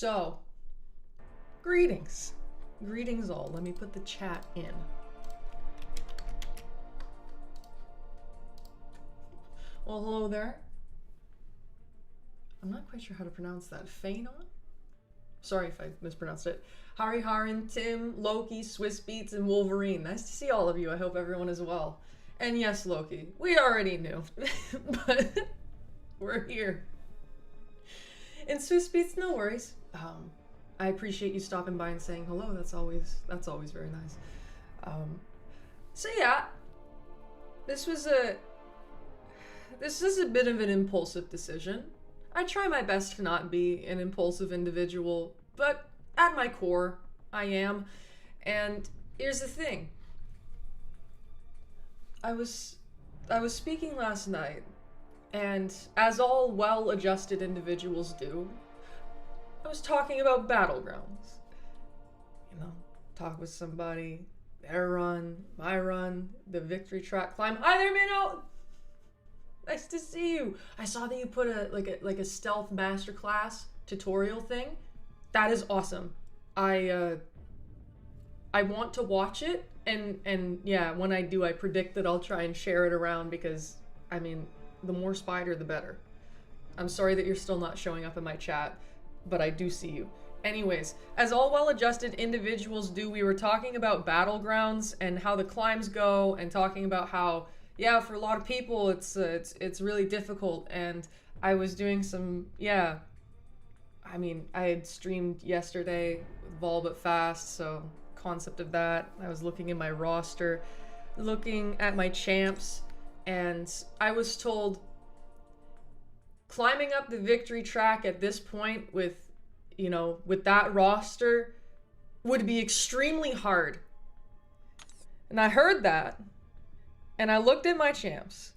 So, greetings. Greetings all. Let me put the chat in. Well, hello there. I'm not quite sure how to pronounce that. Phanon? Sorry if I mispronounced it. Hari Harin, Tim, Loki, Swiss Beats, and Wolverine. Nice to see all of you. I hope everyone is well. And yes, Loki, we already knew, but we're here. And Swiss Beats, no worries. I appreciate you stopping by and saying hello. That's always very nice. So yeah, this is a bit of an impulsive decision. I try my best to not be an impulsive individual, but at my core, I am. And here's the thing. I was speaking last night, and as all well-adjusted individuals do, I was talking about Battlegrounds. You know, talk with somebody, their run, my run, the victory track climb. Hi there, Minnow! Nice to see you. I saw that you put a stealth masterclass tutorial thing. That is awesome. I want to watch it, and yeah, when I do, I predict that I'll try and share it around because, I mean, the more spider, the better. I'm sorry that you're still not showing up in my chat, but I do see you. Anyways, as all well-adjusted individuals do, we were talking about Battlegrounds and how the climbs go, and talking about how, yeah, for a lot of people, it's really difficult. And I was doing some, yeah, I mean, I had streamed yesterday with Vol but Fast, so concept of that. I was looking in my roster, looking at my champs, and I was told climbing up the victory track at this point with, you know, with that roster would be extremely hard. And I heard that, and I looked at my champs,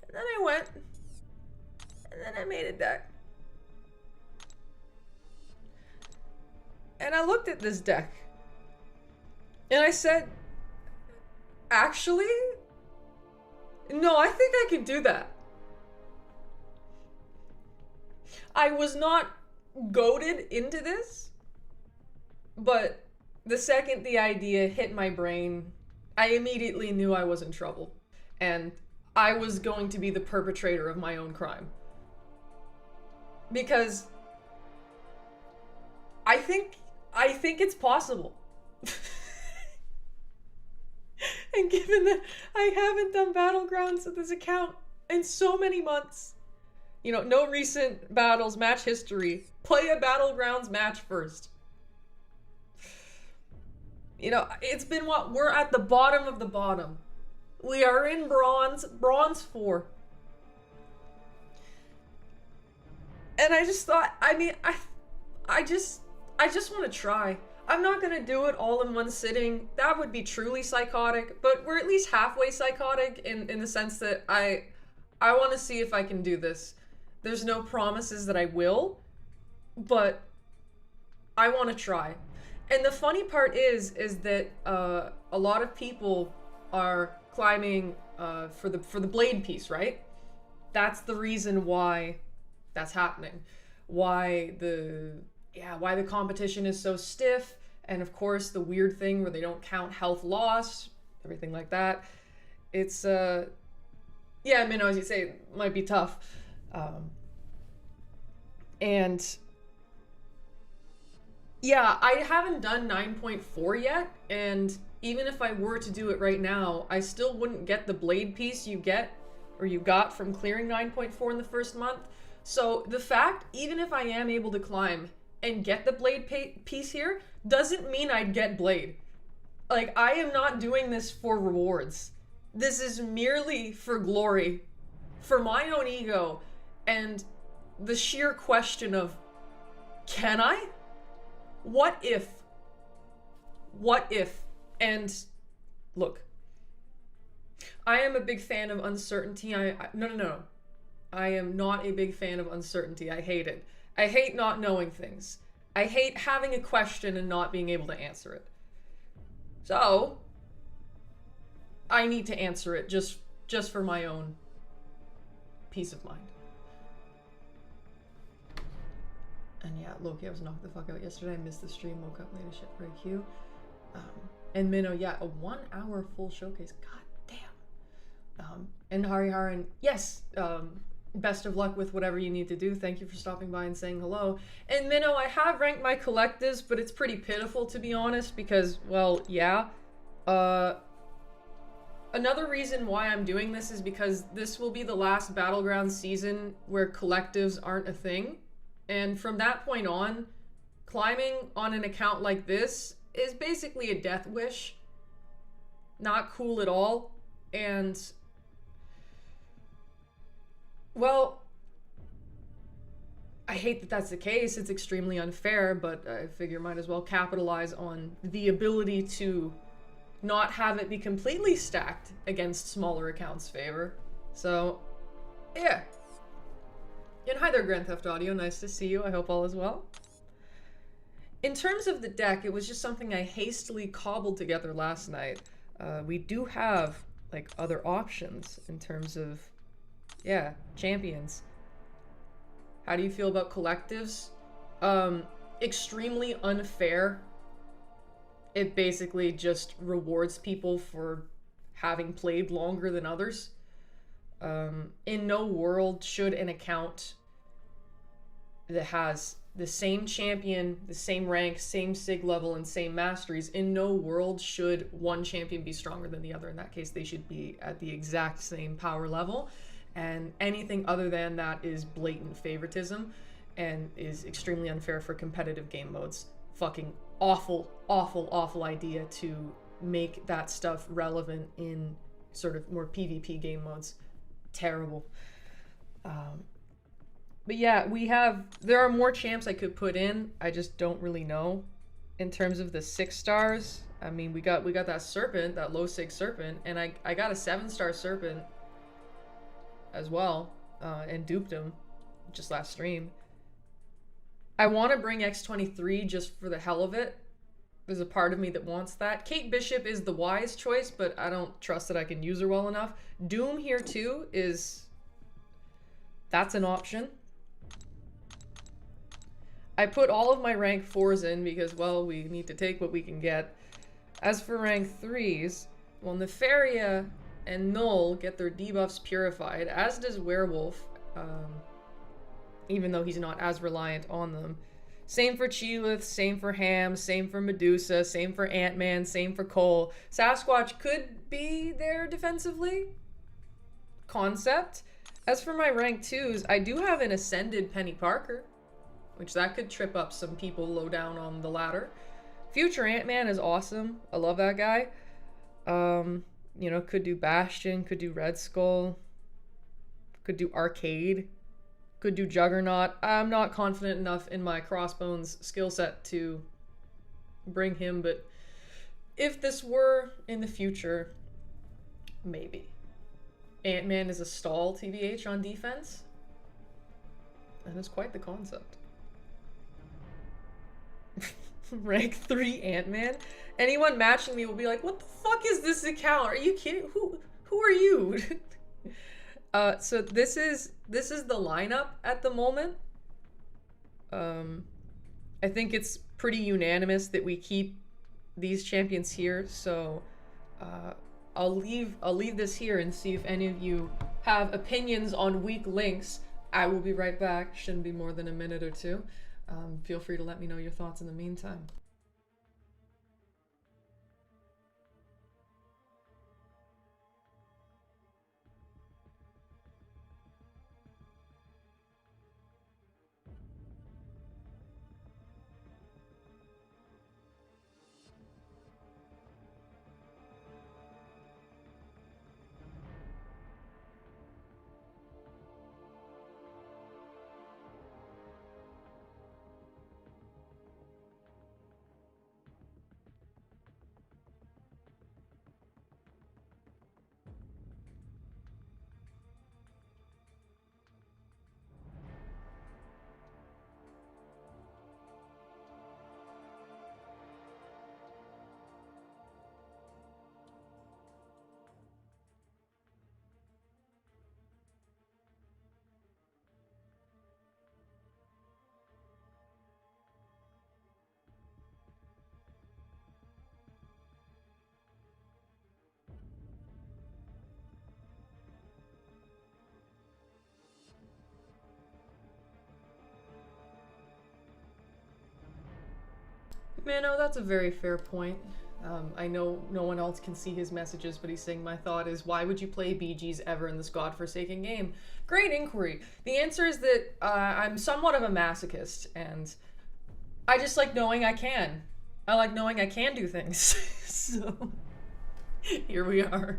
and then I went, and then I made a deck. And I looked at this deck, and I said, actually, no, I think I could do that. I was not goaded into this, but the second the idea hit my brain, I immediately knew I was in trouble, and I was going to be the perpetrator of my own crime. Because I think it's possible. And given that I haven't done Battlegrounds with this account in so many months, you know, no recent battles, match history, play a Battlegrounds match first. You know, it's been what? We're at the bottom of the bottom. We are in bronze 4. And I just thought, I mean, I just want to try. I'm not gonna do it all in one sitting. That would be truly psychotic, but we're at least halfway psychotic in the sense that I want to see if I can do this. There's no promises that I will, but I want to try. And the funny part is that a lot of people are climbing for the blade piece, right? That's the reason why that's happening. Why the competition is so stiff, and of course the weird thing where they don't count health loss, everything like that. It's yeah, Minnow, as you say, it might be tough. And yeah, I haven't done 9.4 yet, and even if I were to do it right now, I still wouldn't get the blade piece you got from clearing 9.4 in the first month. So the fact, even if I am able to climb and get the blade piece here, doesn't mean I'd get blade. Like, I am not doing this for rewards. This is merely for glory, for my own ego, and the sheer question of, can I? What if? What if? And look, I am a big fan of uncertainty. No. I am not a big fan of uncertainty. I hate it. I hate not knowing things. I hate having a question and not being able to answer it. So, I need to answer it just for my own peace of mind. And yeah, Loki, I was knocked the fuck out yesterday. I missed the stream, woke up late as shit for IQ. And Minnow, yeah, a 1 hour full showcase. God damn. And Hari Haran, yes, best of luck with whatever you need to do. Thank you for stopping by and saying hello. And Minnow, I have ranked my collectives, but it's pretty pitiful to be honest, because, well, yeah. Another reason why I'm doing this is because this will be the last Battlegrounds season where collectives aren't a thing. And from that point on, climbing on an account like this is basically a death wish. Not cool at all. And, well, I hate that that's the case. It's extremely unfair, but I figure might as well capitalize on the ability to not have it be completely stacked against smaller accounts' favor. So, yeah. And hi there, Grand Theft Audio. Nice to see you. I hope all is well. In terms of the deck, it was just something I hastily cobbled together last night. We do have, like, other options in terms of, yeah, champions. How do you feel about collectives? Extremely unfair. It basically just rewards people for having played longer than others. In no world should an account that has the same champion, the same rank, same sig level, and same masteries, in no world should one champion be stronger than the other. In that case, they should be at the exact same power level. And anything other than that is blatant favoritism and is extremely unfair for competitive game modes. Fucking awful, awful, awful idea to make that stuff relevant in sort of more PvP game modes. Terrible. But yeah, there are more champs I could put in. I just don't really know. In terms of the 6 stars, I mean, we got that Serpent, that low sig Serpent, and I got a 7-star Serpent as well, and duped him just last stream. I want to bring X23 just for the hell of it. There's a part of me that wants that. Kate Bishop is the wise choice, but I don't trust that I can use her well enough. Doom here too that's an option. I put all of my rank 4s in because, well, we need to take what we can get. As for rank 3s, well, Nefaria and Null get their debuffs purified, as does Werewolf, even though he's not as reliant on them. Same for Chilith, same for Ham, same for Medusa, same for Ant-Man, same for Cole. Sasquatch could be there defensively. Concept. As for my rank 2s, I do have an Ascended Penny Parker, which that could trip up some people low down on the ladder. Future Ant-Man is awesome. I love that guy. You know, could do Bastion, could do Red Skull, could do Arcade, could do Juggernaut. I'm not confident enough in my Crossbones skill set to bring him, but if this were in the future, maybe. Ant-Man is a stall, TBH, on defense. That is quite the concept. Rank 3 Ant-Man? Anyone matching me will be like, what the fuck is this account? Are you kidding? Who are you? So this is the lineup at the moment. I think it's pretty unanimous that we keep these champions here, so I'll leave this here and see if any of you have opinions on weak links. I will be right back. Shouldn't be more than a minute or two. Feel free to let me know your thoughts in the meantime. Mano, that's a very fair point. I know no one else can see his messages, but he's saying, my thought is, why would you play BGs ever in this godforsaken game? Great inquiry. The answer is that I'm somewhat of a masochist, and I just like knowing I can. I like knowing I can do things. So, here we are.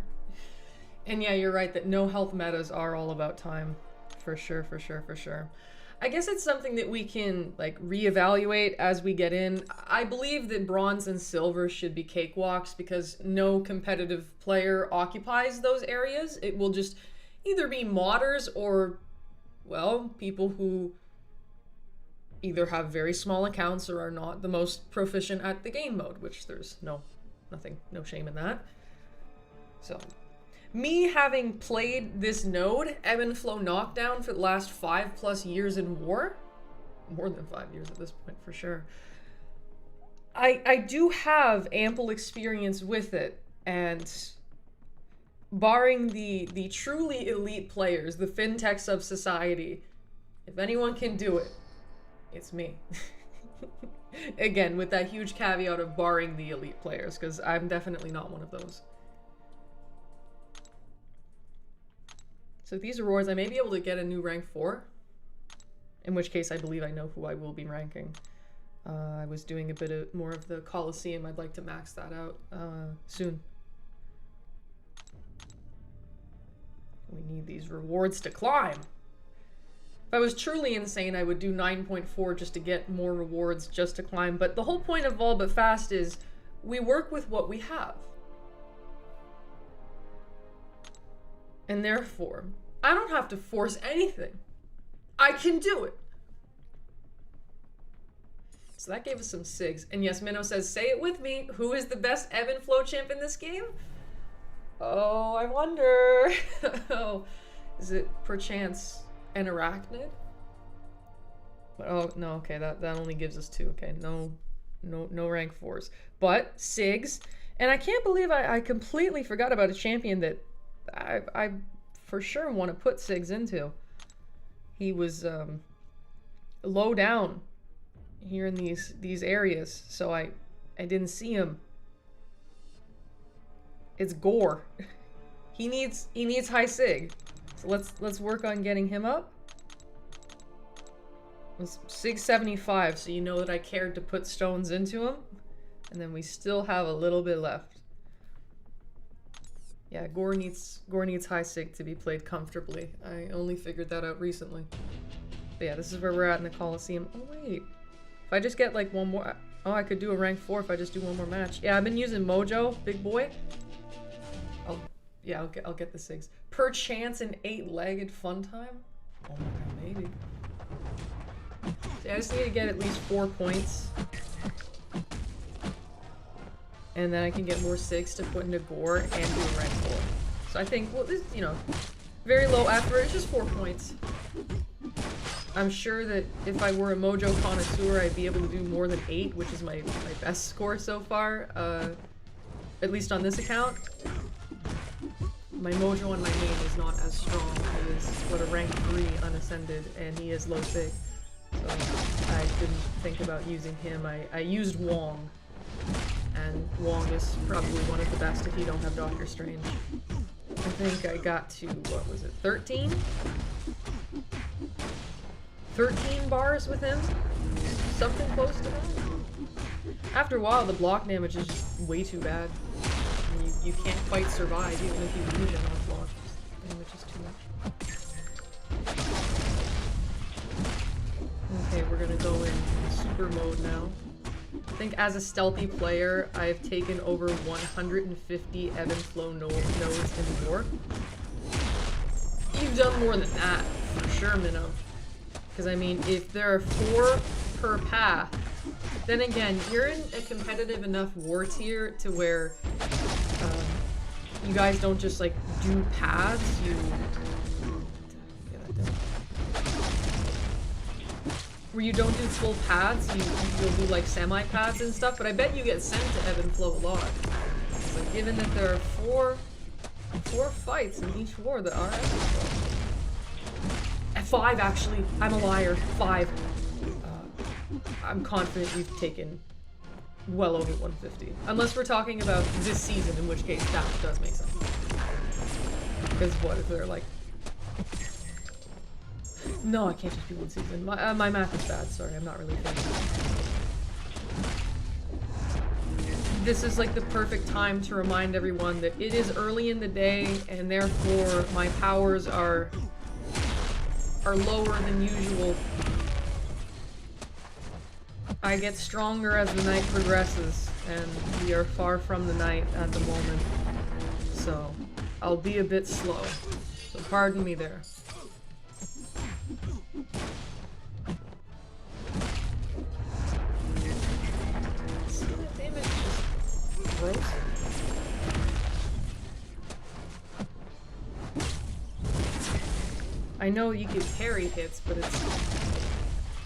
And yeah, you're right that no health metas are all about time. For sure, for sure, for sure. I guess it's something that we can like reevaluate as we get in. I believe that bronze and silver should be cakewalks because no competitive player occupies those areas. It will just either be modders or, well, people who either have very small accounts or are not the most proficient at the game mode, which there's no shame in that. So, me having played this node, Ebb and Flow Knockdown, for the last 5+ years in war, more than 5 years at this point for sure, I do have ample experience with it, and barring the truly elite players, the fintechs of society, if anyone can do it, it's me. Again, with that huge caveat of barring the elite players, because I'm definitely not one of those. So these rewards, I may be able to get a new rank 4, in which case I believe I know who I will be ranking. I was doing a bit more of the Coliseum. I'd like to max that out soon. We need these rewards to climb. If I was truly insane, I would do 9.4 just to get more rewards just to climb. But the whole point of Vol But Fast is we work with what we have. And therefore, I don't have to force anything. I can do it. So that gave us some SIGs. And yes, Minnow says, say it with me. Who is the best Ebb and Flow champ in this game? Oh, I wonder. Oh, is it perchance an arachnid? Oh, no, okay, that only gives us 2. Okay, no rank 4s. But SIGs. And I can't believe I completely forgot about a champion that I for sure want to put SIGs into. He was low down here in these areas, so I didn't see him. It's Gore. He needs high SIG. So let's work on getting him up. It's SIG 75, so you know that I cared to put stones into him. And then we still have a little bit left. Yeah, Gore needs high SIG to be played comfortably. I only figured that out recently. But yeah, this is where we're at in the Coliseum. Oh wait, if I just get like one more, oh, I could do a rank 4 if I just do one more match. Yeah, I've been using Mojo, big boy. I'll get the SIGs. Perchance an 8-legged fun time. Oh my god, maybe. See, I just need to get at least 4 points. And then I can get more SIGs to put into Gore and do a rank 4. So I think, well, this, you know, very low effort. It's just 4 points. I'm sure that if I were a Mojo connoisseur, I'd be able to do more than 8, which is my best score so far. At least on this account. My Mojo on my name is not as strong as what a rank 3 unascended, and he is low SIG. So I didn't think about using him. I used Wong. And Wong is probably one of the best if you don't have Doctor Strange. I think I got to, what was it, 13? 13 bars with him? Something close to that? After a while, the block damage is just way too bad. And you can't quite survive even if you lose enough block. Damage is too much. Okay, we're gonna go in super mode now. I think as a stealthy player, I've taken over 150 Ebb and Flow nodes in war. You've done more than that, for sure, Minnow. Because, I mean, if there are 4 per path, then again, you're in a competitive enough war tier to where you guys don't just, like, do paths, where you don't do full paths, you'll do like semi-paths and stuff, but I bet you get sent to Ebb and Flow a lot. So given that there are four fights in each war that are Ebb and Flow. 5 actually, I'm a liar, 5. I'm confident we've taken well over 150. Unless we're talking about this season, in which case that does make sense. Because what if they're like... No, I can't just be one season. My math is bad, sorry, I'm not really thinking. This is like the perfect time to remind everyone that it is early in the day, and therefore my powers are lower than usual. I get stronger as the night progresses, and we are far from the night at the moment. So, I'll be a bit slow. So pardon me there. See that damage just gross? I know you can parry hits, but it's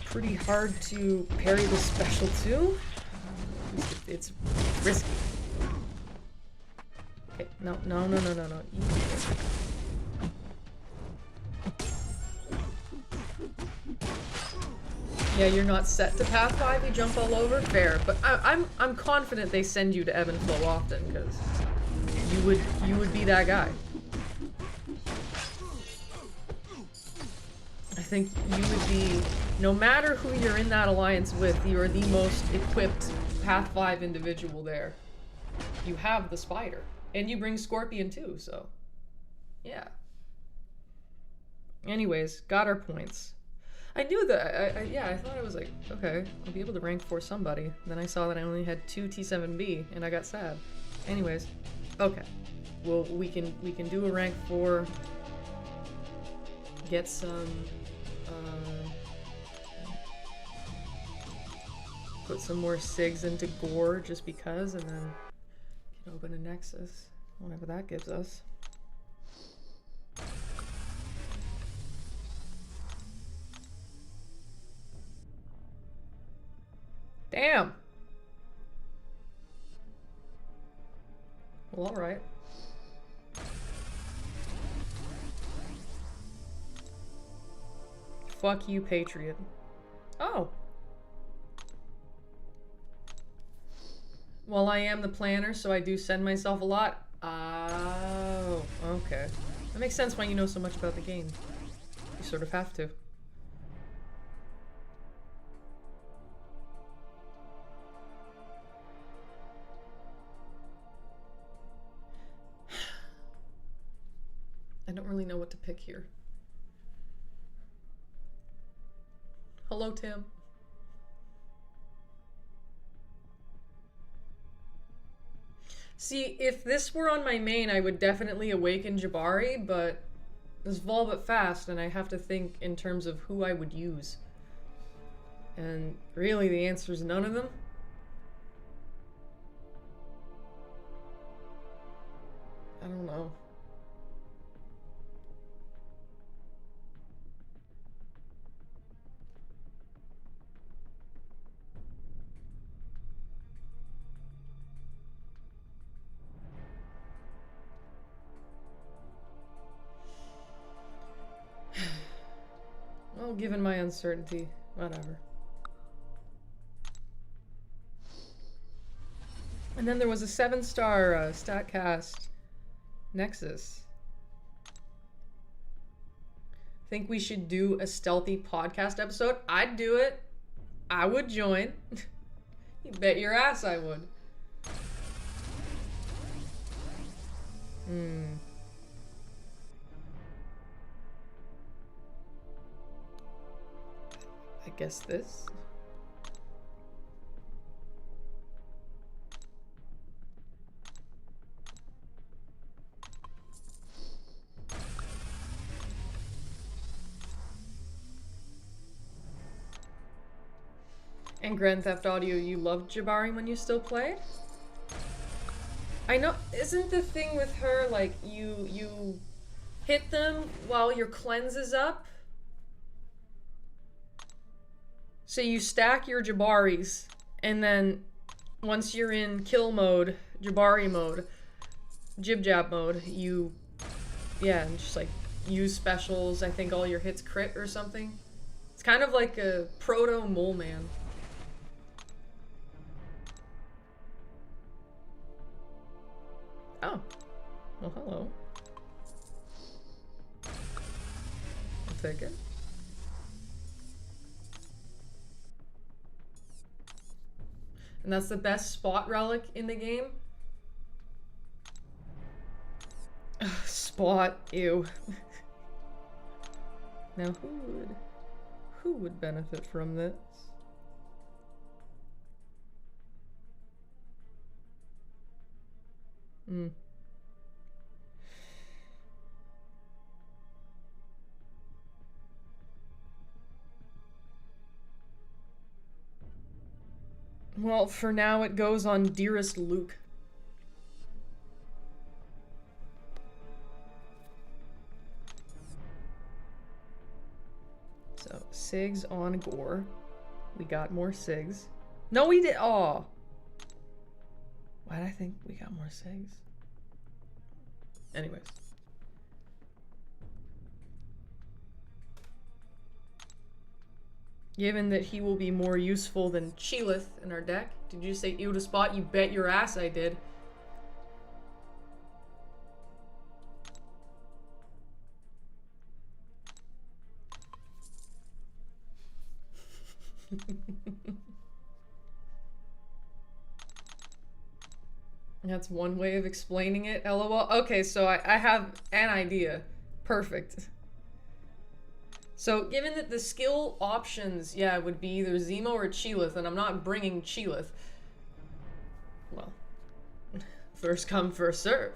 pretty hard to parry the special too. It's risky. Okay, no. Yeah, you're not set to path 5, you jump all over? Fair, but I'm confident they send you to ebb and flow often, because you would be that guy. I think you would be, no matter who you're in that alliance with, you are the most equipped path 5 individual there. You have the spider, and you bring Scorpion too, so yeah. Anyways, got our points. I knew that, yeah, I thought I was like, okay, I'll be able to rank 4 somebody. Then I saw that I only had 2 T7B, and I got sad. Anyways, okay. Well, we can do a rank 4. Get some, put some more SIGs into Gore just because, and then can open a Nexus, whatever that gives us. Damn! Well, alright. Fuck you, Patriot. Oh. Well, I am the planner, so I do send myself a lot. Oh, okay. That makes sense why you know so much about the game. You sort of have to. I don't really know what to pick here. Hello, Tim. See, if this were on my main, I would definitely awaken Jabari, but it's Vol but fast, and I have to think in terms of who I would use. And really, the answer is none of them. I don't know. Well, given my uncertainty, whatever. And then there was a 7-star StatCast Nexus. Think we should do a stealthy podcast episode? I'd do it. I would join. You bet your ass I would. I guess this. And Grand Theft Auto, you loved Jabari when you still played? I know, isn't the thing with her, like, you hit them while your cleanse is up? So you stack your Jabaris, and then once you're in kill mode, Jabari mode, Jib Jab mode, you, yeah, and just like use specials. I think all your hits crit or something. It's kind of like a proto Mole Man. Oh. Well, hello. I'll take it. And that's the best spot relic in the game? Ugh, spot, ew. Now who would benefit from this? Hmm. Well, for now it goes on Dearest Luke. So, SIGs on Gore. We got more SIGs. No, we did. Oh. Why did I think we got more SIGs? Anyways. Given that he will be more useful than Chilith in our deck. Did you say ew to spot? You bet your ass I did. That's one way of explaining it, lol. Okay, so I have an idea. Perfect. So, given that the skill options, yeah, would be either Zemo or Chilith, and I'm not bringing Chilith. Well, first come, first serve.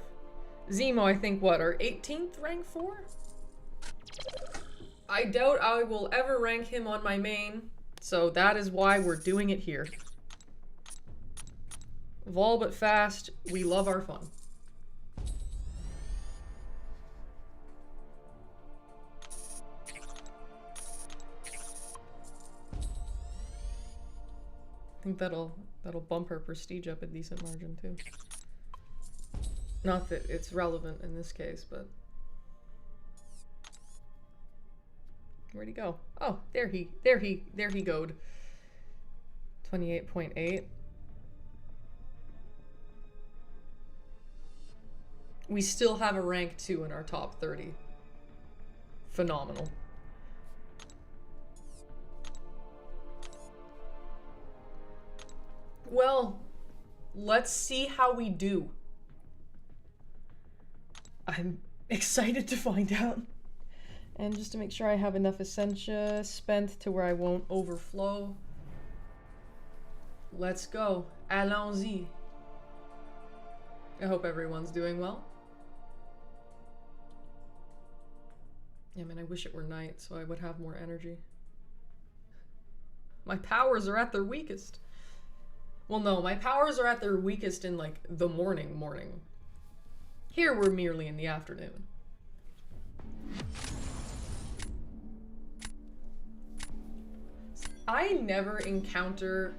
Zemo, I think, what, our 18th rank 4? I doubt I will ever rank him on my main, so that is why we're doing it here. Vol but fast, we love our fun. I think that'll bump her prestige up a decent margin too. Not that it's relevant in this case, but where'd he go? Oh, there he goed. 28.8. We still have a rank 2 in our top 30. Phenomenal. Well, let's see how we do. I'm excited to find out. And just to make sure I have enough Essentia spent to where I won't overflow. Let's go. Allons-y. I hope everyone's doing well. Yeah, man, I wish it were night so I would have more energy. My powers are at their weakest. Well, no, my powers are at their weakest in, like, the morning. Here we're merely in the afternoon. I never encounter,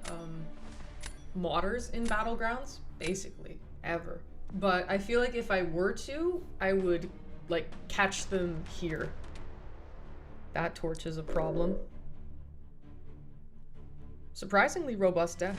modders in Battlegrounds, basically, ever. But I feel like if I were to, I would, like, catch them here. That torch is a problem. Surprisingly robust deck.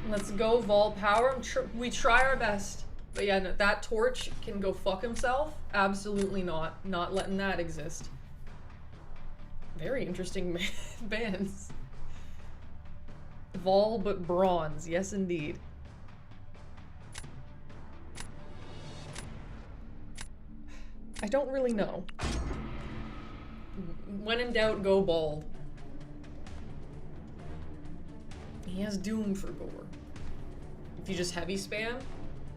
Let's go, Vol Power. We try our best. But yeah, no, that torch can go fuck himself. Absolutely not. Not letting that exist. Very interesting bands. Vol but bronze. Yes, indeed. I don't really know. When in doubt, go bald. He has Doom for gore. If you just heavy spam,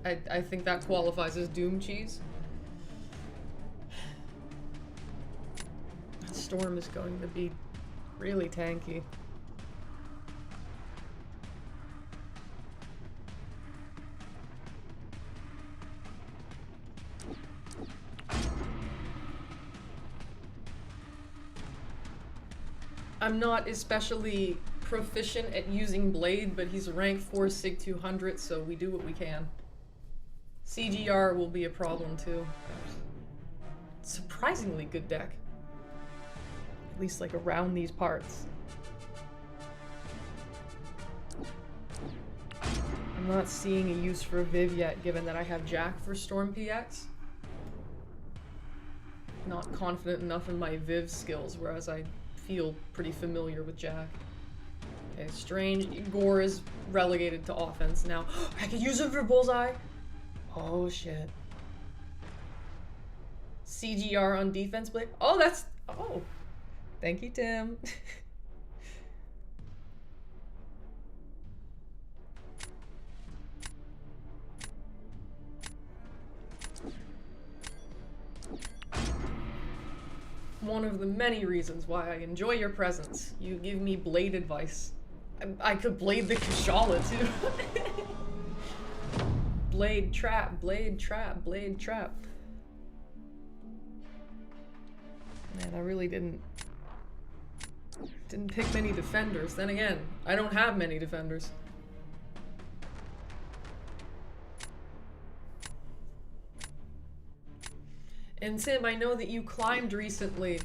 I think that qualifies as Doom cheese. That storm is going to be really tanky. I'm not especially proficient at using Blade, but he's rank 4 Sig 200, so we do what we can. CGR will be a problem too. surprisingly good deck. At least like around these parts. I'm not seeing a use for Viv yet, given that I have Jack for Storm PX. Not confident enough in my Viv skills, whereas I feel pretty familiar with Jack. Okay, Strange. Gore is relegated to offense now. I could use it for Bullseye! Oh shit. CGR on defense blade. Oh, that's... Oh. Thank you, Tim. One of the many reasons why I enjoy your presence. You give me blade advice. I could blade the Kashala too. Blade trap, blade trap, blade trap. Man, I really didn't pick many defenders. Then again, I don't have many defenders. And Tim, I know that you climbed recently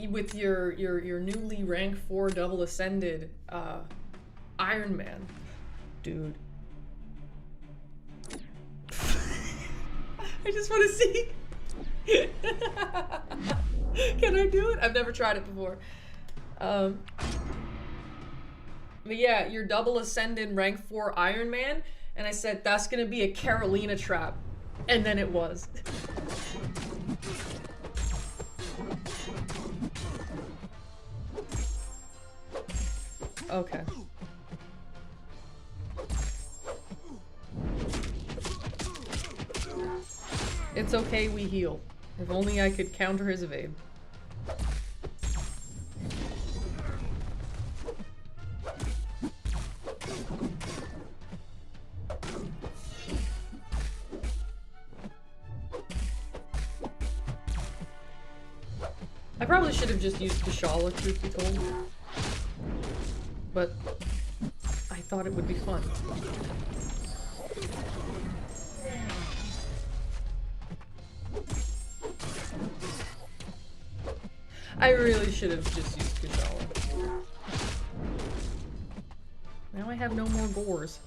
with your newly rank 4 double ascended Iron Man. Dude. I just want to see. Can I do it? I've never tried it before. But yeah, your double ascended rank 4 Iron Man, and I said that's gonna be a Carolina trap. And then it was. Okay. It's okay, we heal. If only I could counter his evade. I probably should have just used Kashala, truth be told. But I thought it would be fun. I really should have just used Kashala. Now I have no more gores.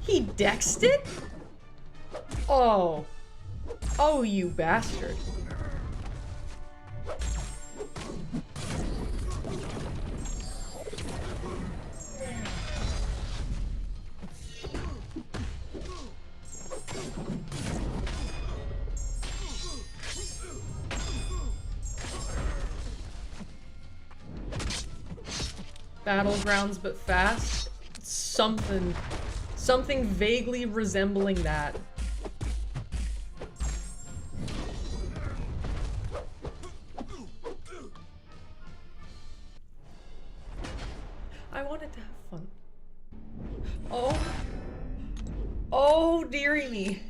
He dexed it? Oh. Oh, you bastard. Battlegrounds but fast? Something vaguely resembling that. I wanted to have fun. Oh. Oh, dearie me.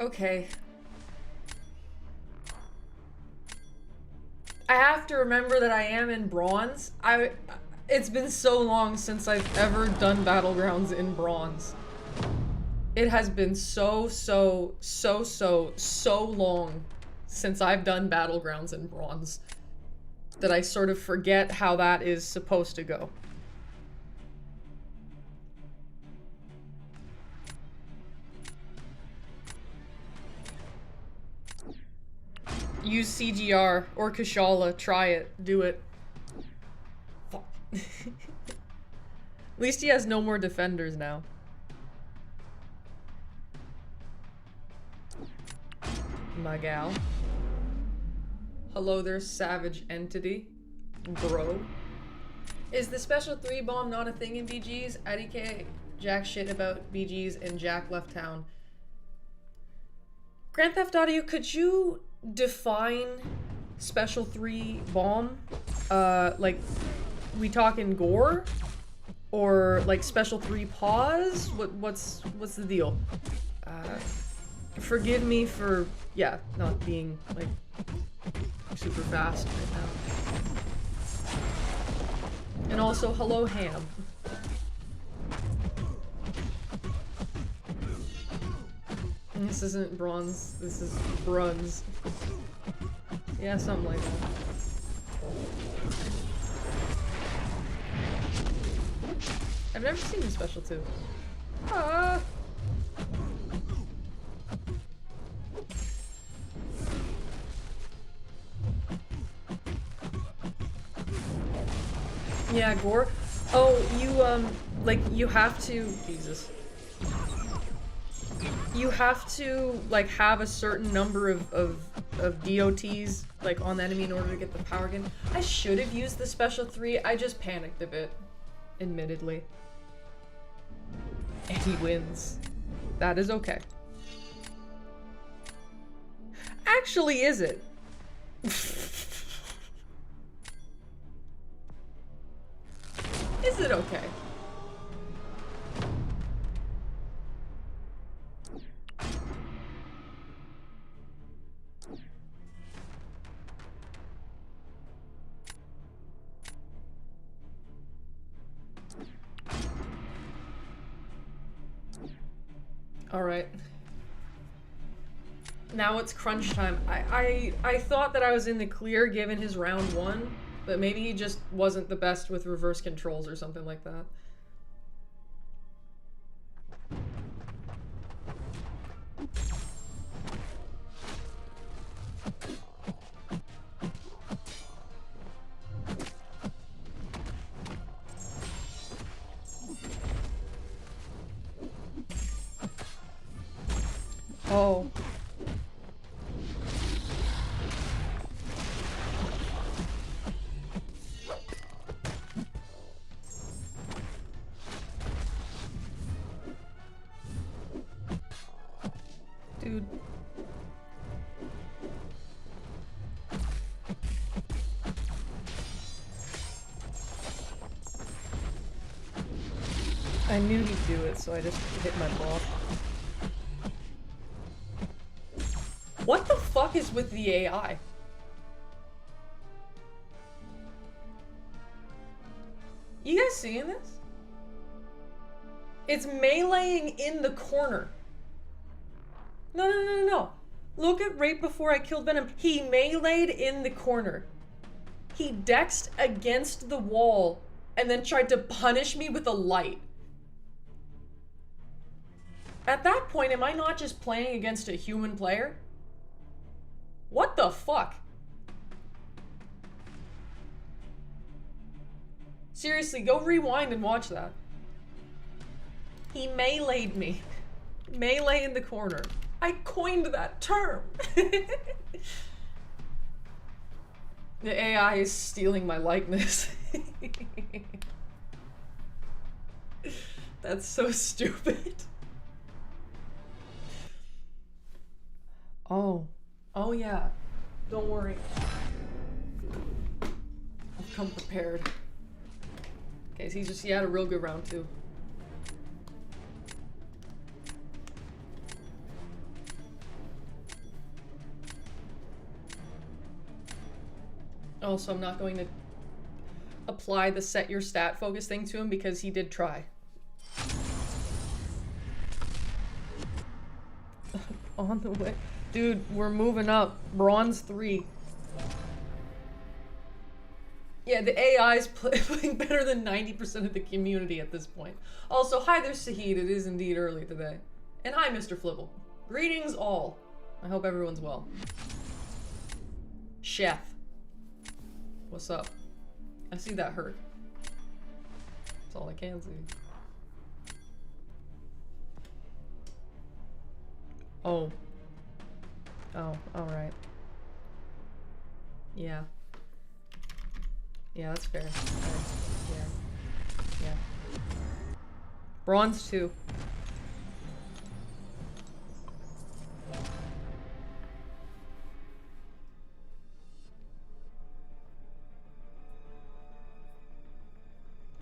Okay. I have to remember that I am in bronze. It's been so long since I've ever done Battlegrounds in bronze. It has been so long since I've done Battlegrounds in bronze that I sort of forget how that is supposed to go. Use CGR or Kashala. Try it. Do it. Fuck. At least he has no more defenders now. My gal. Hello there, savage entity. Bro. Is the special 3 bomb not a thing in BGs? IDK jack shit about BGs and Jack left town. Grand Theft Audio, could you define special 3 bomb? Like, we talking gore? Or like special 3 pause? What's the deal? Forgive me for, yeah, not being like super fast right now. And also hello ham. This isn't bronze, this is brunz. Yeah, something like that. I've never seen the special 2. Ah! Yeah, gore. Oh, you, like, you have to... Jesus. You have to, like, have a certain number of DOTs, like, on the enemy in order to get the power again. I should have used the special 3, I just panicked a bit. Admittedly. And he wins. That is okay. Actually, is it? Is it okay? Alright. Now it's crunch time. I thought that I was in the clear given his round 1, but maybe he just wasn't the best with reverse controls or something like that. Oh. Dude. I knew he'd do it, so I just hit my block. What the fuck is with the AI? You guys seeing this? It's meleeing in the corner. No. Look at right before I killed Venom. He meleeed in the corner. He dexed against the wall and then tried to punish me with a light. At that point, am I not just playing against a human player? What the fuck? Seriously, go rewind and watch that. He meleeed me. Melee in the corner. I coined that term. The AI is stealing my likeness. That's so stupid. Oh. Oh yeah. Don't worry. I've come prepared. Okay, so he had a real good round too. Also, I'm not going to apply the set your stat focus thing to him because he did try. On the way. Dude, we're moving up. Bronze 3. Yeah, the AI is playing better than 90% of the community at this point. Also, hi there, Sahid. It is indeed early today. And hi, Mr. Flibble. Greetings all. I hope everyone's well. Chef. What's up? I see that hurt. That's all I can see. Oh. Oh, alright. Yeah. Yeah, that's fair. Yeah. Bronze 2.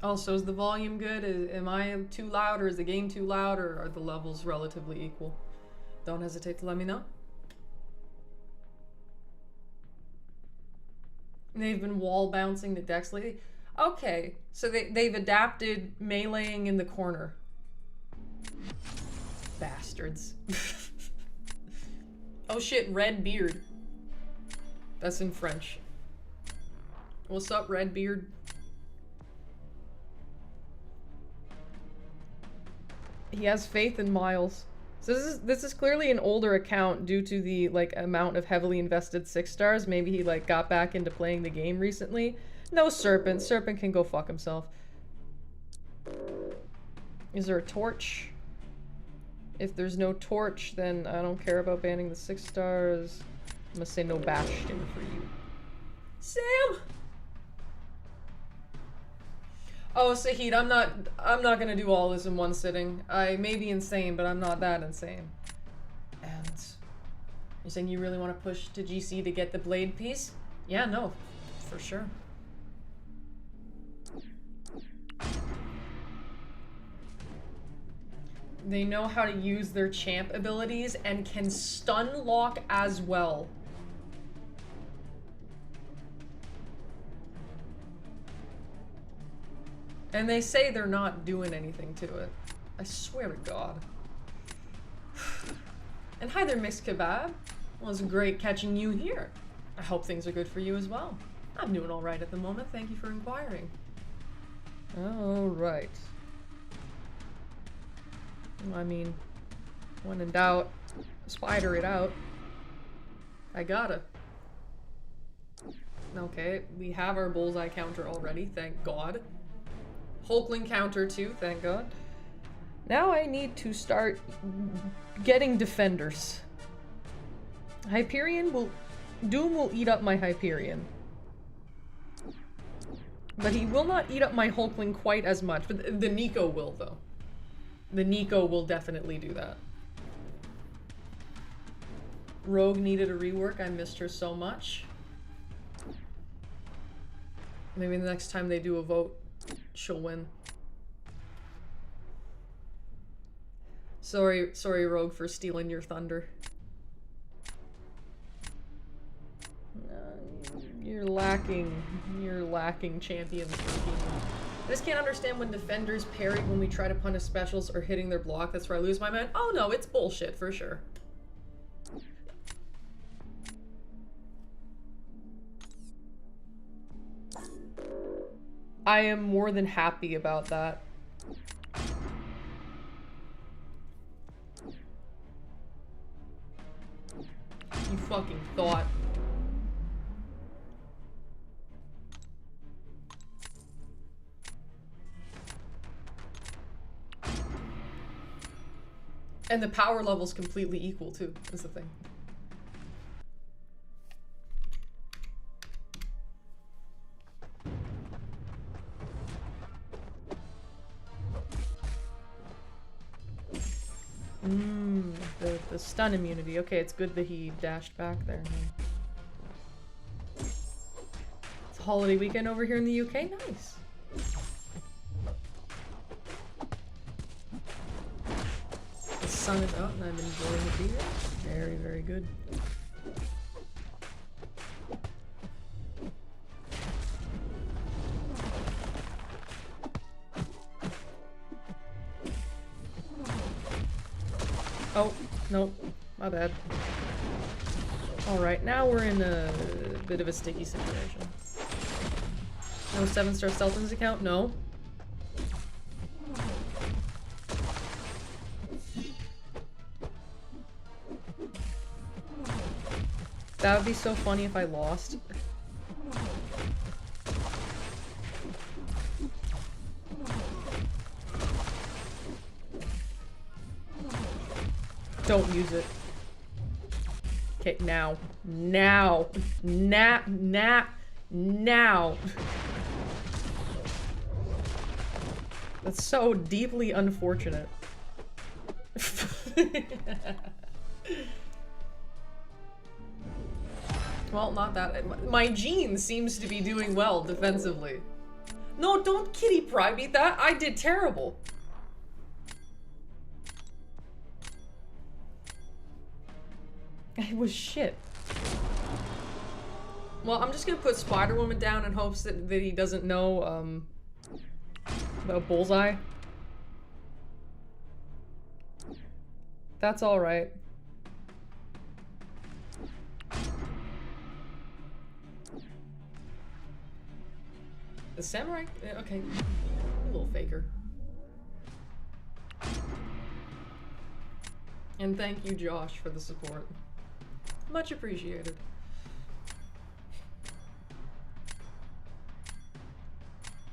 Also, is the volume good? Am I too loud, or is the game too loud, or are the levels relatively equal? Don't hesitate to let me know. They've been wall bouncing the decks lately. Okay, so they've adapted meleeing in the corner. Bastards. Oh shit, Red Beard. That's in French. What's up, Red Beard? He has faith in Miles. So this is clearly an older account due to the like amount of heavily invested 6 stars. Maybe he like got back into playing the game recently. No Serpent. Serpent can go fuck himself. Is there a torch? If there's no torch, then I don't care about banning the 6 stars. I'm gonna say no Bastion for you. Sam! Oh, Sahid, I'm not gonna do all this in one sitting. I may be insane, but I'm not that insane. And you're saying you really want to push to GC to get the blade piece? Yeah, no, for sure. They know how to use their champ abilities and can stun lock as well. And they say they're not doing anything to it. I swear to God. And hi there, Mixed Kebab. Well, it's great catching you here. I hope things are good for you as well. I'm doing all right at the moment. Thank you for inquiring. All right. I mean, when in doubt, spider it out. I gotta. Okay, we have our bullseye counter already, thank God. Hulkling counter too, thank God. Now I need to start getting defenders. Doom will eat up my Hyperion. But he will not eat up my Hulkling quite as much, but the Nico will though. The Nico will definitely do that. Rogue needed a rework, I missed her so much. Maybe the next time they do a vote, she'll win. Sorry, Rogue, for stealing your thunder. You're lacking champions for team. I just can't understand when defenders parry when we try to punish specials or hitting their block. That's where I lose my mind. Oh no, it's bullshit for sure. I am more than happy about that. You fucking thought. And the power level's completely equal too, is the thing. The stun immunity. Okay, it's good that he dashed back there. It's a holiday weekend over here in the UK. Nice. The sun is out and I'm enjoying the beer. Very, very good. Oh, no, my bad. Alright, now we're in a bit of a sticky situation. No 7-star Sultan's account? No. That would be so funny if I lost. Don't use it. Okay, now. Now. Now. That's so deeply unfortunate. Well, not that. My Jean seems to be doing well defensively. No, don't kitty pry me that. I did terrible. It was shit. Well, I'm just gonna put Spider-Woman down in hopes that he doesn't know, about Bullseye. That's alright. The samurai? Okay. A little faker. And thank you, Josh, for the support. Much appreciated.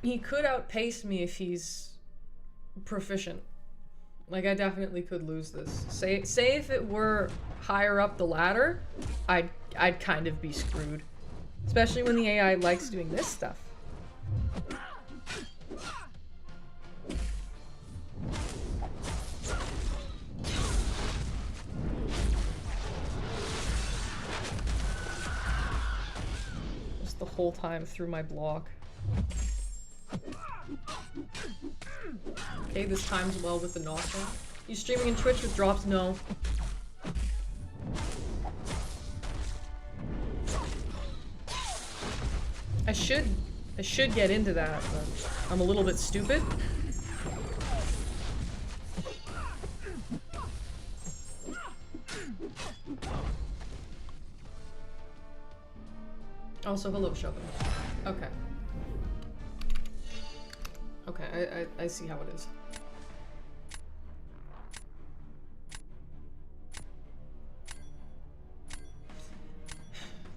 He could outpace me if he's proficient. Like, I definitely could lose this. Say if it were higher up the ladder, I'd kind of be screwed. Especially when the AI likes doing this stuff. Just the whole time through my block. Okay, this times well with the knockdown. You streaming in Twitch with drops? No. I should get into that, but I'm a little bit stupid. Also, hello, Shovel. Okay. Okay, I see how it is.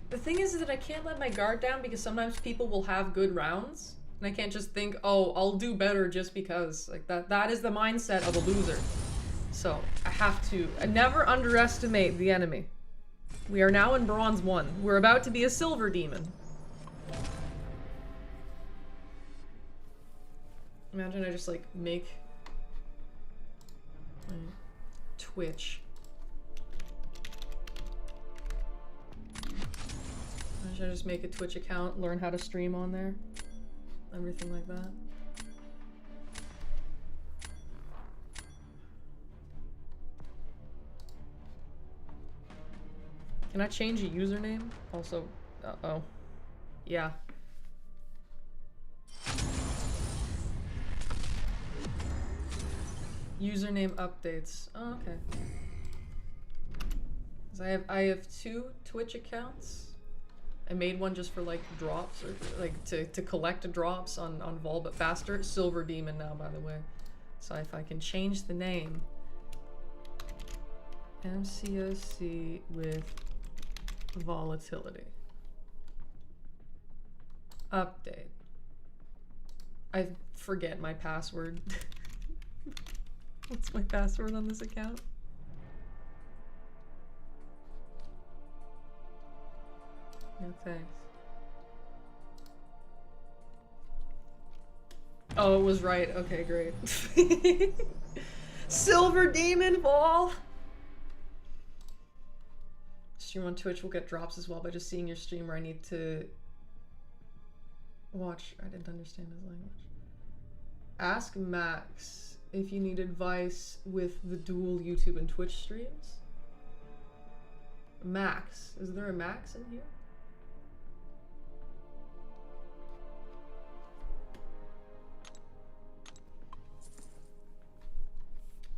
The thing is that I can't let my guard down because sometimes people will have good rounds. And I can't just think, oh, I'll do better just because. Like, that is the mindset of a loser. So, I have to never underestimate the enemy. We are now in Bronze 1. We're about to be a Silver Demon. Imagine I just, like, make my Twitch. Imagine I just make a Twitch account, learn how to stream on there. Everything like that. Can I change a username? Also, uh-oh. Yeah. Username updates. Oh, okay. 'Cause I have 2 Twitch accounts. I made one just for like drops or like to collect drops on Vol but faster. Silver Demon now, by the way. So if I can change the name. MCOC with volatility. Update. I forget my password. What's my password on this account? No thanks. Oh, it was right. Okay, great. Silver Demon Ball! Stream on Twitch will get drops as well by just seeing your stream where I need to watch. I didn't understand his language. Ask Max if you need advice with the dual YouTube and Twitch streams. Max. Is there a Max in here?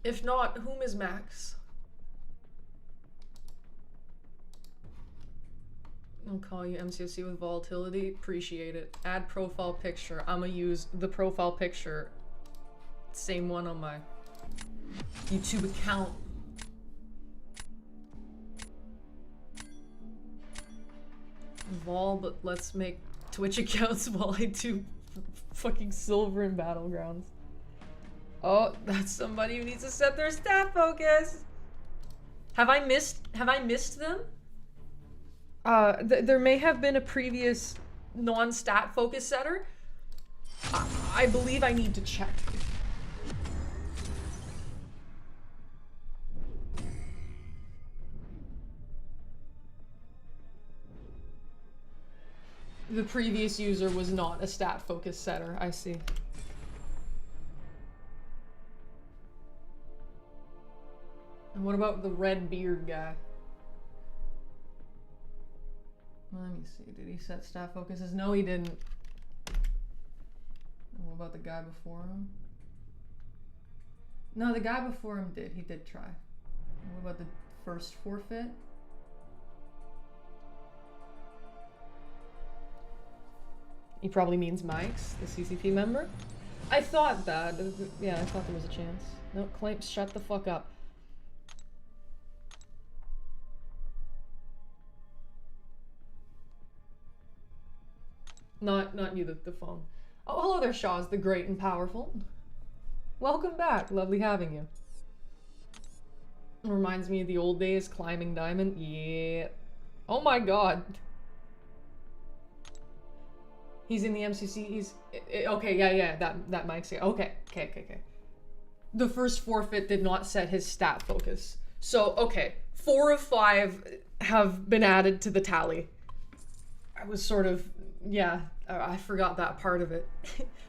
If not, whom is Max? I'll call you MCOC with volatility. Appreciate it. Add profile picture. I'ma use the profile picture. Same one on my YouTube account. Vol, but let's make Twitch accounts while I do fucking silver in Battlegrounds. Oh, that's somebody who needs to set their stat focus. Have I missed them? There may have been a previous non-stat focus setter. I believe I need to check. The previous user was not a stat focus setter, I see. And what about the red beard guy? Let me see, did he set stat focuses? No, he didn't. And what about the guy before him? No, the guy before him did. He did try. And what about the first forfeit? He probably means Mike's, the CCP member. I thought that. Yeah, I thought there was a chance. No, Clamps, shut the fuck up. Not you, the phone. Oh, hello there, Shaw's the great and powerful. Welcome back. Lovely having you. Reminds me of the old days, climbing diamond. Yeah. Oh my god. He's in the MCC. He's okay. Yeah. That Mike's here. Okay. The first forfeit did not set his stat focus. So okay, 4 of 5 have been added to the tally. I was sort of I forgot that part of it.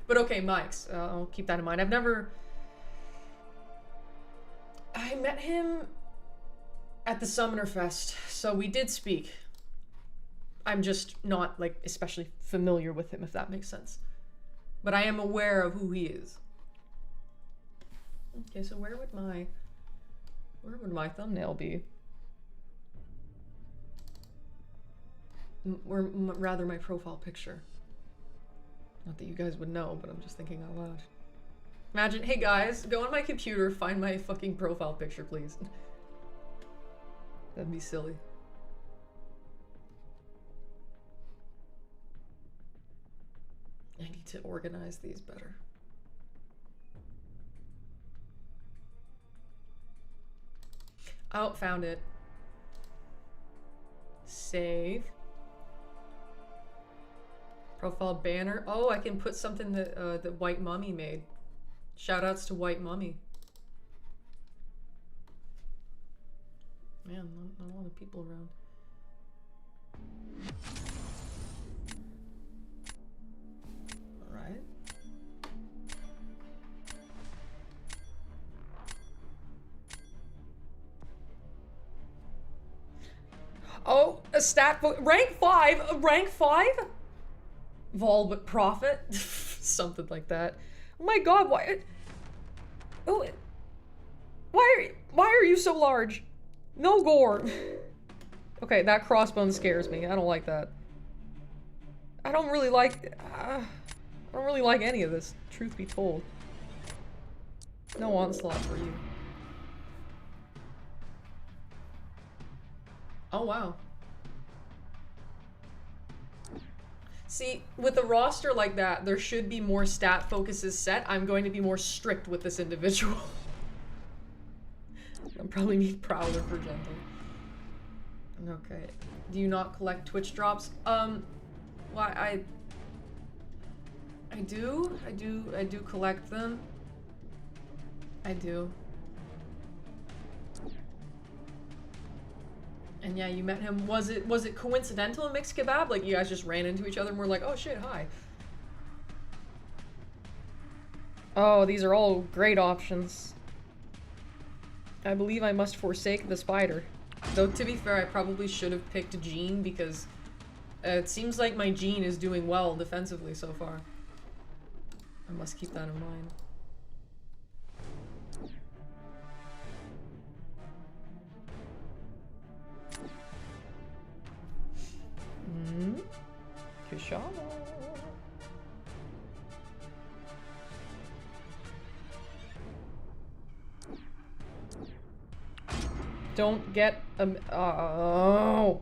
But okay, Mike's. I'll keep that in mind. I met him at the Summoner Fest, so we did speak. I'm just not, like, especially familiar with him, if that makes sense. But I am aware of who he is. Okay, so where would my thumbnail be? Or rather, my profile picture. Not that you guys would know, but I'm just thinking out loud. Imagine, hey guys, go on my computer, find my fucking profile picture, please. That'd be silly. I need to organize these better. Oh, found it. Save. Profile banner. Oh, I can put something that that WhiteMummy made. Shoutouts to WhiteMummy. Man, not a lot of people around. All right. Oh, a stat rank 5. Rank 5. Vol but profit. Something like that. Oh my god, why? Oh, why are you so large? No gore. Okay, that crossbone scares me. I don't like that. I don't really like any of this, truth be told. No onslaught for you. Oh wow. See, with a roster like that, there should be more stat focuses set. I'm going to be more strict with this individual. I'll probably need Prowler for gentle. Okay. Do you not collect Twitch drops? Well, I do collect them. I do. And yeah, you met him. Was it coincidental in Mixed Kebab? Like you guys just ran into each other and were like, oh shit, hi. Oh, these are all great options. I believe I must forsake the spider. Though to be fair, I probably should have picked Jean because it seems like my Jean is doing well defensively so far. I must keep that in mind. Kishana. Don't get oh.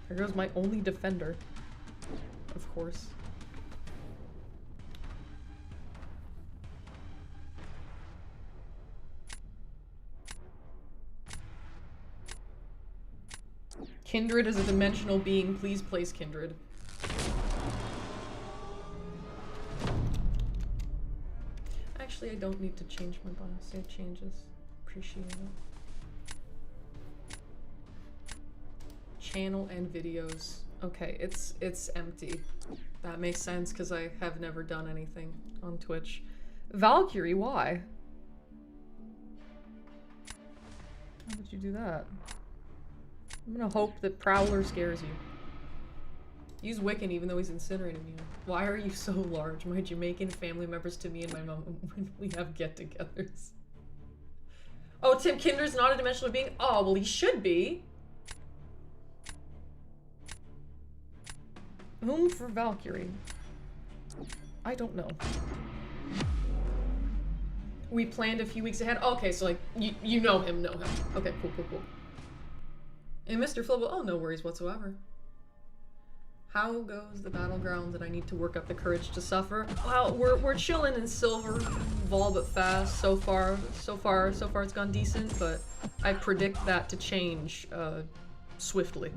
There goes my only defender. Of course. Kindred is a dimensional being. Please place Kindred. Actually, I don't need to change my bio save changes. Appreciate it. channel and videos. Okay, it's empty. That makes sense because I have never done anything on Twitch. Valkyrie, why? How would you do that? I'm gonna hope that Prowler scares you. Use Wiccan even though he's incinerating you. Why are you so large? My Jamaican family members to me and my mom when we have get-togethers. Oh, Tim Kinder's not a dimensional being? Oh, well he should be. Whom for Valkyrie? I don't know. We planned a few weeks ahead. Okay, so like, you know him. Okay, cool. And Mr. Flibble, oh, no worries whatsoever. How goes the Battlegrounds that I need to work up the courage to suffer? Well, we're chilling in silver, vol but fast. So far it's gone decent, but I predict that to change swiftly.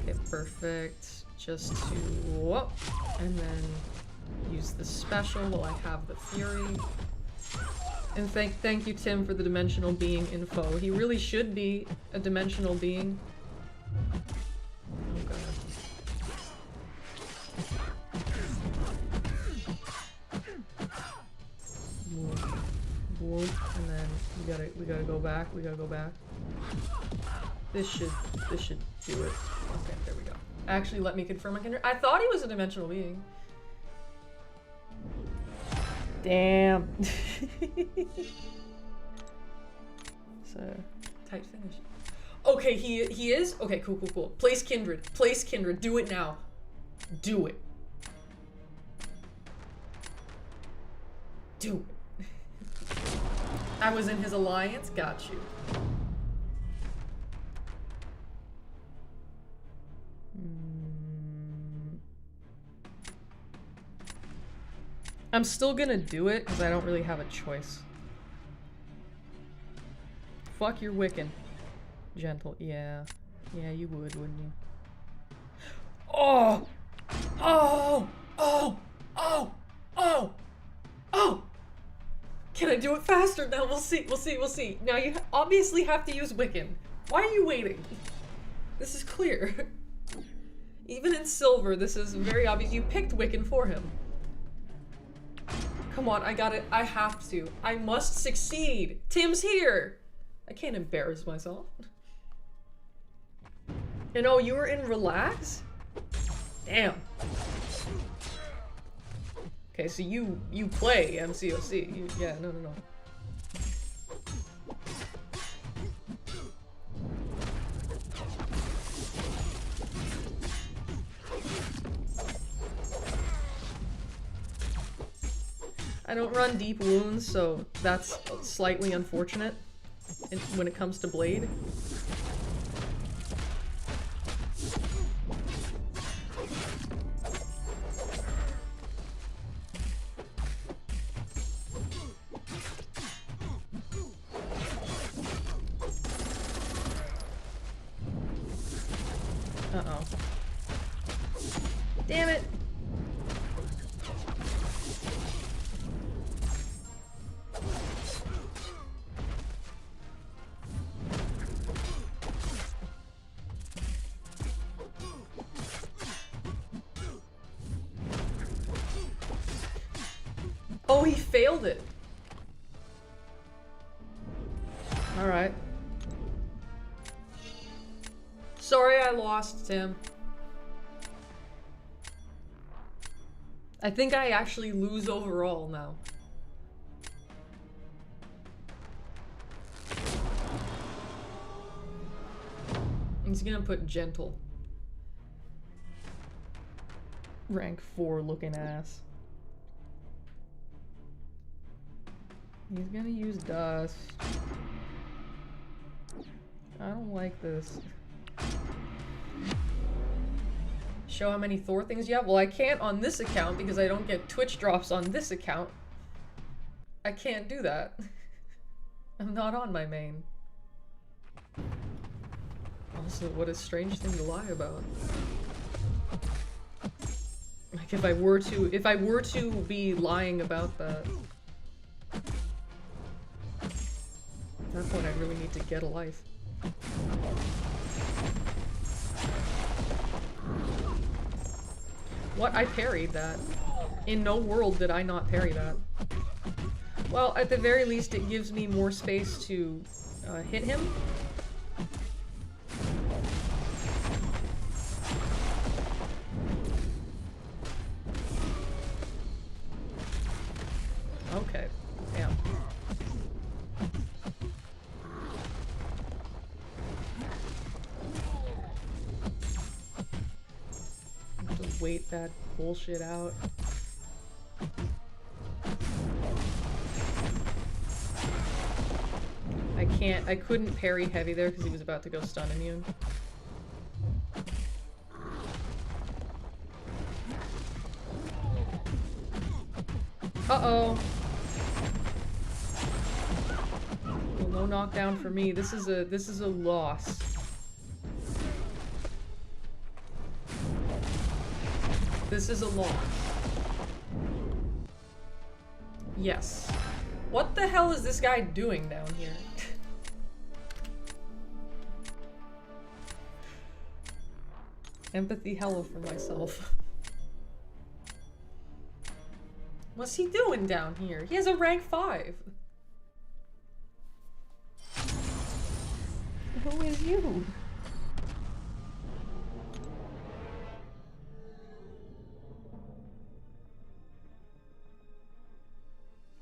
Okay, perfect. Just to whoop, and then use the special while I have the fury. And thank you, Tim, for the dimensional being info. He really should be a dimensional being. Oh god. Whoop, and then we gotta go back. This should do it. Okay, there we go. Actually, let me confirm my kindred. I thought he was a dimensional being. Damn. So tight finish. Okay, he is? Okay, cool. Place kindred. Do it now. Do it. I was in his alliance, got you. I'm still gonna do it because I don't really have a choice. Fuck your Wiccan. Gentle, yeah. Yeah, you would, wouldn't you? Oh! Can I do it faster? Now we'll see. Now you obviously have to use Wiccan. Why are you waiting? This is clear. Even in silver, this is very obvious. You picked Wiccan for him. Come on, I got it. I have to. I must succeed. Tim's here. I can't embarrass myself. And oh, you were in relax? Damn. Okay, so you play MCOC. Yeah, no. I don't run deep wounds, so that's slightly unfortunate when it comes to Blade. Uh-oh. Damn it! Oh, he failed it. All right. Sorry I lost, Tim. I think I actually lose overall now. He's gonna put gentle. Rank 4 looking ass. He's gonna use dust. I don't like this. Show how many Thor things you have? Well, I can't on this account because I don't get Twitch drops on this account. I can't do that. I'm not on my main. Also, what a strange thing to lie about. Like if I were to be lying about that. point I really need to get a life. What? I parried that. In no world did I not parry that. Well, at the very least, it gives me more space to hit him. Okay. Damn. I have to wait that bullshit out. I couldn't parry heavy there because he was about to go stun immune. Uh-oh. Well, no knockdown for me. This is a loss. This is a loss. Yes. What the hell is this guy doing down here? Empathy hello for myself. What's he doing down here? He has a rank 5. Who is you?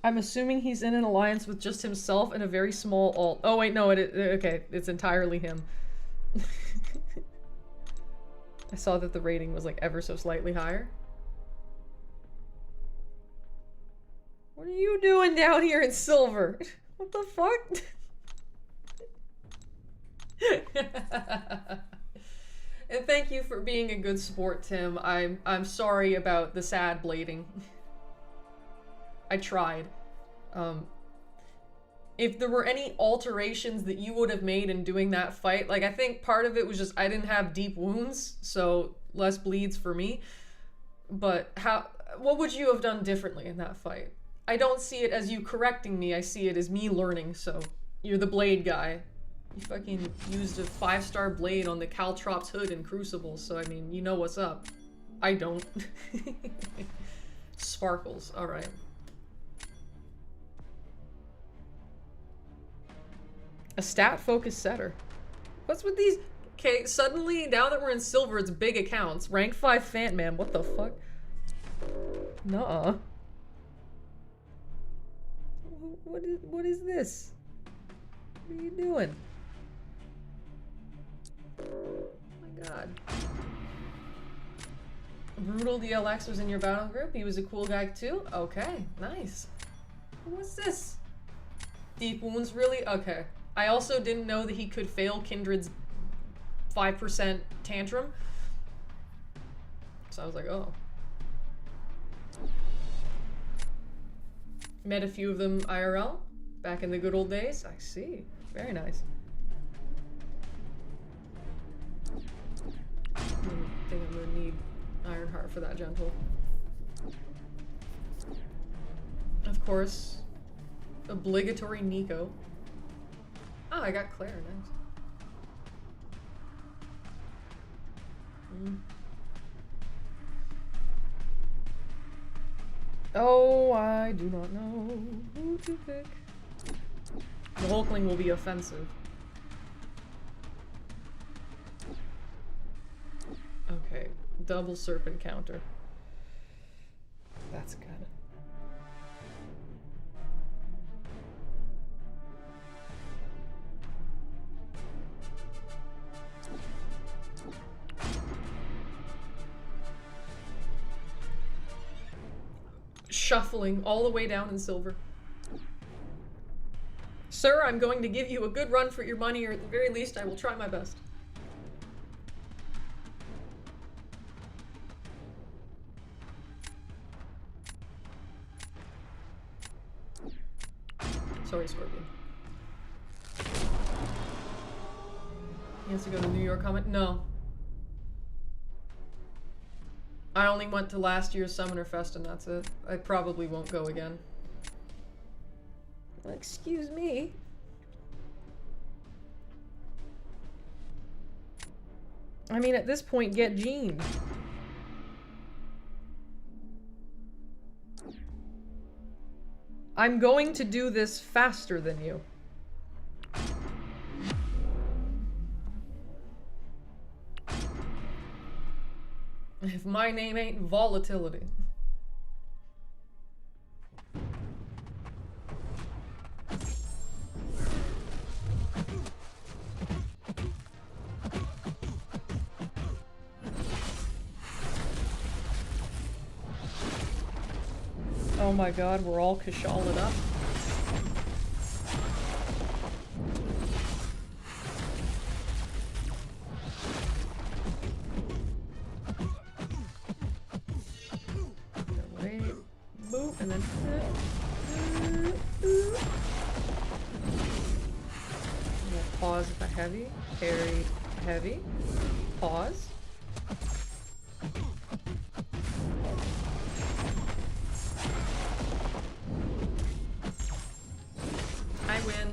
I'm assuming he's in an alliance with just himself and a very small alt. Oh wait, no, okay, it's entirely him. I saw that the rating was like ever so slightly higher. What are you doing down here in silver? What the fuck? And thank you for being a good sport, Tim. I'm sorry about the sad blading. I tried. If there were any alterations that you would have made in doing that fight, like I think part of it was just I didn't have deep wounds, so less bleeds for me. But what would you have done differently in that fight? I don't see it as you correcting me, I see it as me learning, so you're the blade guy. You fucking used a 5-star blade on the Caltrops hood in Crucible, so I mean, you know what's up. I don't. Sparkles, alright. A stat-focused setter. What's with these? Okay, suddenly, now that we're in silver, it's big accounts. Rank 5 Fant Man, what the fuck? Nuh-uh. What is this? What are you doing? Oh my god. Brutal DLX was in your battle group? He was a cool guy too? Okay, nice. What's this? Deep wounds, really? Okay. I also didn't know that he could fail Kindred's 5% tantrum. So I was like, oh. Met a few of them IRL back in the good old days. I see. Very nice. I think I'm gonna need Ironheart for that gentle. Of course. Obligatory Nico. Oh, I got Claire, nice. Oh, I do not know who to pick. The Hulkling will be offensive. Okay, double serpent counter. That's good. Shuffling all the way down in silver. Sir, I'm going to give you a good run for your money, or at the very least, I will try my best. Sorry, Scorpion. He has to go to New York Comic? No. I only went to last year's Summoner Fest and that's it. I probably won't go again. Excuse me. I mean, at this point, get Jean. I'm going to do this faster than you. If my name ain't Volatility. Oh my god, we're all Kashal'd up. Wait, boop, and then... We'll pause with a heavy, parry, heavy, pause. I win.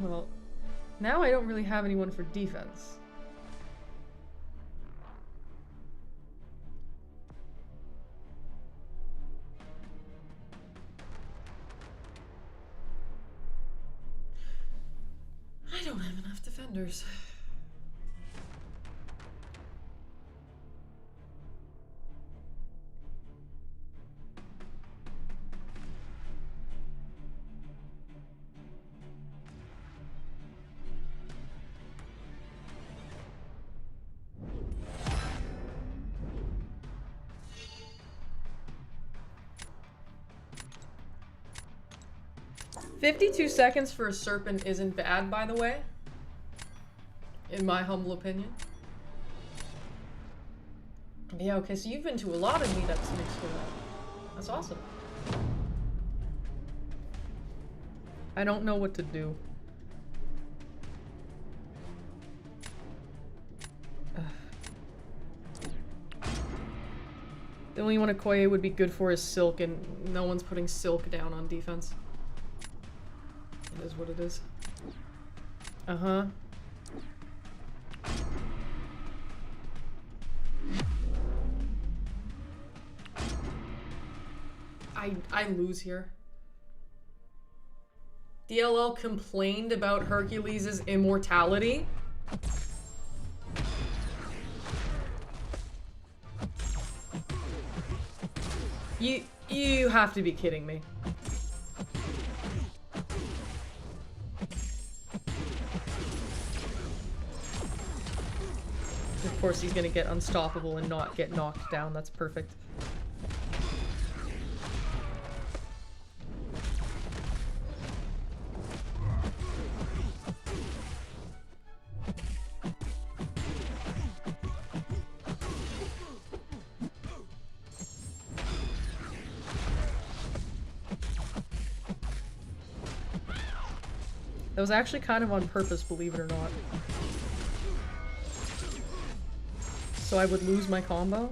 Well, now I don't really have anyone for defense. I don't have enough defenders. $52 seconds for a serpent isn't bad, by the way. In my humble opinion. Yeah, okay, so you've been to a lot of meetups mixed with that. That's awesome. I don't know what to do. The only one Okoye would be good for is Silk, and no one's putting Silk down on defense. It is what it is. Uh-huh. I lose here. DLL complained about Hercules' immortality. You have to be kidding me. Of course he's gonna get unstoppable and not get knocked down. That's perfect. That was actually kind of on purpose, believe it or not. So I would lose my combo.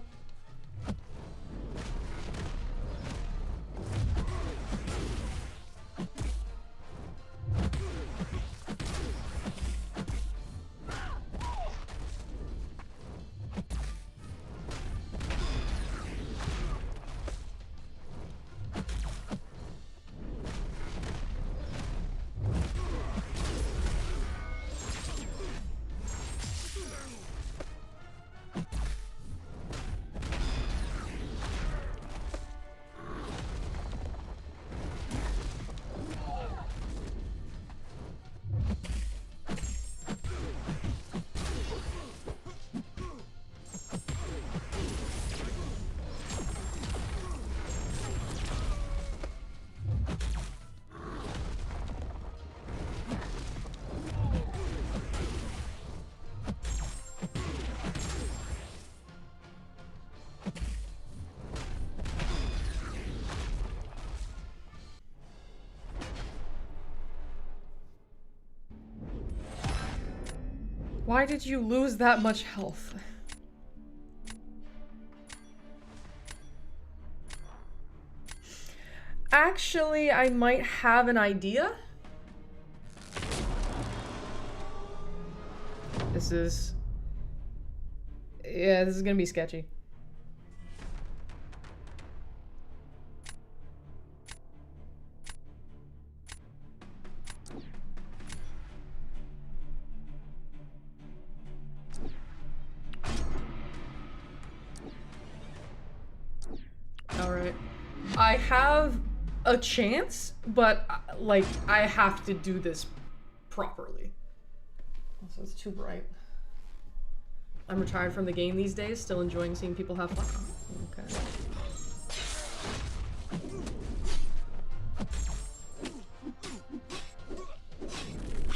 Why did you lose that much health? Actually, I might have an idea. This is... Yeah, this is gonna be sketchy. Alright. I have a chance, but, like, I have to do this properly. Also, it's too bright. I'm retired from the game these days, still enjoying seeing people have fun. Okay.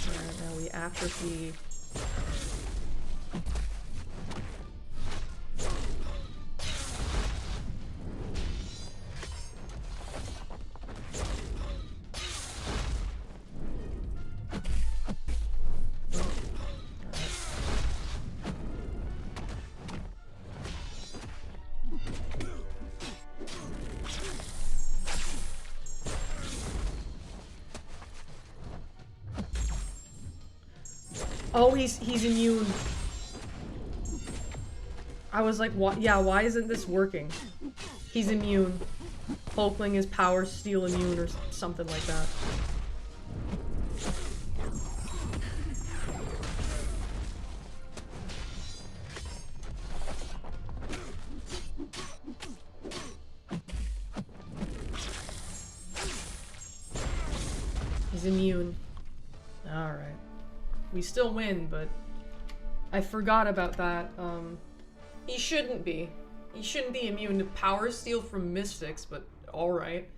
Alright, now we atrophy. Oh, he's immune. I was like, what? Yeah, why isn't this working? He's immune. Hulkling is power steel immune or something like that. He's immune. Alright. We still win, but I forgot about that. He shouldn't be. He shouldn't be immune to power steal from Mystics, but alright.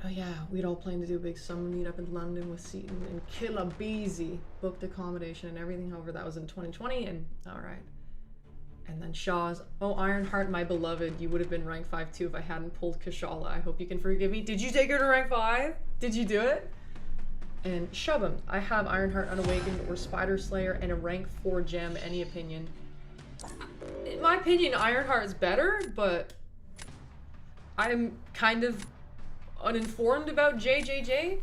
Oh yeah, we'd all planned to do a big summer meetup in London with Seaton and Killa Beezy. Booked accommodation and everything, however, that was in 2020, and alright. And then Shaw's, oh, Ironheart, my beloved, you would have been rank 5 too if I hadn't pulled Kashala. I hope you can forgive me. Did you take her to rank 5? Did you do it? And Shubham, I have Ironheart Unawakened or Spider Slayer and a rank 4 gem, any opinion? In my opinion, Ironheart is better, but I'm kind of uninformed about JJJ.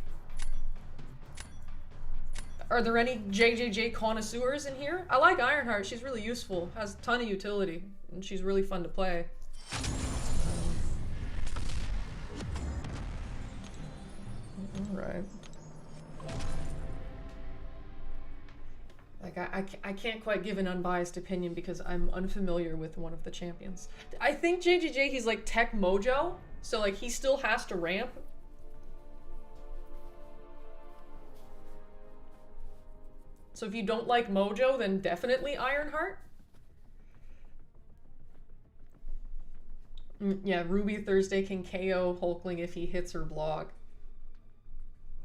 Are there any JJJ connoisseurs in here? I like Ironheart, she's really useful, has a ton of utility, and she's really fun to play. Alright. Like, I can't quite give an unbiased opinion because I'm unfamiliar with one of the champions. I think JJJ, he's like Tech Mojo, so like he still has to ramp. So if you don't like Mojo, then definitely Ironheart. Yeah, Ruby Thursday can KO Hulkling if he hits her block.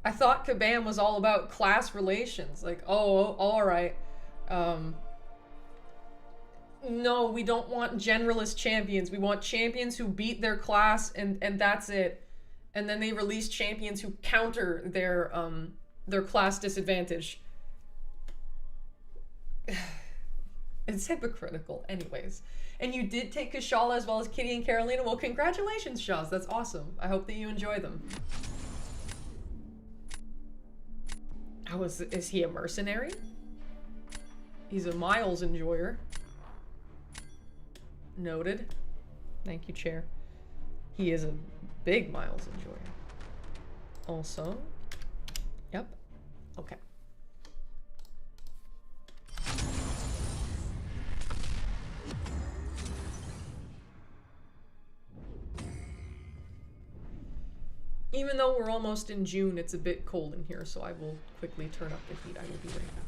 I thought Kabam was all about class relations. Like, oh, alright. No, we don't want generalist champions. We want champions who beat their class and that's it. And then they release champions who counter their class disadvantage. It's hypocritical. Anyways. And you did take Kashala as well as Kitty and Carolina. Well, congratulations, Shaz. That's awesome. I hope that you enjoy them. How is he a mercenary? He's a Miles enjoyer. Noted. Thank you, chair. He is a big Miles enjoyer. Also. Yep. Okay. Even though we're almost in June, it's a bit cold in here, so I will quickly turn up the heat. I will be right back.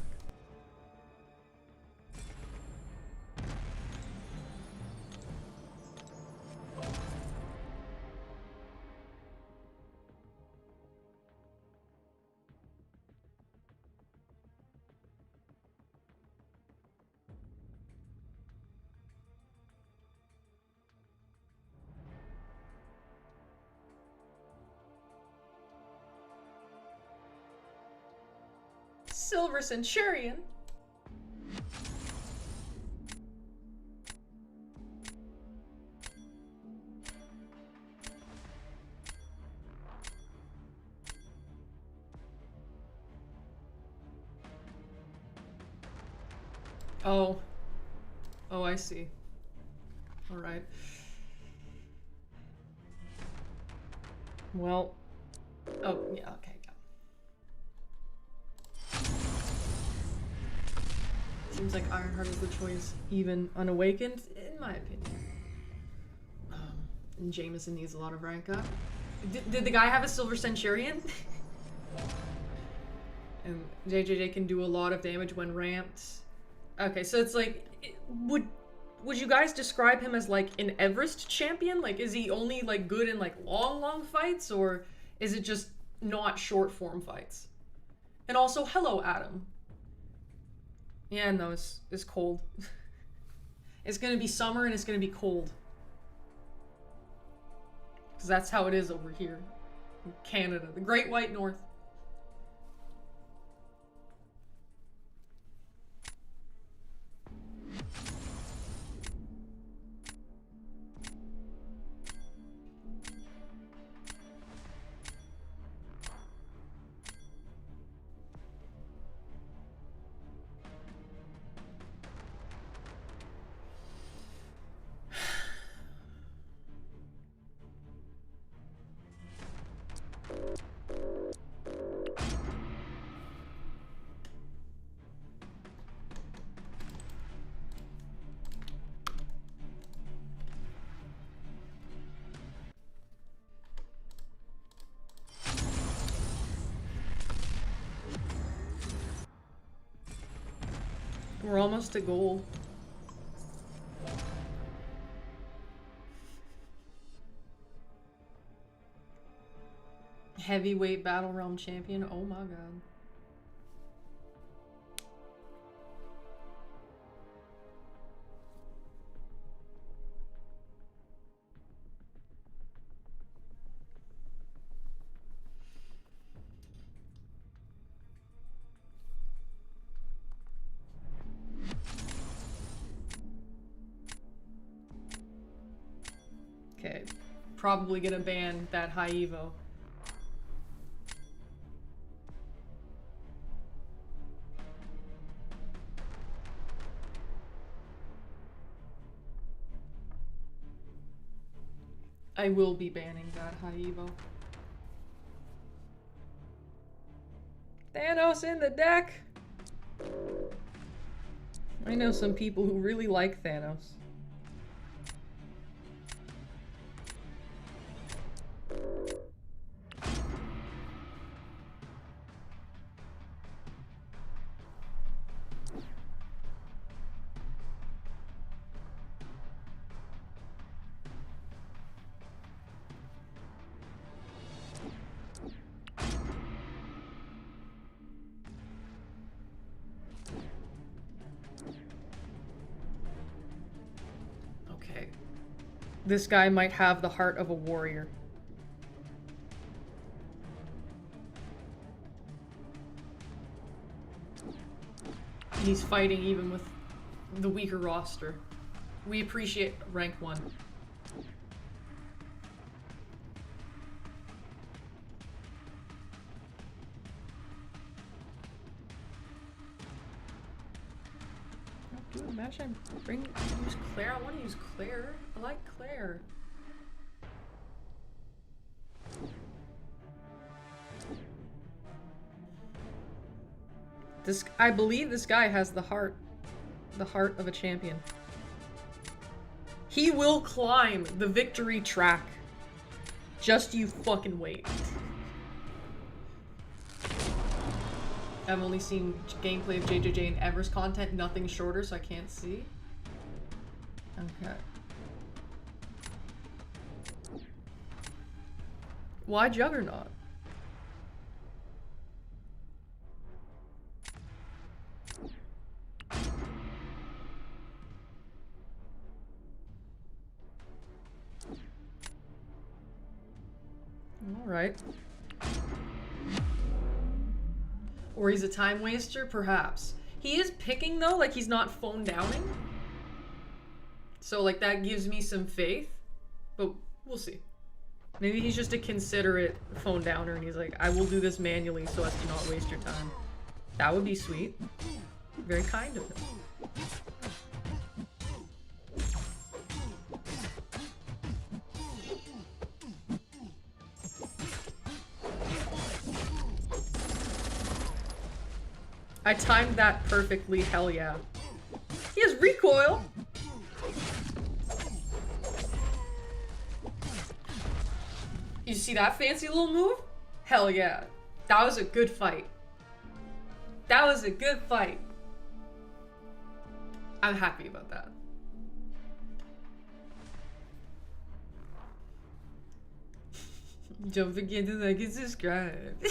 Silver Centurion. Oh. Oh, I see. Alright. Well. Oh, yeah, okay, yeah. Seems like Ironheart is the choice, even unawakened, in my opinion. And Jameson needs a lot of rank up. Did the guy have a Silver Centurion? And JJJ can do a lot of damage when ramped. Okay, so it's like, would you guys describe him as like an Everest champion? Like, is he only like good in like long fights, or is it just not short form fights? And also, hello, Adam. Yeah, no, it's cold. It's gonna be summer and it's gonna be cold. Because that's how it is over here in Canada, the Great White North. We're almost to goal. Heavyweight Battle Realm champion. Oh my god. Okay. Probably gonna ban that high Evo. I will be banning that high Evo. Thanos in the deck! I know some people who really like Thanos. This guy might have the heart of a warrior. He's fighting even with the weaker roster. We appreciate rank 1. Dude, imagine I use Claire. I want to use Claire. I like Claire. I believe this guy has the heart of a champion. He will climb the victory track. Just you fucking wait. I've only seen gameplay of JJJ and Everest content, nothing shorter, so I can't see. Okay. Why Juggernaut? Alright. Or he's a time waster? Perhaps. He is picking though, like he's not phone downing. So like that gives me some faith. But we'll see. Maybe he's just a considerate phone downer and he's like, I will do this manually so as to not waste your time. That would be sweet. Very kind of him. I timed that perfectly, hell yeah. He has recoil! You see that fancy little move? Hell yeah. That was a good fight. That was a good fight. I'm happy about that. Don't forget to like and subscribe.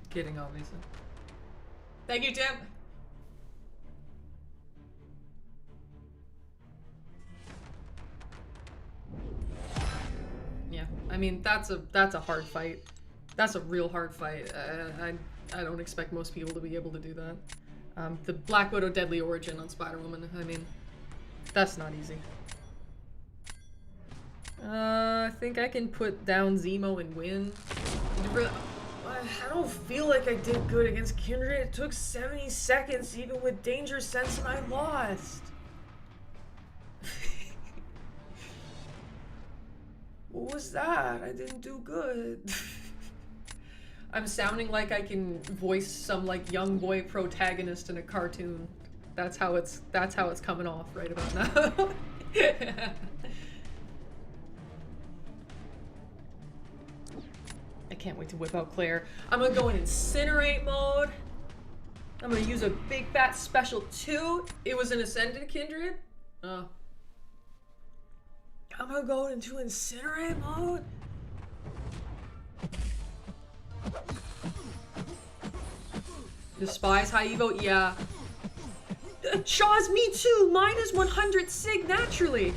Kidding, obviously. Thank you, Tim. Yeah, I mean that's a hard fight. That's a real hard fight. I don't expect most people to be able to do that. The Black Widow Deadly Origin on Spider-Woman. I mean, that's not easy. I think I can put down Zemo and win. I don't feel like I did good against Kindred. It took 70 seconds even with Danger Sense and I lost. What was that? I didn't do good. I'm sounding like I can voice some like young boy protagonist in a cartoon. That's how it's coming off right about now. I can't wait to whip out Claire. I'm gonna go in Incinerate mode. I'm gonna use a big fat special too. It was an Ascended Kindred. I'm gonna go into Incinerate mode. Despise high evo? Yeah. Shaw's me too. Mine is 100 sig naturally.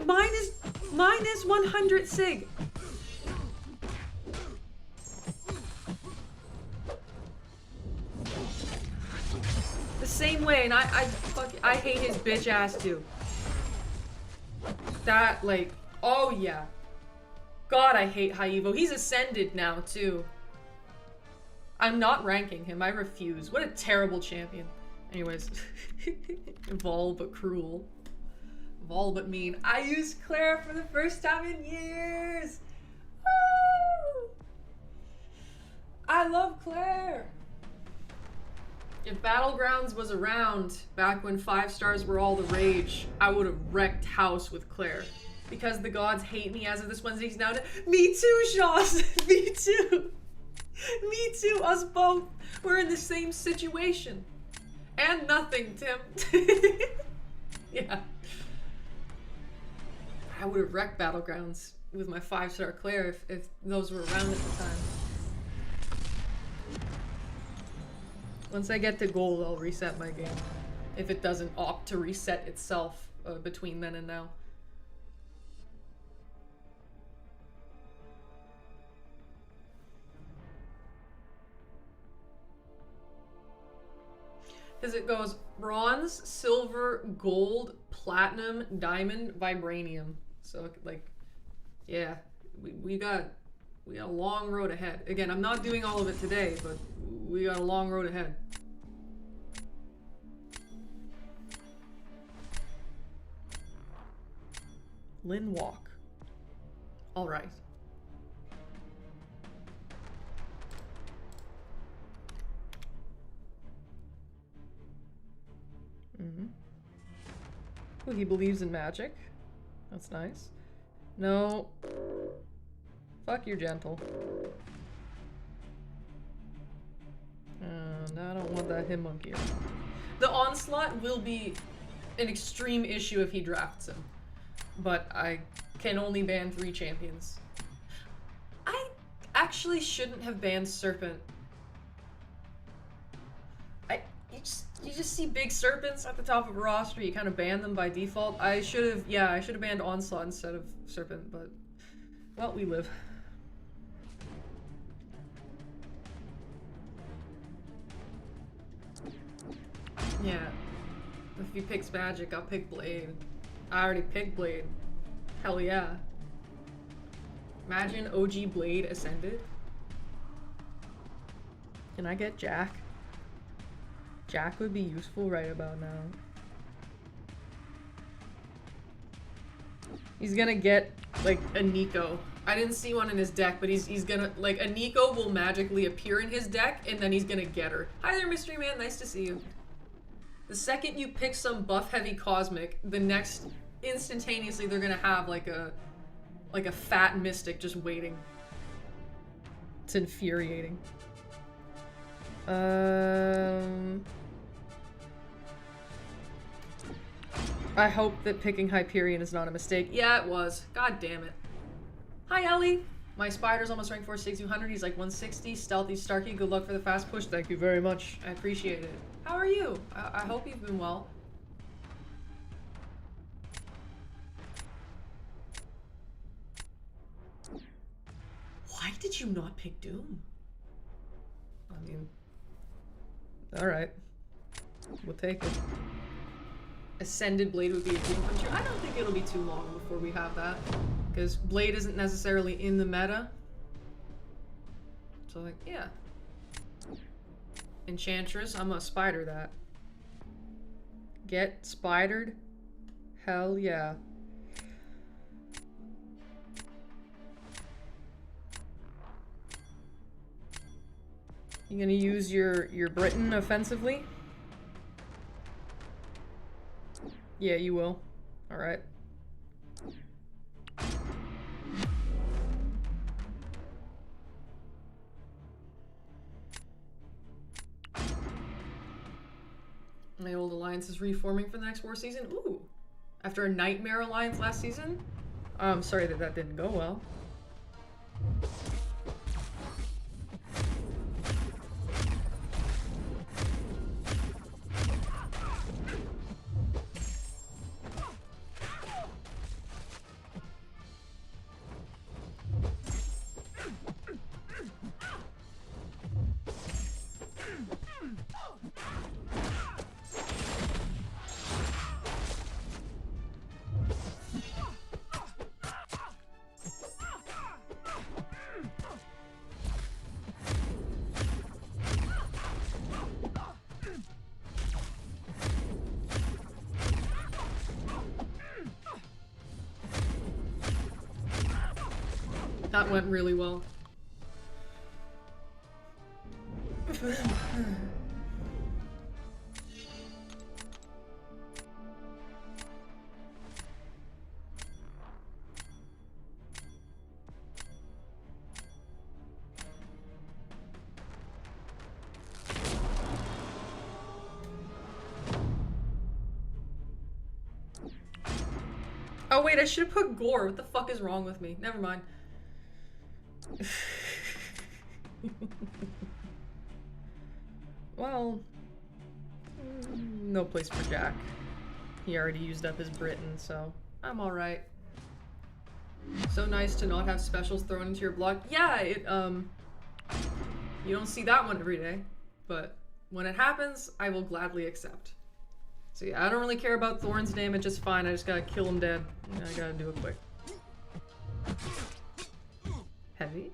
Mine is 100 sig. The same way, and I hate his bitch ass too. That like, oh yeah. God, I hate high evo. He's ascended now too. I'm not ranking him. I refuse. What a terrible champion. Anyways, Vol but cruel. Vol but mean. I used Claire for the first time in years. Woo! I love Claire. If Battlegrounds was around back when 5 stars were all the rage, I would have wrecked house with Claire. Because the gods hate me as of this Wednesday's now. Me too, Shaws. Me too. Me too, us both. We're in the same situation. And nothing, Tim. Yeah. I would have wrecked Battlegrounds with my 5-star Claire if those were around at the time. Once I get to gold, I'll reset my game. If it doesn't opt to reset itself between then and now. Because it goes bronze, silver, gold, platinum, diamond, vibranium. So like, yeah, we got a long road ahead. Again, I'm not doing all of it today, but we got a long road ahead. Lynn Walk. All right. Well, he believes in magic. That's nice. No. Fuck, you're gentle. And I don't want that him monkey around. The onslaught will be an extreme issue if he drafts him. But I can only ban 3 champions. I actually shouldn't have banned Serpent. You just see big serpents at the top of a roster, you kind of ban them by default. I should have banned Onslaught instead of Serpent, but, well, we live. Yeah, if he picks Magic, I'll pick Blade. I already picked Blade. Hell yeah. Imagine OG Blade Ascended. Can I get Jack? Jack would be useful right about now. He's gonna get, like, a Nico. I didn't see one in his deck, but he's gonna, like, a Nico will magically appear in his deck, and then he's gonna get her. Hi there, Mystery Man, nice to see you. The second you pick some buff-heavy Cosmic, the next, instantaneously, they're gonna have, like a fat Mystic just waiting. It's infuriating. I hope that picking Hyperion is not a mistake. Yeah, it was. God damn it. Hi, Ellie. My spider's almost rank 4,200. He's like 160. Stealthy, Starkey. Good luck for the fast push. Thank you very much. I appreciate it. How are you? I hope you've been well. Why did you not pick Doom? I mean... Alright. We'll take it. Ascended Blade would be a dream come true. I don't think it'll be too long before we have that. Because Blade isn't necessarily in the meta. So, like, yeah. Enchantress, I'm gonna spider that. Get spidered? Hell yeah. You gonna use your Britain offensively? Yeah, you will. Alright. My old alliance is reforming for the next war season. Ooh. After a nightmare alliance last season? I'm sorry that that didn't go well. That went really well. Oh wait, I should have put Gore. What the fuck is wrong with me? Never mind. Well, no place for Jack. He already used up his Britain, so I'm alright. So nice to not have specials thrown into your block. Yeah, it, you don't see that one every day, but when it happens, I will gladly accept. So yeah, I don't really care about Thorn's damage, it's fine, I just gotta kill him dead. I gotta do it quick. Heavy.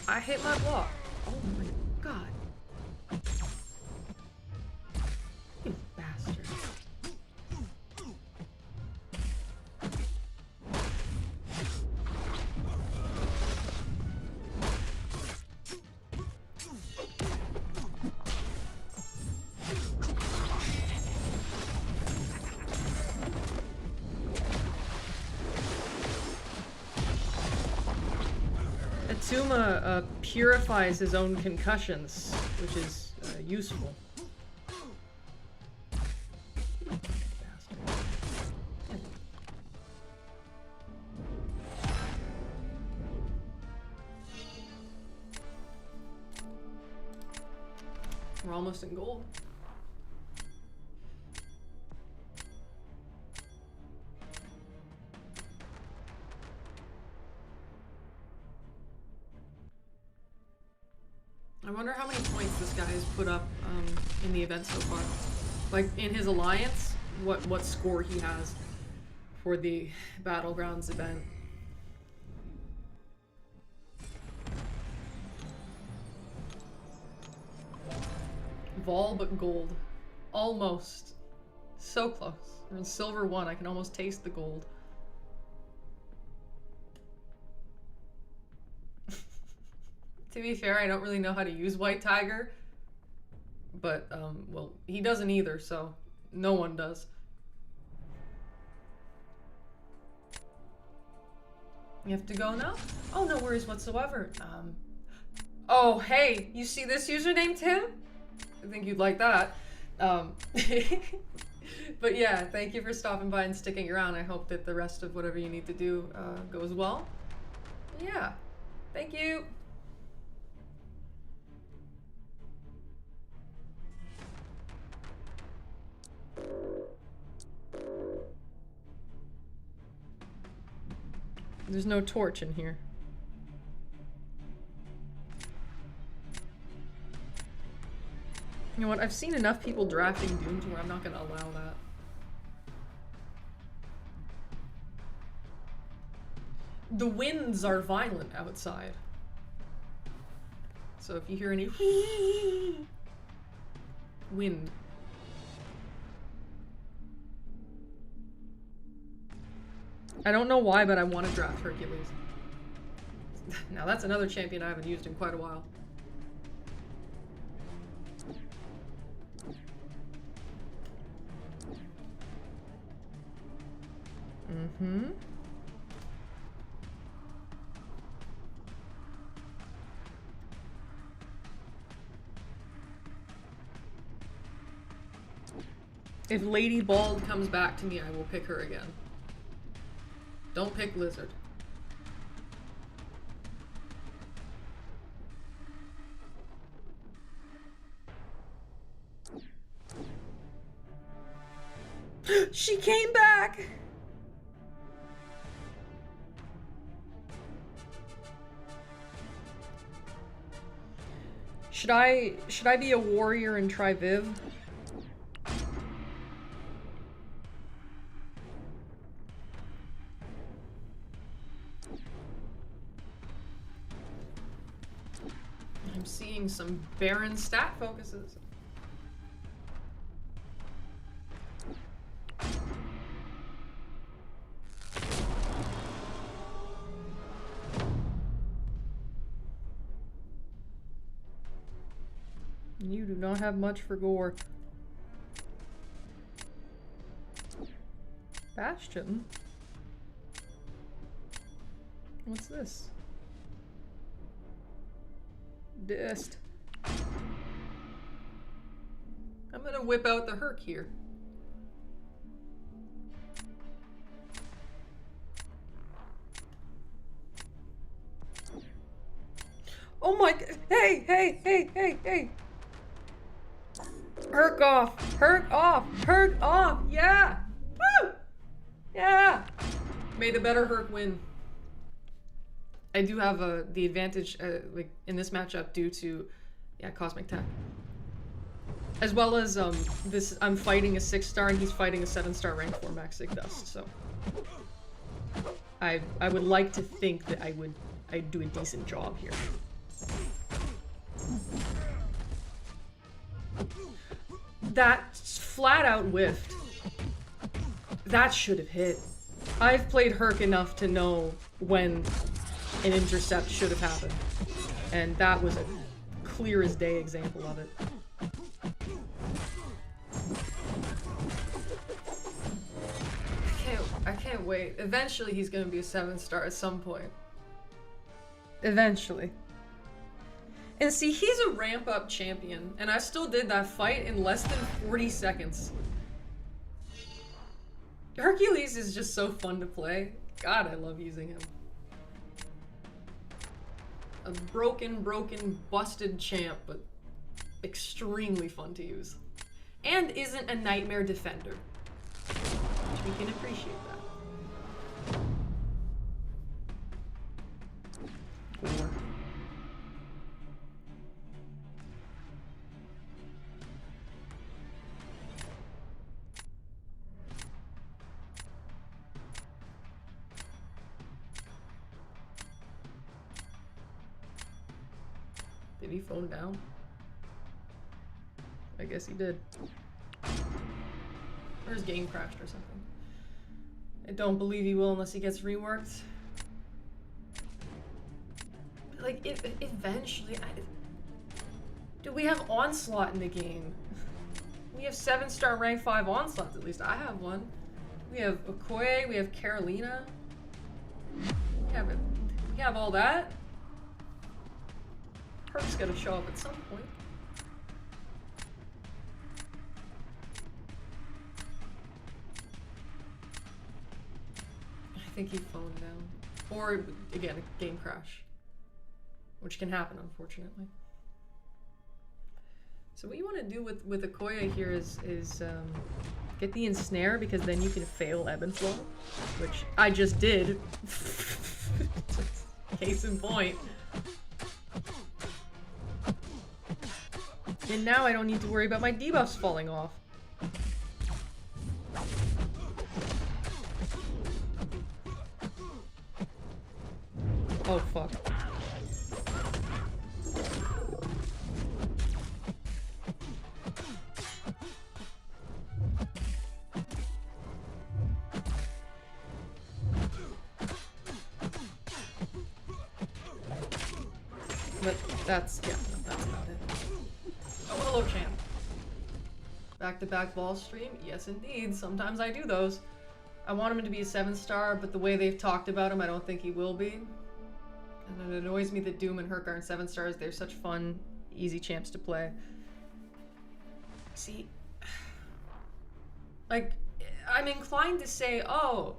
I hit my block. Oh my god. You bastard. Atuma purifies his own concussions, which is useful. We're almost in gold. I wonder how many points this guy has put up in the event so far. Like, in his alliance, what score he has for the Battlegrounds event. Vol, but gold. Almost. So close. We're in silver 1. I can almost taste the gold. To be fair, I don't really know how to use White Tiger. But, well, he doesn't either, so no one does. You have to go now? Oh, no worries whatsoever. Oh, hey, you see this username, Tim? I think you'd like that. But yeah, thank you for stopping by and sticking around. I hope that the rest of whatever you need to do goes well. Yeah, thank you. There's no torch in here. You know what? I've seen enough people drafting Doom to where I'm not gonna allow that. The winds are violent outside. So if you hear any wind. I don't know why, but I want to draft Hercules. Now that's another champion I haven't used in quite a while. Mm-hmm. If Lady Bald comes back to me, I will pick her again. Don't pick Lizard. She came back! Should I be a warrior and try Viv? I'm seeing some barren stat focuses. You do not have much for gore. Bastion? What's this? Dist. I'm gonna whip out the Herc here. Oh my god. Hey, hey, hey, hey, hey. Herc off! Herc off! Herc off! Yeah! Woo! Yeah! May the better Herc win. I do have the advantage like in this matchup due to Cosmic Tech. As well as this I'm fighting a 6-star and he's fighting a 7-star rank 4 max sig dust, so I would like to think that I'd do a decent job here. That flat out whiffed. That should have hit. I've played Herc enough to know when an intercept should have happened. And that was a clear as day example of it. I can't wait. Eventually he's gonna be a 7-star at some point. Eventually. And see, he's a ramp-up champion, and I still did that fight in less than 40 seconds. Hercules is just so fun to play. God, I love using him. A broken, busted champ, but extremely fun to use. And isn't a nightmare defender. Which we can appreciate that. Gore. Did he phone down? I guess he did. Or his game crashed or something. I don't believe he will unless he gets reworked. Like, eventually, dude, we have Onslaught in the game. We have 7-star rank 5 Onslaughts, at least I have one. We have Okoye, we have Carolina. We have all that. Herc's gonna show up at some point. I think he phoned down. Or, again, a game crash. Which can happen, unfortunately. So what you want to do with Okoye here is get the ensnare, because then you can fail ebb and flow, which I just did. Case in point. And now I don't need to worry about my debuffs falling off. Oh fuck. But that's, yeah, that's about it. Oh, hello, champ. Back-to-back ball stream? Yes, indeed. Sometimes I do those. I want him to be a 7-star, but the way they've talked about him, I don't think he will be. And it annoys me that Doom and Herc aren't 7-stars. They're such fun, easy champs to play. See, like, I'm inclined to say, oh,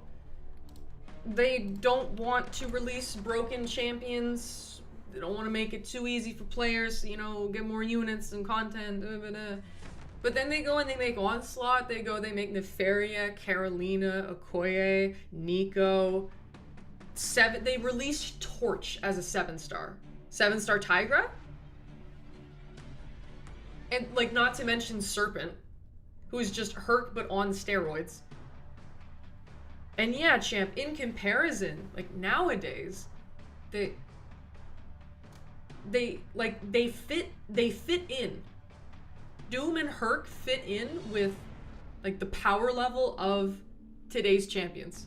they don't want to release broken champions. They don't want to make it too easy for players, you know, get more units and content. But then they go and they make Onslaught. They make Nefaria, Carolina, Okoye, Nico. They released Torch as a 7-star. 7-star Tigra? And, like, not to mention Serpent, who is just Herc but on steroids. And yeah, champ, in comparison, like, nowadays, they fit in. Doom and Herc fit in with, like, the power level of today's champions.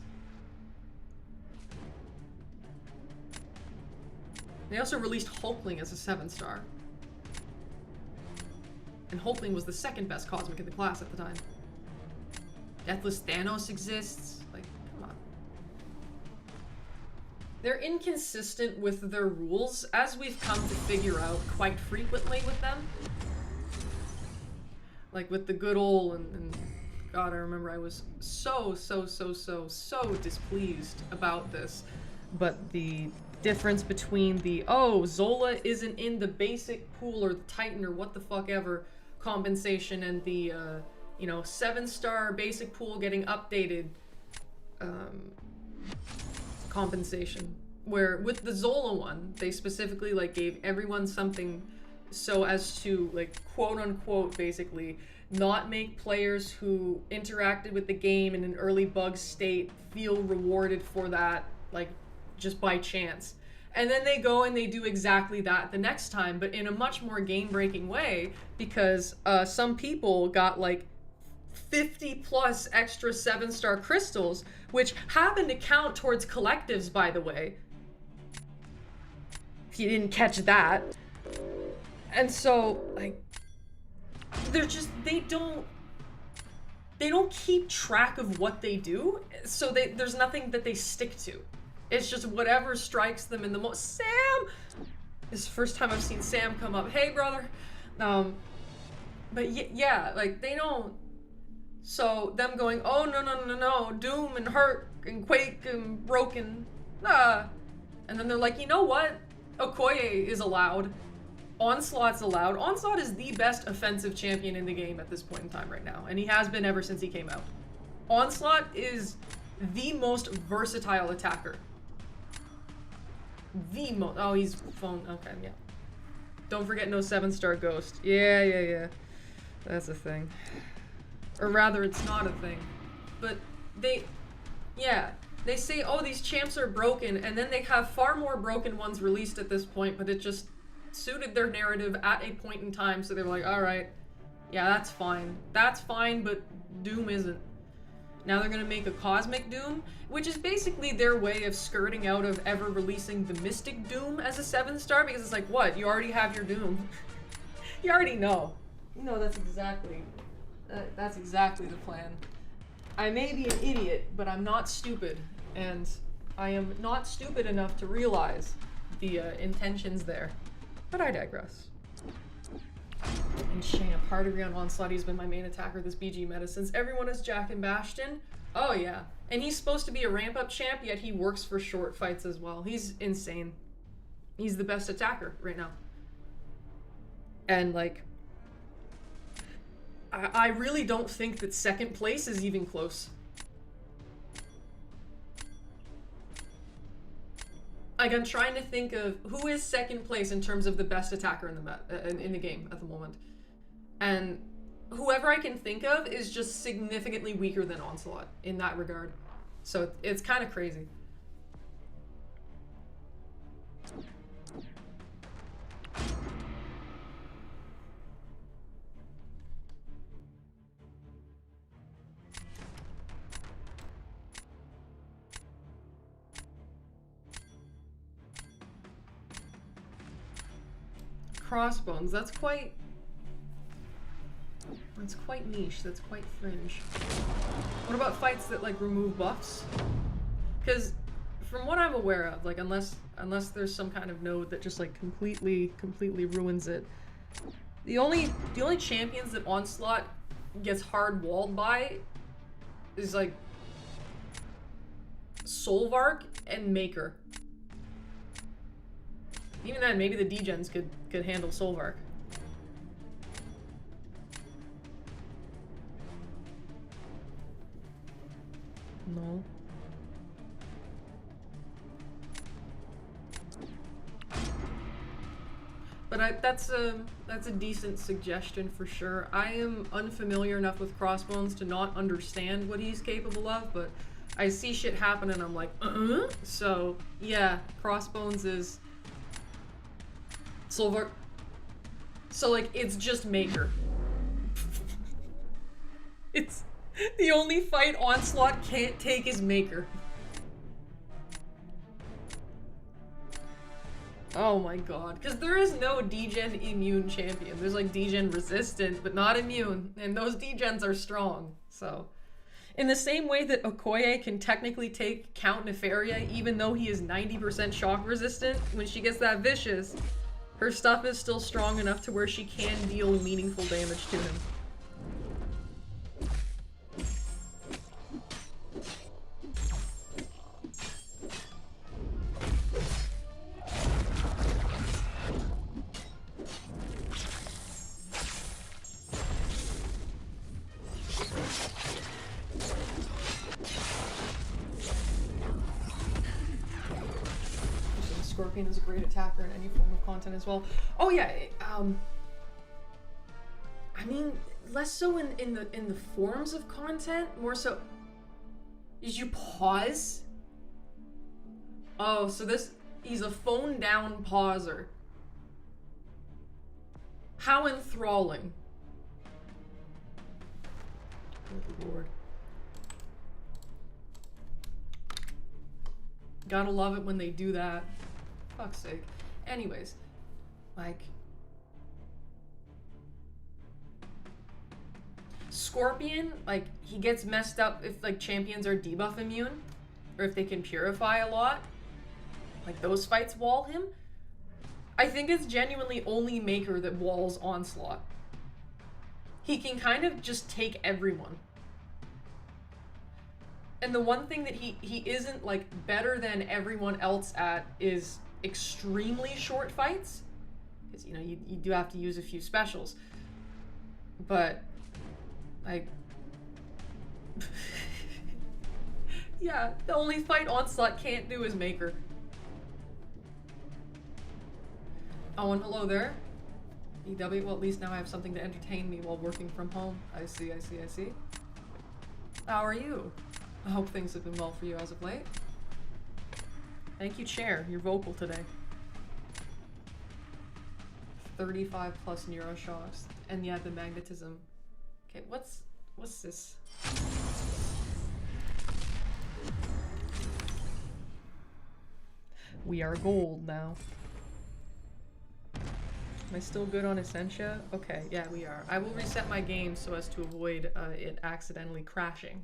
They also released Hulkling as a 7-star. And Hulkling was the second best Cosmic in the class at the time. Deathless Thanos exists. Like, come on. They're inconsistent with their rules, as we've come to figure out quite frequently with them. Like with the good old and God, I remember I was so displeased about this. But the difference between the, oh, Zola isn't in the basic pool or the Titan or what the fuck ever compensation, and the, you know, 7-star basic pool getting updated compensation. Where with the Zola one, they specifically, like, gave everyone something so as to, like, quote unquote, basically, not make players who interacted with the game in an early bug state feel rewarded for that, like, just by chance. And then they go and they do exactly that the next time, but in a much more game-breaking way, because some people got, like, 50 plus extra 7-star crystals, which happen to count towards collectives, by the way. If you didn't catch that. And so, like, they're just, they don't keep track of what they do, so there's nothing that they stick to. It's just whatever strikes them in the most. Sam! This is the first time I've seen Sam come up. Hey, brother. But yeah, like, they don't. So them going, oh, no, Doom and Herc and Quake and Broken. And then they're like, you know what? Okoye is allowed. Onslaught's allowed. Onslaught is the best offensive champion in the game at this point in time right now, and he has been ever since he came out. Onslaught is the most versatile attacker. Oh, he's phone. Okay, yeah. Don't forget no 7-star Ghost. Yeah. That's a thing. Or rather, it's not a thing. But they say, oh, these champs are broken, and then they have far more broken ones released at this point, but it just suited their narrative at a point in time, so they were like, alright, Yeah, that's fine. That's fine, but Doom isn't. Now they're gonna make a Cosmic Doom, which is basically their way of skirting out of ever releasing the Mystic Doom as a 7-star, because it's like, what? You already have your Doom. You already know. You know that's exactly the plan. I may be an idiot, but I'm not stupid, and I am not stupid enough to realize the intentions there. But I digress. And Shayna, part of on Onslaught, he's been my main attacker this BG meta since everyone is Jack and Bastion. Oh yeah. And he's supposed to be a ramp-up champ, yet he works for short fights as well. He's insane. He's the best attacker right now. And like, I really don't think that second place is even close. Like, I'm trying to think of who is second place in terms of the best attacker in the game at the moment. And whoever I can think of is just significantly weaker than Onslaught in that regard. So it's kind of crazy. Crossbones, that's quite niche, that's quite fringe. What about fights that like remove buffs? Because from what I'm aware of, like unless there's some kind of node that just like completely ruins it, the only champions that Onslaught gets hard walled by is like Solvark and Maker. Even then, maybe the degens could handle Solvark. No. But that's a decent suggestion for sure. I am unfamiliar enough with Crossbones to not understand what he's capable of, but I see shit happen and I'm like, So yeah, Crossbones is Solvark. So like, it's just Maker. It's the only fight Onslaught can't take is Maker. Oh my god. Because there is no degen immune champion. There's like degen resistant, but not immune. And those degens are strong. So, in the same way that Okoye can technically take Count Nefaria, even though he is 90% shock resistant, when she gets that vicious, her stuff is still strong enough to where she can deal meaningful damage to him. Scorpion is a great attacker in any form of content as well. Oh yeah, I mean, less so in the forms of content, more so. Did you pause? Oh, so he's a phone down pauser. How enthralling. Good lord. Gotta love it when they do that. Fuck's sake. Anyways, like, Scorpion, like, he gets messed up if like champions are debuff immune, or if they can purify a lot. Like, those fights wall him. I think it's genuinely only Maker that walls Onslaught. He can kind of just take everyone. And the one thing that he isn't like better than everyone else at is extremely short fights, because you know you do have to use a few specials, but like yeah, the only fight Onslaught can't do is Maker. Oh, and hello there, EW. Well, at least now I have something to entertain me while working from home. I see. How are you? I hope things have been well for you as of late. Thank you, Chair. You're vocal today. 35 plus neuroshocks, and yeah, the magnetism. Okay, what's this? We are gold now. Am I still good on Essentia? Okay, yeah, we are. I will reset my game so as to avoid it accidentally crashing.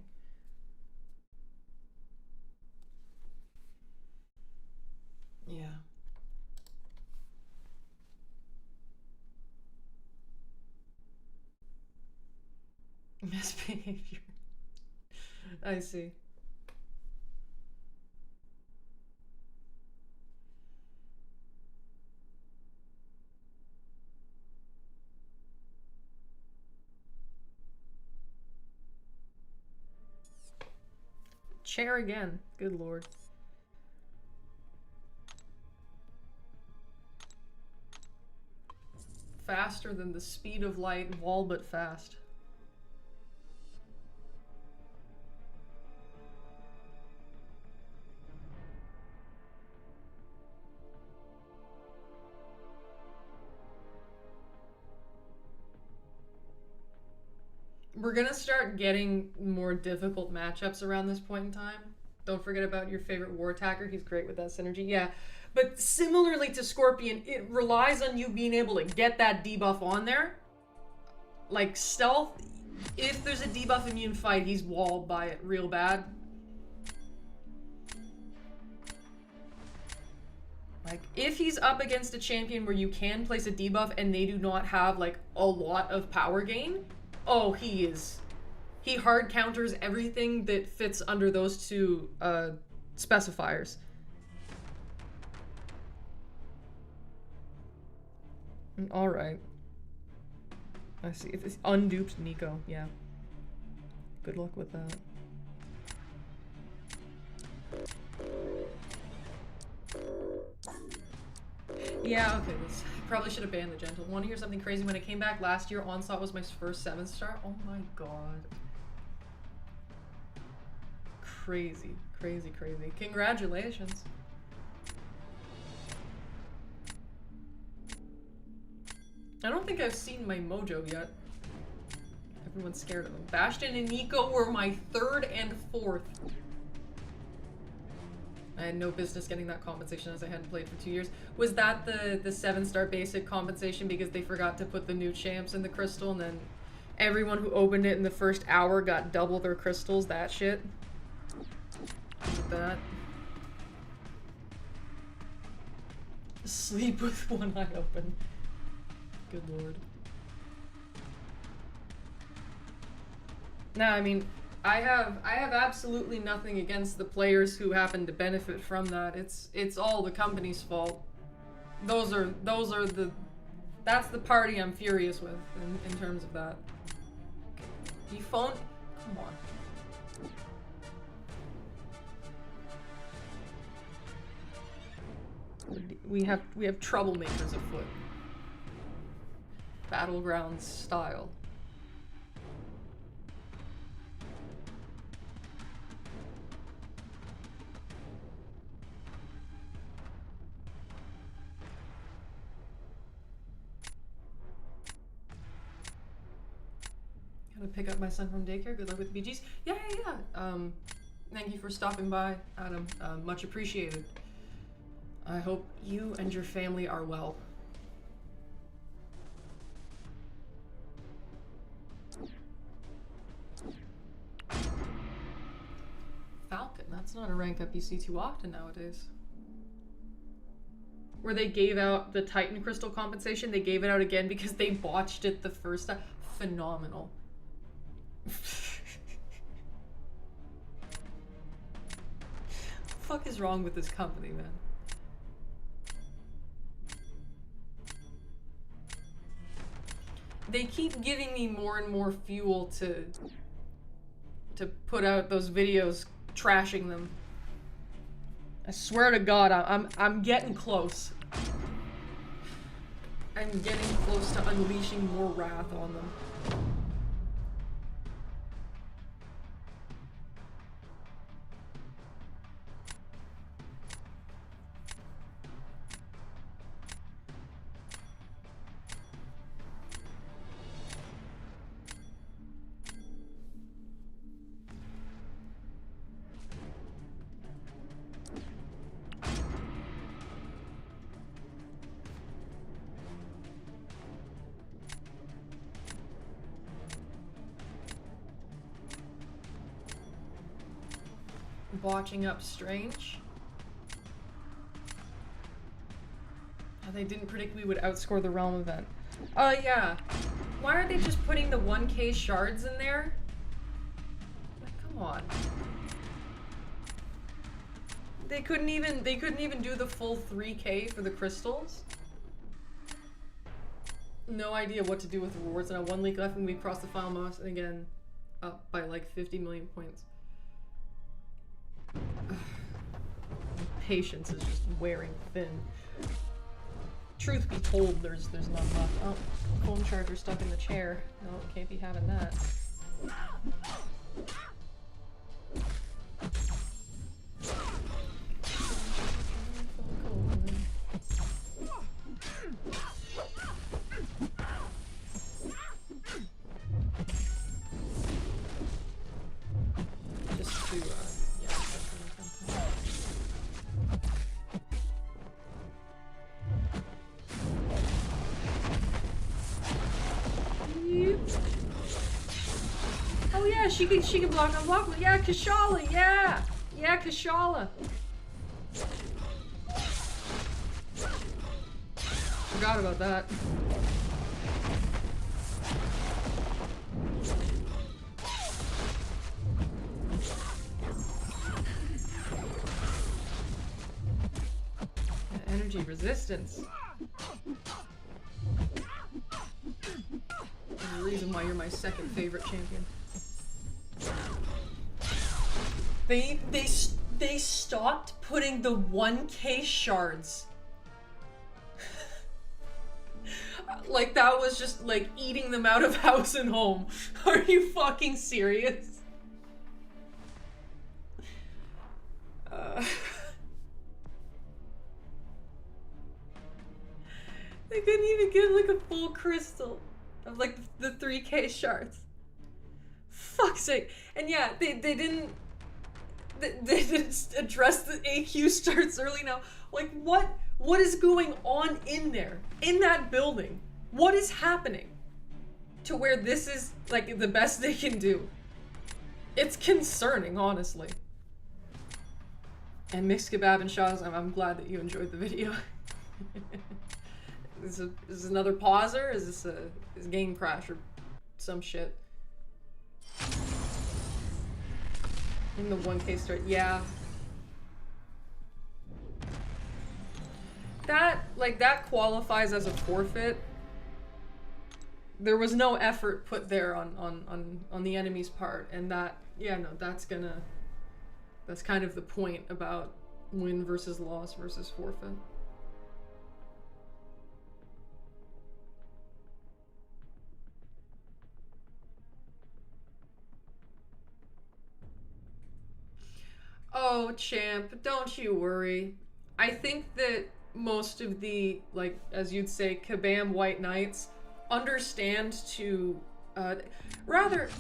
Yeah. Misbehavior. I see. Chair again. Good lord. Faster than the speed of light, wall but fast. We're gonna start getting more difficult matchups around this point in time. Don't forget about your favorite war attacker. He's great with that synergy. Yeah, but similarly to Scorpion, it relies on you being able to get that debuff on there. Like stealth, if there's a debuff immune fight, he's walled by it real bad. Like, if he's up against a champion where you can place a debuff and they do not have, like, a lot of power gain, oh, he hard counters everything that fits under those two specifiers. Alright. I see. It's unduped Nico, yeah. Good luck with that. Yeah, okay, this, I probably should have banned the Gentle. Want to hear something crazy? When I came back last year, Onslaught was my first 7-star. Oh my god. Crazy, crazy, crazy. Congratulations. I don't think I've seen my mojo yet. Everyone's scared of him. Bastion and Nico were my 3rd and 4th. I had no business getting that compensation as I hadn't played for 2 years. Was that the 7-star basic compensation because they forgot to put the new champs in the crystal and then everyone who opened it in the first hour got double their crystals? That shit? With that. Sleep with one eye open. Good lord. Nah, I mean, I have absolutely nothing against the players who happen to benefit from that. It's all the company's fault. Those are that's the party I'm furious with in terms of that. You phone? Come on. We have troublemakers afoot. Battlegrounds style. Gotta pick up my son from daycare. Good luck with the BGs. Yeah. Thank you for stopping by, Adam. Much appreciated. I hope you and your family are well. Falcon, that's not a rank up you see too often nowadays. Where they gave out the Titan Crystal compensation, they gave it out again because they botched it the first time. Phenomenal. What the fuck is wrong with this company, man? They keep giving me more and more fuel to put out those videos trashing them. I swear to God, I'm getting close. I'm getting close to unleashing more wrath on them. botching up Strange. Oh, they didn't predict we would outscore the Realm event. Yeah. Why are they just putting the 1k shards in there? Like, come on. They couldn't even do the full 3k for the crystals? No idea what to do with the rewards, and I have 1 week left and we cross the final milestone again, up by like 50 million points. Patience is just wearing thin. Truth be told, there's not much. Oh, phone charger stuck in the chair. No, can't be having that. Just to, yeah. Oh yeah, she can block unblockable. Yeah, Kashala, yeah! Yeah, Kashala. Forgot about that. Energy resistance. There's a reason why you're my second favorite champion. They stopped putting the 1k shards. Like that was just like eating them out of house and home. Are you fucking serious? They couldn't even get like a full crystal of like the 3k shards. Fuck's sake. And yeah, they didn't address the AQ starts early now. Like what is going on in there? In that building? What is happening? To where this is like the best they can do. It's concerning, honestly. And Mixed Kebab and Shaw's, I'm glad that you enjoyed the video. Is this another pauser? Is this a game crash or some shit? In the 1k start, yeah. That qualifies as a forfeit. There was no effort put there on the enemy's part, and that, yeah, no, that's kind of the point about win versus loss versus forfeit. Oh, champ, don't you worry. I think that most of the, like, as you'd say, Kabam White Knights understand rather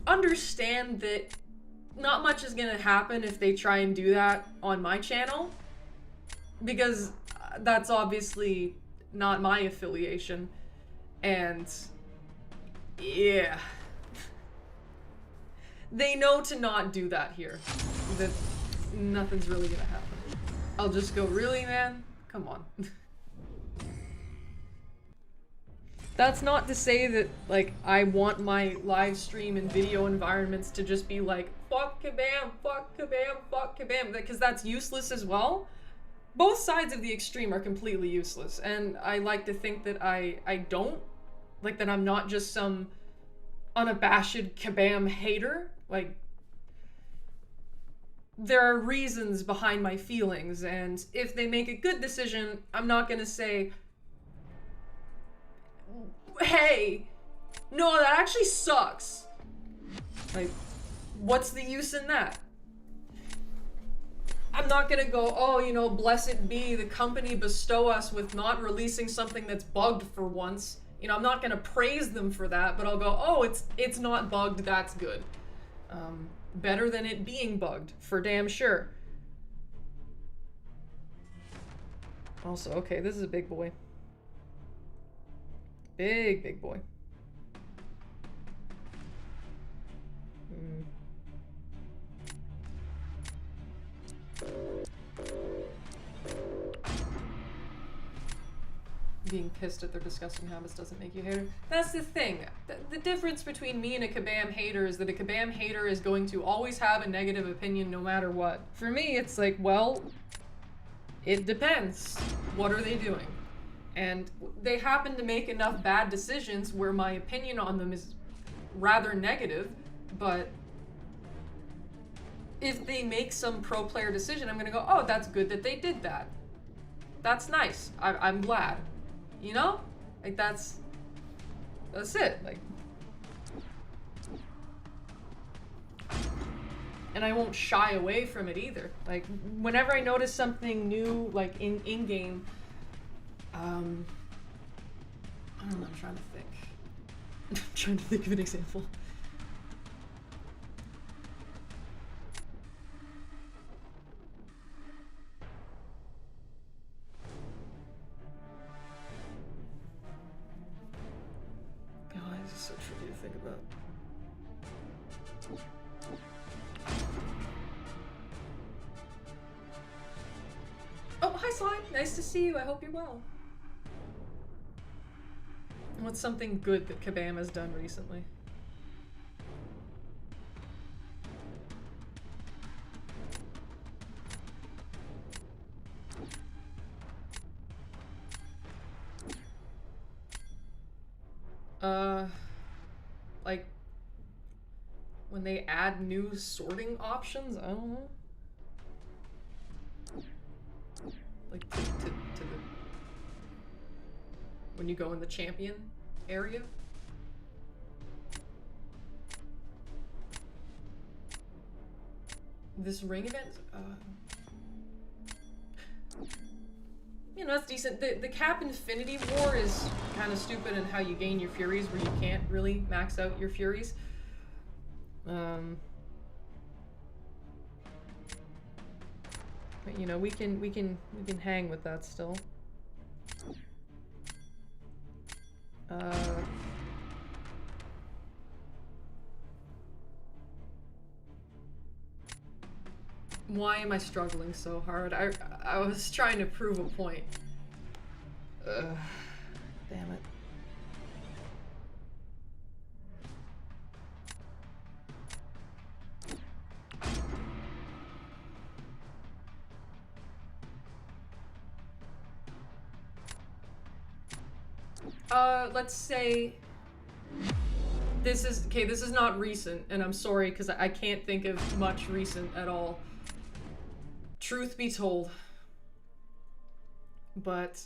understand that not much is gonna happen if they try and do that on my channel, because that's obviously not my affiliation, and yeah. They know to not do that here. That nothing's really gonna happen. I'll just go, really, man? Come on. That's not to say that, like, I want my live stream and video environments to just be like, fuck Kabam, fuck Kabam, fuck Kabam, because that's useless as well. Both sides of the extreme are completely useless, and I like to think that I don't, like, that I'm not just some unabashed Kabam hater. Like, there are reasons behind my feelings, and if they make a good decision, I'm not gonna say, hey, no, that actually sucks. Like, what's the use in that? I'm not gonna go, oh, you know, blessed be the company bestow us with not releasing something that's bugged for once. You know, I'm not gonna praise them for that, but I'll go, oh, it's not bugged, that's good. Better than it being bugged, for damn sure. Also, okay, this is a big boy. Big boy. being pissed at their disgusting habits doesn't make you a hater. That's the thing. The difference between me and a Kabam hater is that a Kabam hater is going to always have a negative opinion no matter what. For me, it's like, well, it depends. What are they doing? And they happen to make enough bad decisions where my opinion on them is rather negative, but if they make some pro player decision, I'm gonna go, oh, that's good that they did that. That's nice. I'm glad. You know? Like, that's it. Like, and I won't shy away from it either. Like, whenever I notice something new, like in-game, I don't know, I'm trying to think. I'm trying to think of an example. So tricky to think about. Oh, hi Slime! Nice to see you. I hope you're well. What's something good that Kabam has done recently? Like, when they add new sorting options, I don't know. Like, to the... when you go in the champion area. This ring event, you know, that's decent. The Cap Infinity War is kind of stupid in how you gain your Furies, where you can't really max out your Furies. But you know, we can hang with that still. Why am I struggling so hard? I was trying to prove a point. Damn it. Let's say this is okay. This is not recent, and I'm sorry because I can't think of much recent at all. Truth be told, but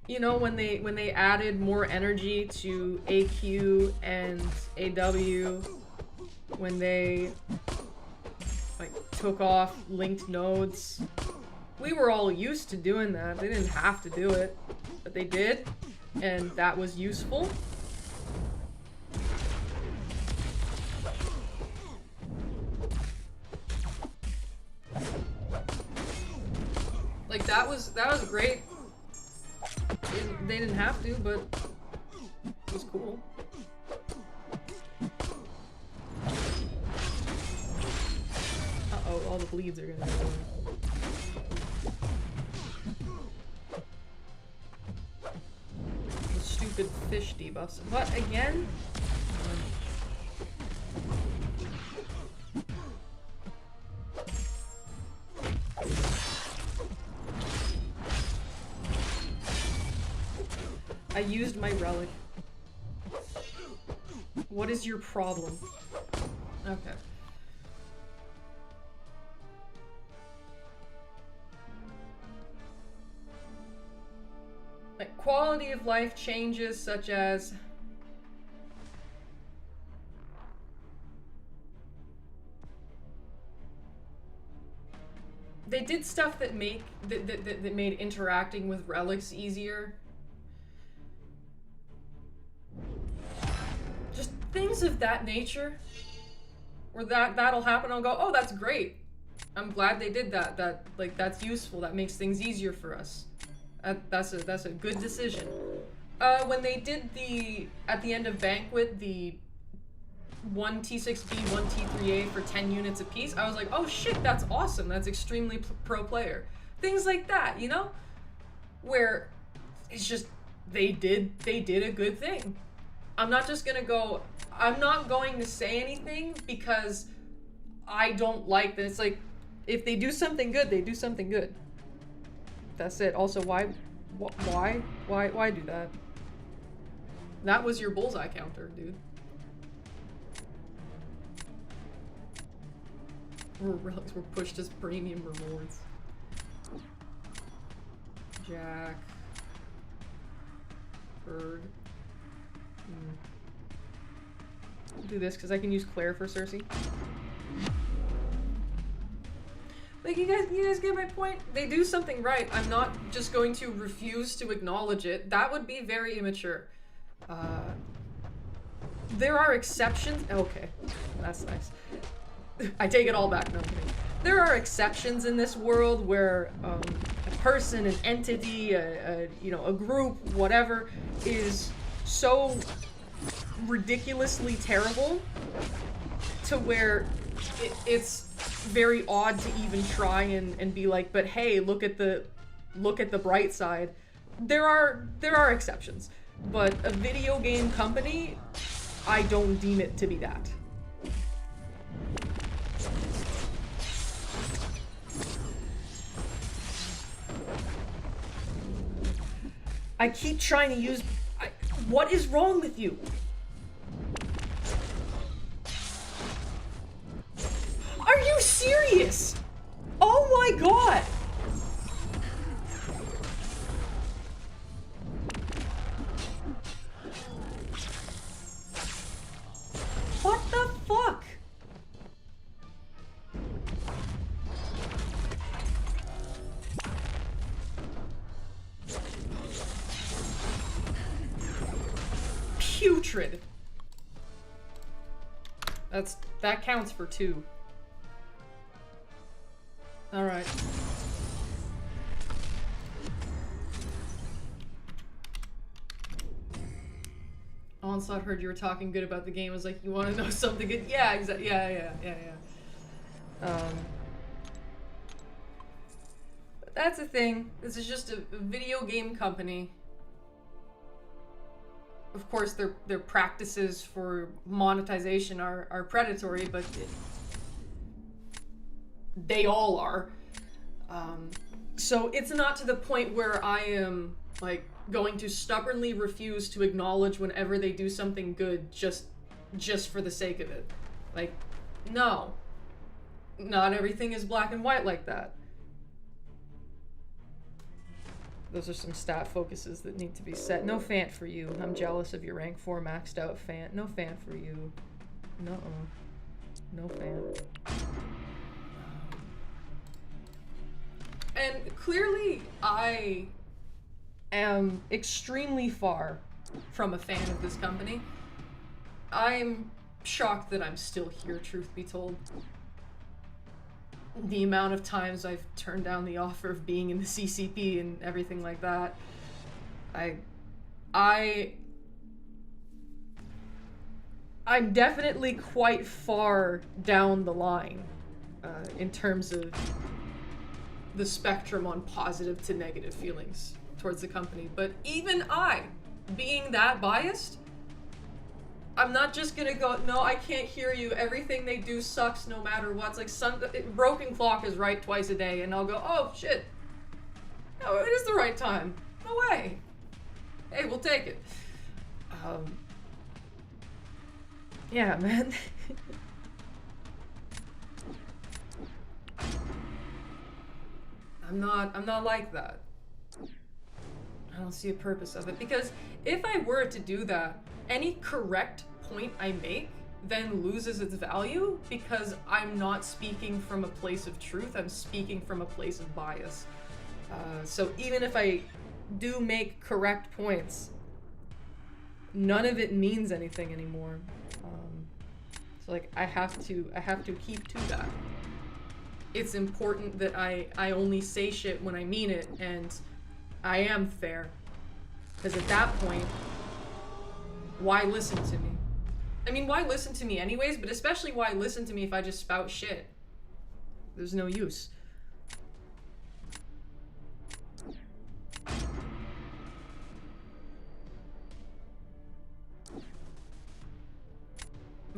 you know, when they added more energy to AQ and AW, when they like took off linked nodes, we were all used to doing that. They didn't have to do it, but they did, and that was useful. Like, that was great. They didn't have to, but it was cool. Uh-oh, all the bleeds are gonna go. The stupid fish debuffs. What, again? I used my relic. What is your problem? Okay. Like, quality of life changes such as they did stuff that made interacting with relics easier. Just things of that nature, where that'll happen. I'll go, oh, that's great. I'm glad they did that. That's useful. That makes things easier for us. That's a good decision. When they did at the end of Banquet, the 1 T6B, 1 T3A for 10 units apiece, I was like, oh shit, that's awesome. That's extremely pro player. Things like that, you know? Where It's just, they did a good thing. I'm not going to say anything because I don't like that. It's like, if they do something good, they do something good. That's it. Also, why do that? That was your bullseye counter, dude. We're pushed as premium rewards. Jack. Bird. I'll do this because I can use Claire for Cersei. Like, you guys get my point? They do something right. I'm not just going to refuse to acknowledge it. That would be very immature. There are exceptions. Okay, that's nice. I take it all back. No, I'm kidding. There are exceptions in this world where a person, an entity, you know, a group, whatever, is so ridiculously terrible to where it's very odd to even try and be like, but hey, look at the bright side. There are exceptions, but a video game company, I don't deem it to be that. I keep trying to use... what is wrong with you? Are you serious? Oh my god! What the fuck? Putrid. That counts for 2. All right. Onslaught heard you were talking good about the game. I was like, you want to know something good? Yeah, exactly. Yeah. But that's the thing. This is just a video game company. Of course, their practices for monetization are predatory, but they all are. So it's not to the point where I am like going to stubbornly refuse to acknowledge whenever they do something good just for the sake of it. Like, no. Not everything is black and white like that. Those are some stat focuses that need to be set. No Fant for you. I'm jealous of your rank 4 maxed out Fant. No Fant for you. No Fant. And clearly, I am extremely far from a fan of this company. I'm shocked that I'm still here, truth be told. The amount of times I've turned down the offer of being in the CCP and everything like that. I'm definitely quite far down the line in terms of the spectrum on positive to negative feelings towards the company. But even I, being that biased, I'm not just gonna go, no, I can't hear you, everything they do sucks no matter what. It's like broken clock is right twice a day, and I'll go, oh shit, no, it is the right time, no way, hey, we'll take it. Yeah, man. I'm not like that. I don't see a purpose of it, because if I were to do that, any correct point I make then loses its value, because I'm not speaking from a place of truth, I'm speaking from a place of bias. So even if I do make correct points, none of it means anything anymore. So like I have to keep to that. It's important that I only say shit when I mean it, and I am fair. Because at that point, why listen to me? I mean, why listen to me anyways, but especially why listen to me if I just spout shit? There's no use.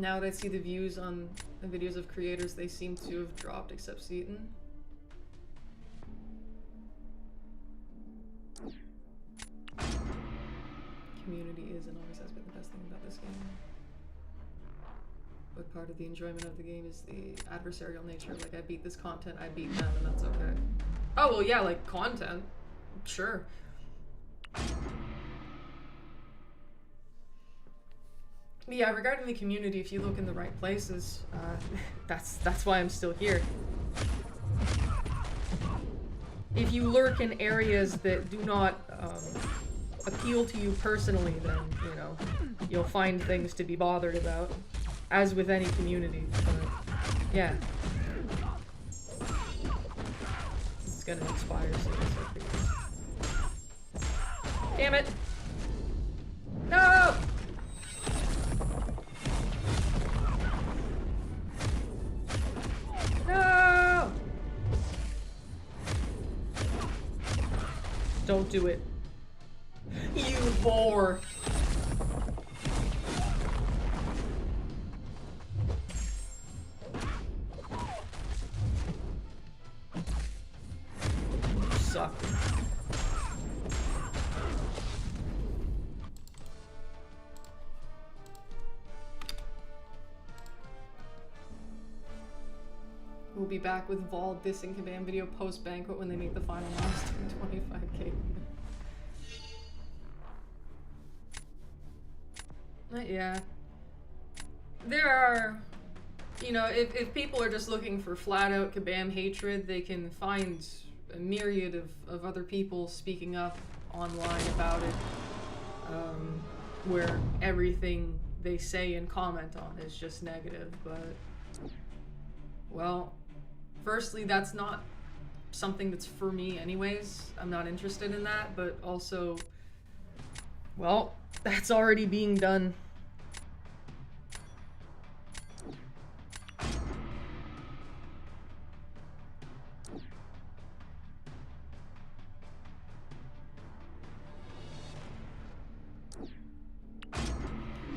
Now that I see the views on the videos of creators, they seem to have dropped, except Seaton. Community is and always has been the best thing about this game. But part of the enjoyment of the game is the adversarial nature. Like, I beat this content, I beat them, and that's okay. Oh, well, yeah, like, content. Sure. Yeah, regarding the community, if you look in the right places, that's why I'm still here. If you lurk in areas that do not appeal to you personally, then, you know, you'll find things to be bothered about, as with any community. But, yeah. This is gonna expire soon. Damn it! No! No! Don't do it. You whore! You suck. We'll be back with Vol dissing Kabam video post-banquet when they make the final milestone 25k. Yeah. There are, you know, if people are just looking for flat-out Kabam hatred, they can find a myriad of other people speaking up online about it, where everything they say and comment on is just negative, but, well, firstly, that's not something that's for me anyways. I'm not interested in that, but also, well, that's already being done.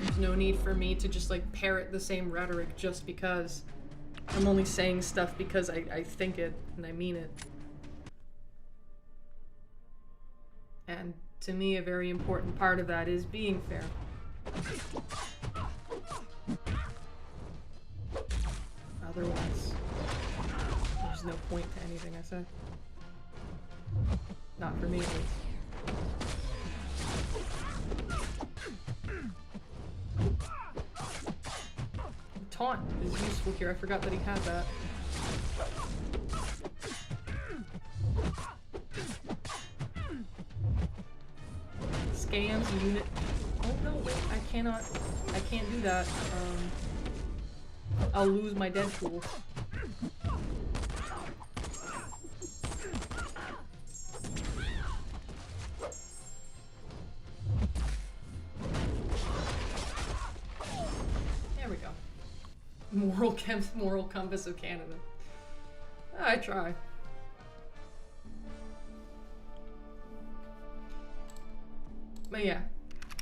There's no need for me to just like parrot the same rhetoric just because I'm only saying stuff because I think it and I mean it. And to me, a very important part of that is being fair. Otherwise, there's no point to anything I say. Not for me, at least. Taunt is useful here. I forgot that he had that. Scams unit. Oh no, wait, I can't do that. I'll lose my Deadpool. There we go. Moral compass of Canada. I try. But yeah,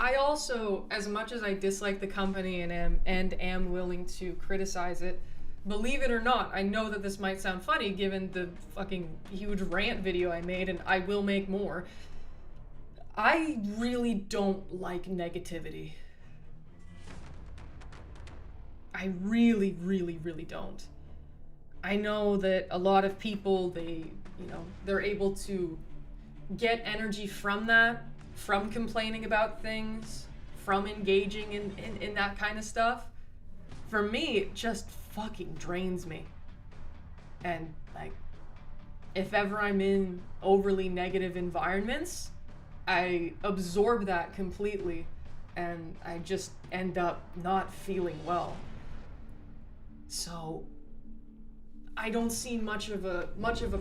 I also, as much as I dislike the company and am willing to criticize it, believe it or not, I know that this might sound funny given the fucking huge rant video I made, and I will make more. I really don't like negativity. I really, really, really don't. I know that a lot of people, they're able to get energy from that, from complaining about things, from engaging in that kind of stuff. For me, it just fucking drains me. And, like, if ever I'm in overly negative environments, I absorb that completely, and I just end up not feeling well. So I don't see much of a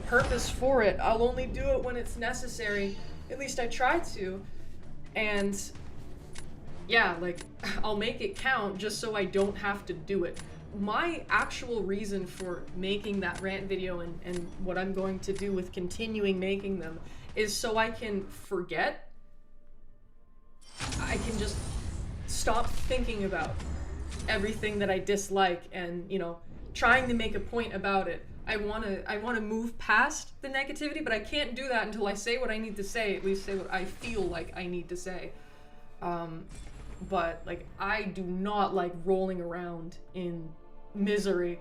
purpose for it. I'll only do it when it's necessary. At least I try to. And yeah, like, I'll make it count just so I don't have to do it. My actual reason for making that rant video and what I'm going to do with continuing making them is so I can forget. I can just stop thinking about everything that I dislike and, you know, trying to make a point about it. I want to move past the negativity, but I can't do that until I say what I need to say, at least say what I feel like I need to say. But, like, I do not like rolling around in misery.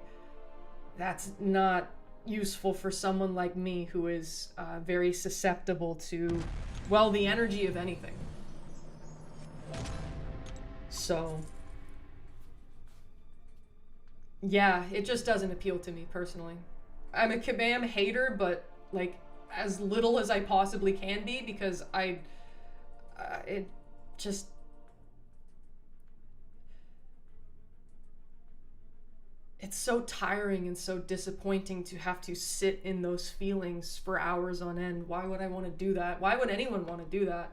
That's not useful for someone like me who is very susceptible to, well, the energy of anything. So, yeah, it just doesn't appeal to me personally. I'm a Kabam hater, but, like, as little as I possibly can be, because it just... It's so tiring and so disappointing to have to sit in those feelings for hours on end. Why would I want to do that? Why would anyone want to do that?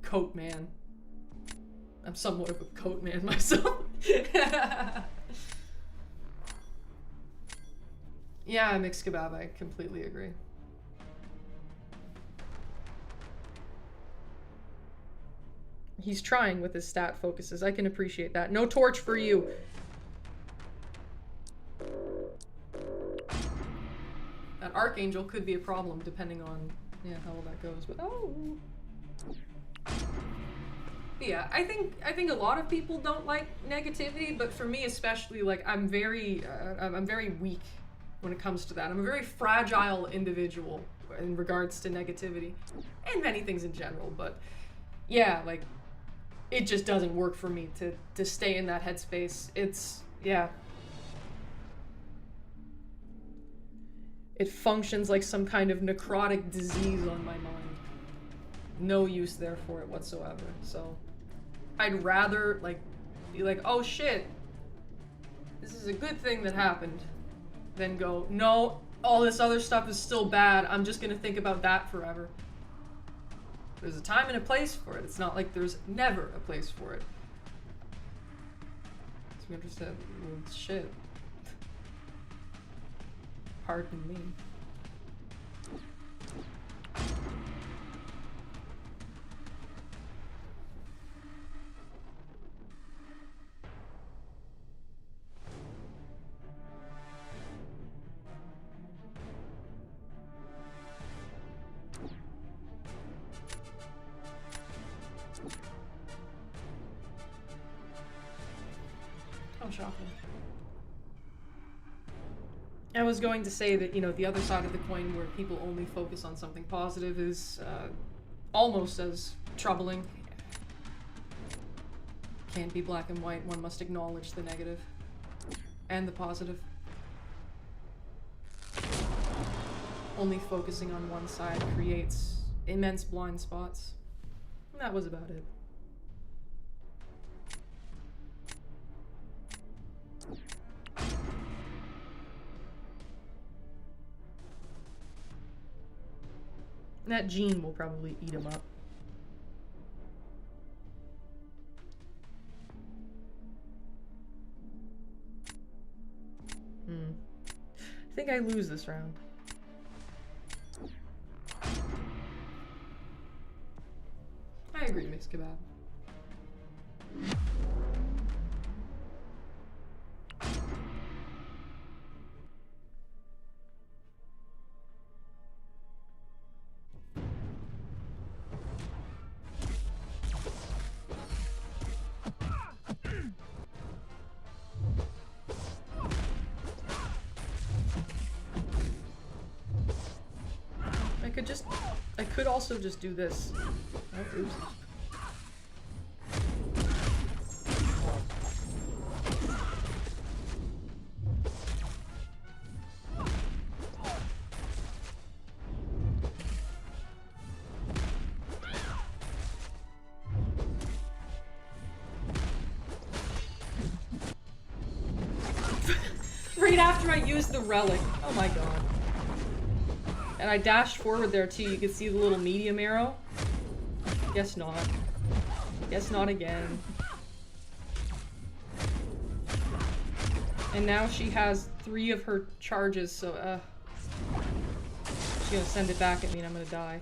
Coat man. I'm somewhat of a coat man myself. Yeah, mixed kebab, I completely agree. He's trying with his stat focuses. I can appreciate that. No torch for you. That Archangel could be a problem depending on, yeah, how well that goes. But oh. But yeah, I think a lot of people don't like negativity, but for me especially, like, I'm very weak when it comes to that. I'm a very fragile individual in regards to negativity and many things in general. But yeah, like, it just doesn't work for me to stay in that headspace. It's, yeah. It functions like some kind of necrotic disease on my mind. No use there for it whatsoever. So I'd rather, like, be like, oh shit, this is a good thing that happened, than go, no, all this other stuff is still bad, I'm just gonna think about that forever. There's a time and a place for it. It's not like there's never a place for it. So I'm interested. Well, shit. Pardon me. Oh, shocking. I was going to say that, you know, the other side of the coin where people only focus on something positive is almost as troubling. Can't be black and white. One must acknowledge the negative and the positive. Only focusing on one side creates immense blind spots. And that was about it. That gene will probably eat him up. I think I lose this round. I agree, mixed kebab. I could also just do this. Oh, oops. Right after I used the relic. Oh my god. And I dashed forward there too. You can see the little medium arrow. Guess not. Guess not again. And now she has 3 of her charges, so she's gonna send it back at me and I'm gonna die.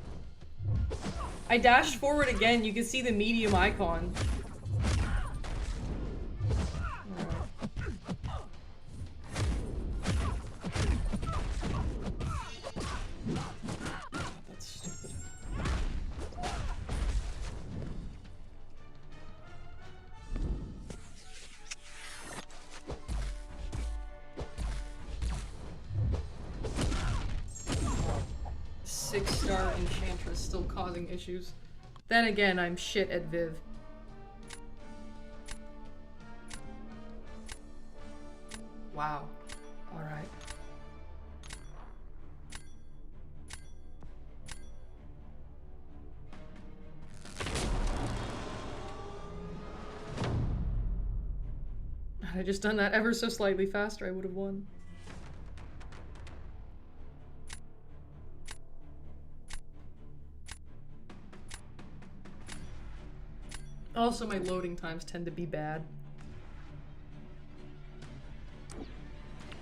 I dashed forward again, you can see the medium icon. That's stupid. Six-star Enchantress still causing issues. Then again, I'm shit at Viv. Wow. Alright. Had I just done that ever so slightly faster, I would have won. Also, my loading times tend to be bad.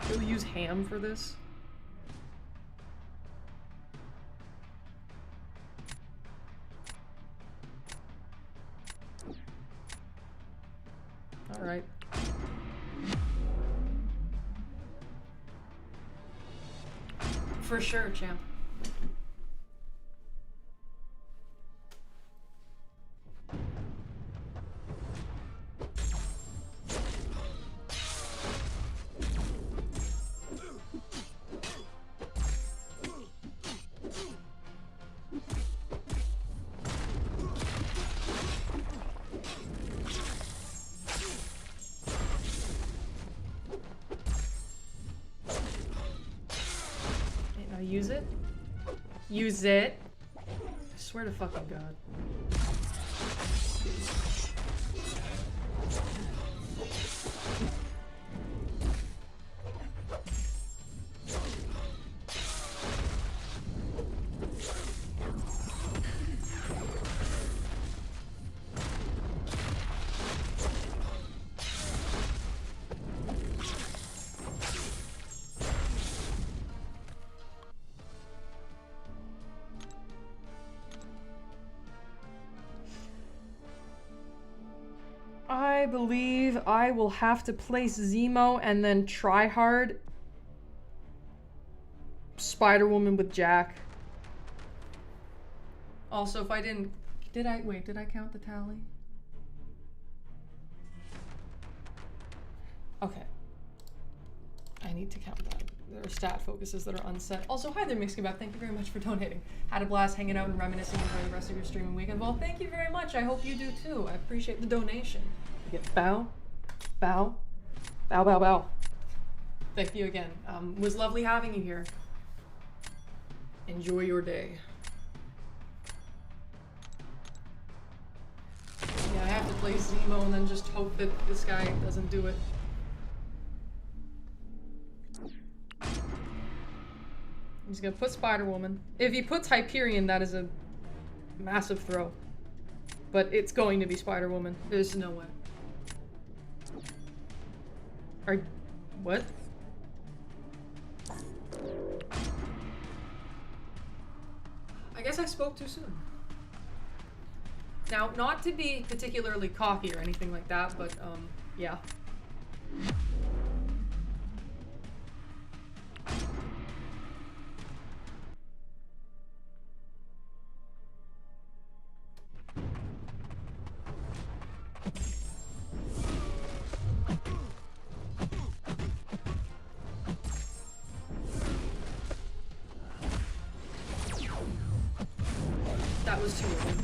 We'll use ham for this. All right. For sure, champ. Use it. Use it. I swear to fucking God. I believe I will have to place Zemo and then try hard Spider-Woman with Jack. Also, if I didn't... Did I count the tally? Okay. I need to count that. There are stat focuses that are unset. Also, hi there, Mixkebab. Thank you very much for donating. Had a blast hanging out and reminiscing. Enjoy the rest of your streaming weekend. Well, thank you very much. I hope you do too. I appreciate the donation. You get bow, bow, bow, bow, bow. Thank you again. Was lovely having you here. Enjoy your day. Yeah, I have to play Zemo and then just hope that this guy doesn't do it. I'm just gonna put Spider-Woman. If he puts Hyperion, that is a massive throw. But it's going to be Spider-Woman. There's no way. What? I guess I spoke too soon. Now, not to be particularly cocky or anything like that, but, yeah. That was too early.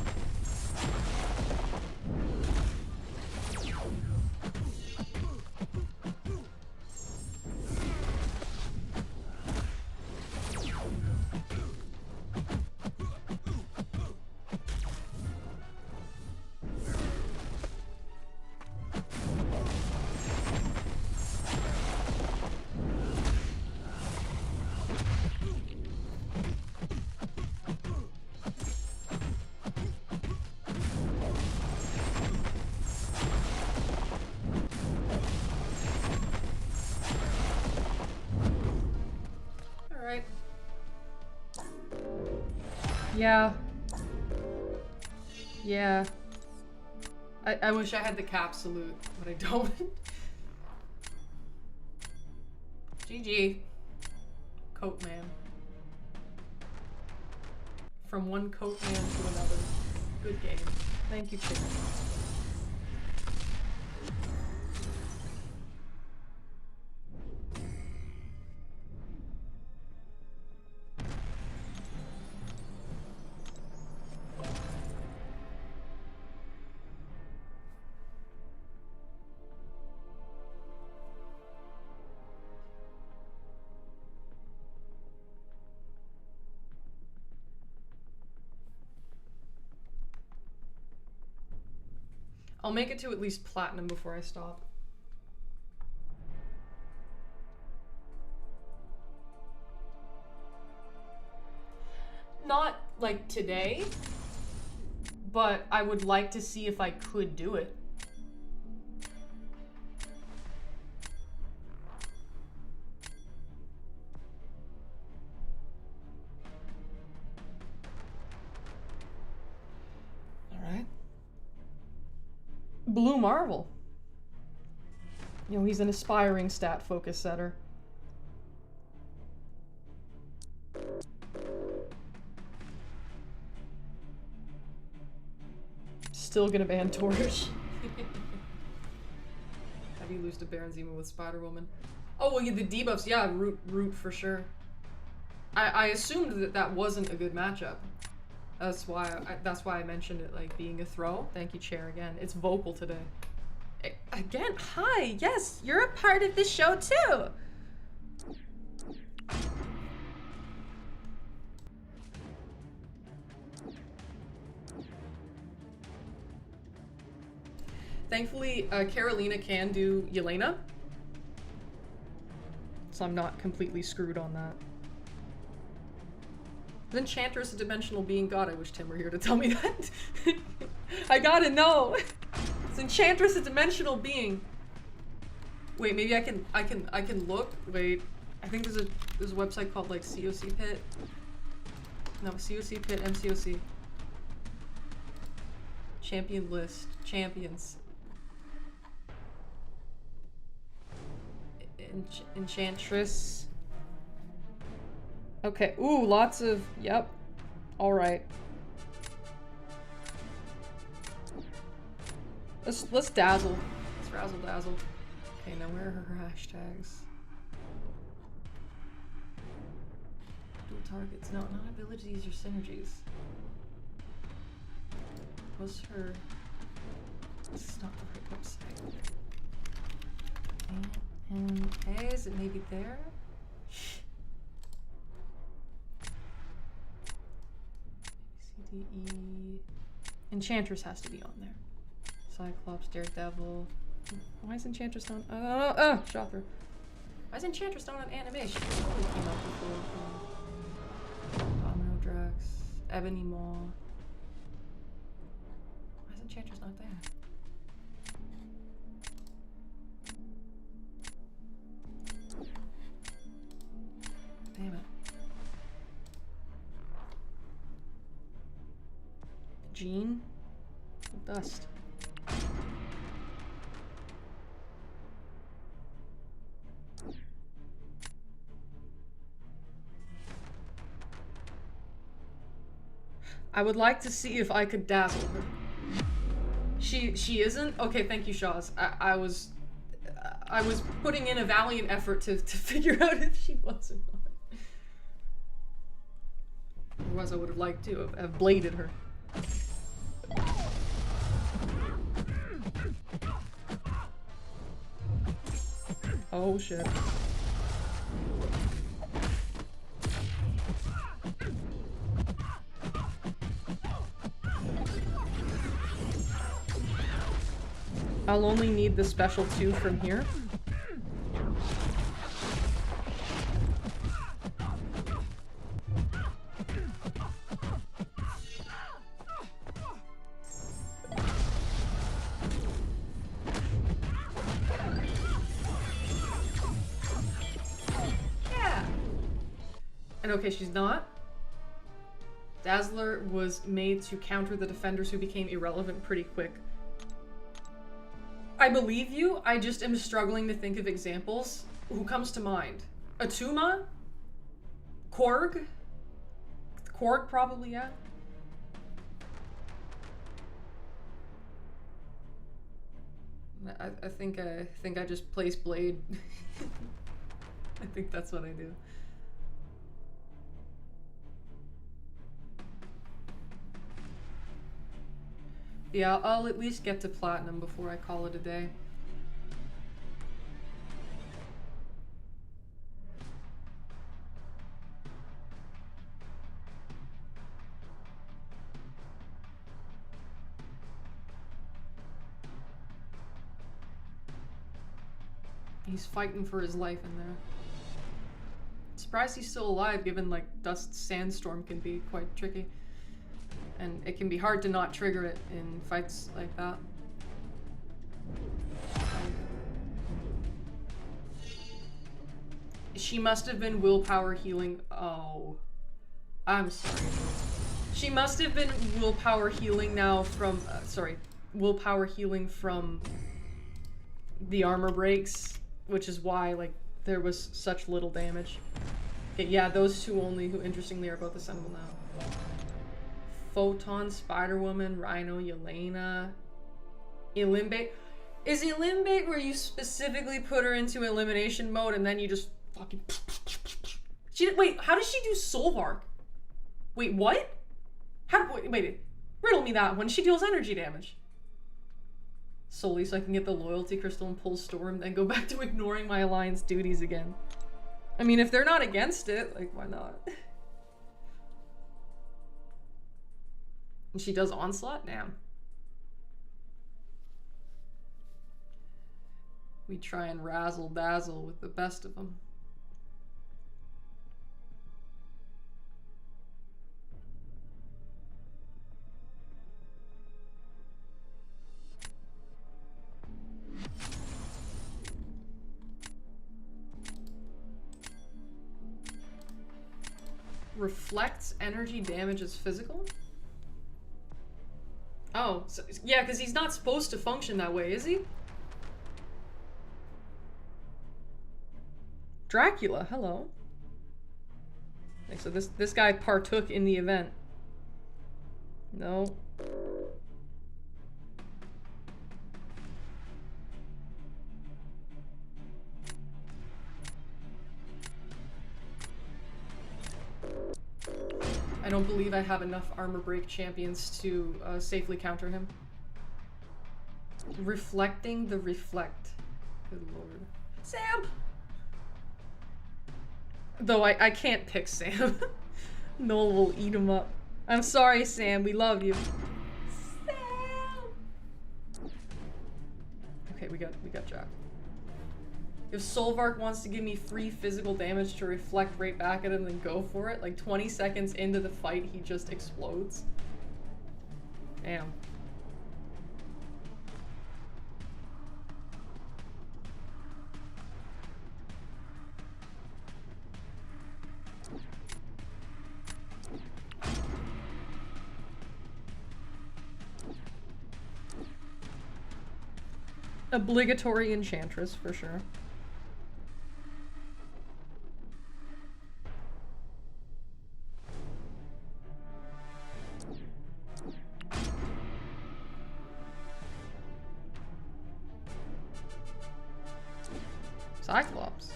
Yeah. Yeah. I wish I had the cap salute, but I don't. GG. Coat man. From one coat man to another. Good game. Thank you, Chicken. I'll make it to at least platinum before I stop. Not like today, but I would like to see if I could do it. Blue Marvel. You know, he's an aspiring stat focus setter. Still gonna ban Torch. How do you lose to Baron Zemo with Spider-Woman? Oh, well, yeah, the debuffs, yeah, root for sure. I assumed that that wasn't a good matchup. That's why I mentioned it, like, being a throw. Thank you, Chair, again. It's vocal today. Again, hi, yes, you're a part of the show, too! Thankfully, Carolina can do Yelena. So I'm not completely screwed on that. Is Enchantress a dimensional being? God, I wish Tim were here to tell me that. I gotta know. Is Enchantress a dimensional being? Wait, maybe I can look. Wait, I think there's a website called like COC Pit. No, COC Pit, MCOC. Champion list, champions. Enchantress. Okay, ooh, lots of, yep. Alright. Let's dazzle. Let's razzle dazzle. Okay, now where are her hashtags? Dual targets. No, not abilities or synergies. What's her... This is not the right website. And hey, is it maybe there? CDE. Enchantress has to be on there. Cyclops, Daredevil. Why is Enchantress not? Shopper. Why is Enchantress not on animation? It probably came out before. Domino Drax, Ebony Maw. Why is Enchantress not there? Damn it. Jean? Dust. I would like to see if I could dazzle her. She isn't? Okay, thank you, Shaw's. I was putting in a valiant effort to figure out if she was or not. Otherwise I would have liked to have bladed her. Oh shit. I'll only need the special 2 from here. Yeah. And okay, she's not. Dazzler was made to counter the defenders who became irrelevant pretty quick. I believe you, I just am struggling to think of examples. Who comes to mind? Atuma? Korg? Korg probably, yeah. I think I just place Blade. I think that's what I do. Yeah, I'll at least get to platinum before I call it a day. He's fighting for his life in there. Surprised he's still alive, given like Dust Sandstorm can be quite tricky. And it can be hard to not trigger it in fights like that. She must have been willpower healing. Oh. I'm sorry. She must have been willpower healing now from, willpower healing from the armor breaks, which is why, like, there was such little damage. Okay, yeah, those two only who interestingly are both assembled now. Photon, Spider-Woman, Rhino, Yelena, Elimbate. Is Elimbate where you specifically put her into elimination mode and then you just fucking... Wait, how does she do Soulbark? Wait, what? Wait, riddle me that one. She deals energy damage. Solely so I can get the loyalty crystal and pull Storm, then go back to ignoring my alliance duties again. I mean, if they're not against it, like, why not? And she does Onslaught? Damn. We try and razzle dazzle with the best of them. Reflects energy damage as physical? Oh, so, yeah, because he's not supposed to function that way, is he? Dracula, hello. Okay, so this guy partook in the event. No. I don't believe I have enough armor break champions to safely counter him. Reflecting the reflect. Good lord. Sam! Though I can't pick Sam. Noel will eat him up. I'm sorry, Sam. We love you. Sam! Okay, we got Jack. If Solvark wants to give me free physical damage to reflect right back at him, then go for it. Like 20 seconds into the fight, he just explodes. Damn. Obligatory Enchantress, for sure. Cyclops.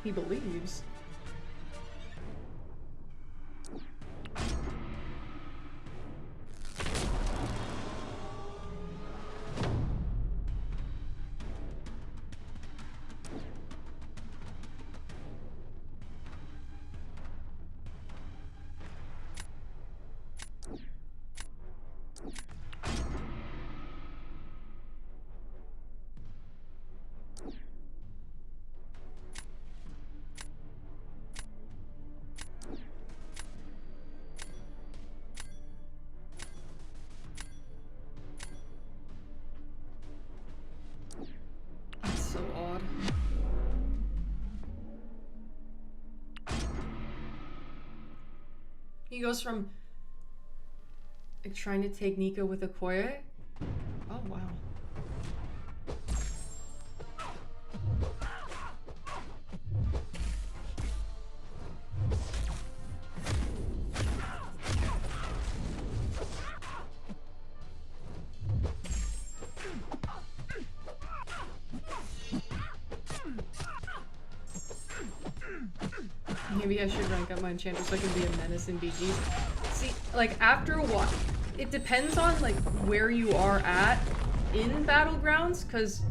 He believes. He goes from like trying to take Nika with a Koye. Oh wow. Maybe I should rank up my enchanter so I can be a menace in BGs. See, like after a while, it depends on like where you are at in Battlegrounds, because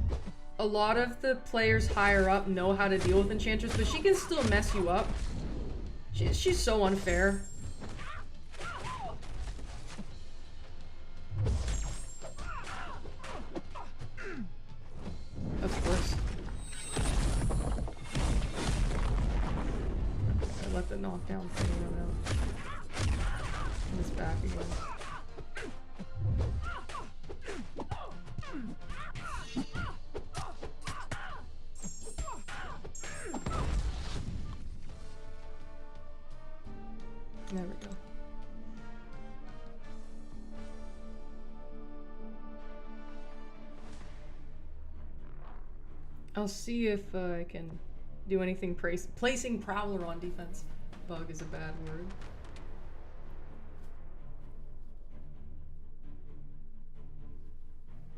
a lot of the players higher up know how to deal with enchanters, but she can still mess you up. She's so unfair. Of course. I let the knockdown thing run out. And it's back again. There we go. I'll see if I can do anything. Placing Prowler on defense. Bug is a bad word.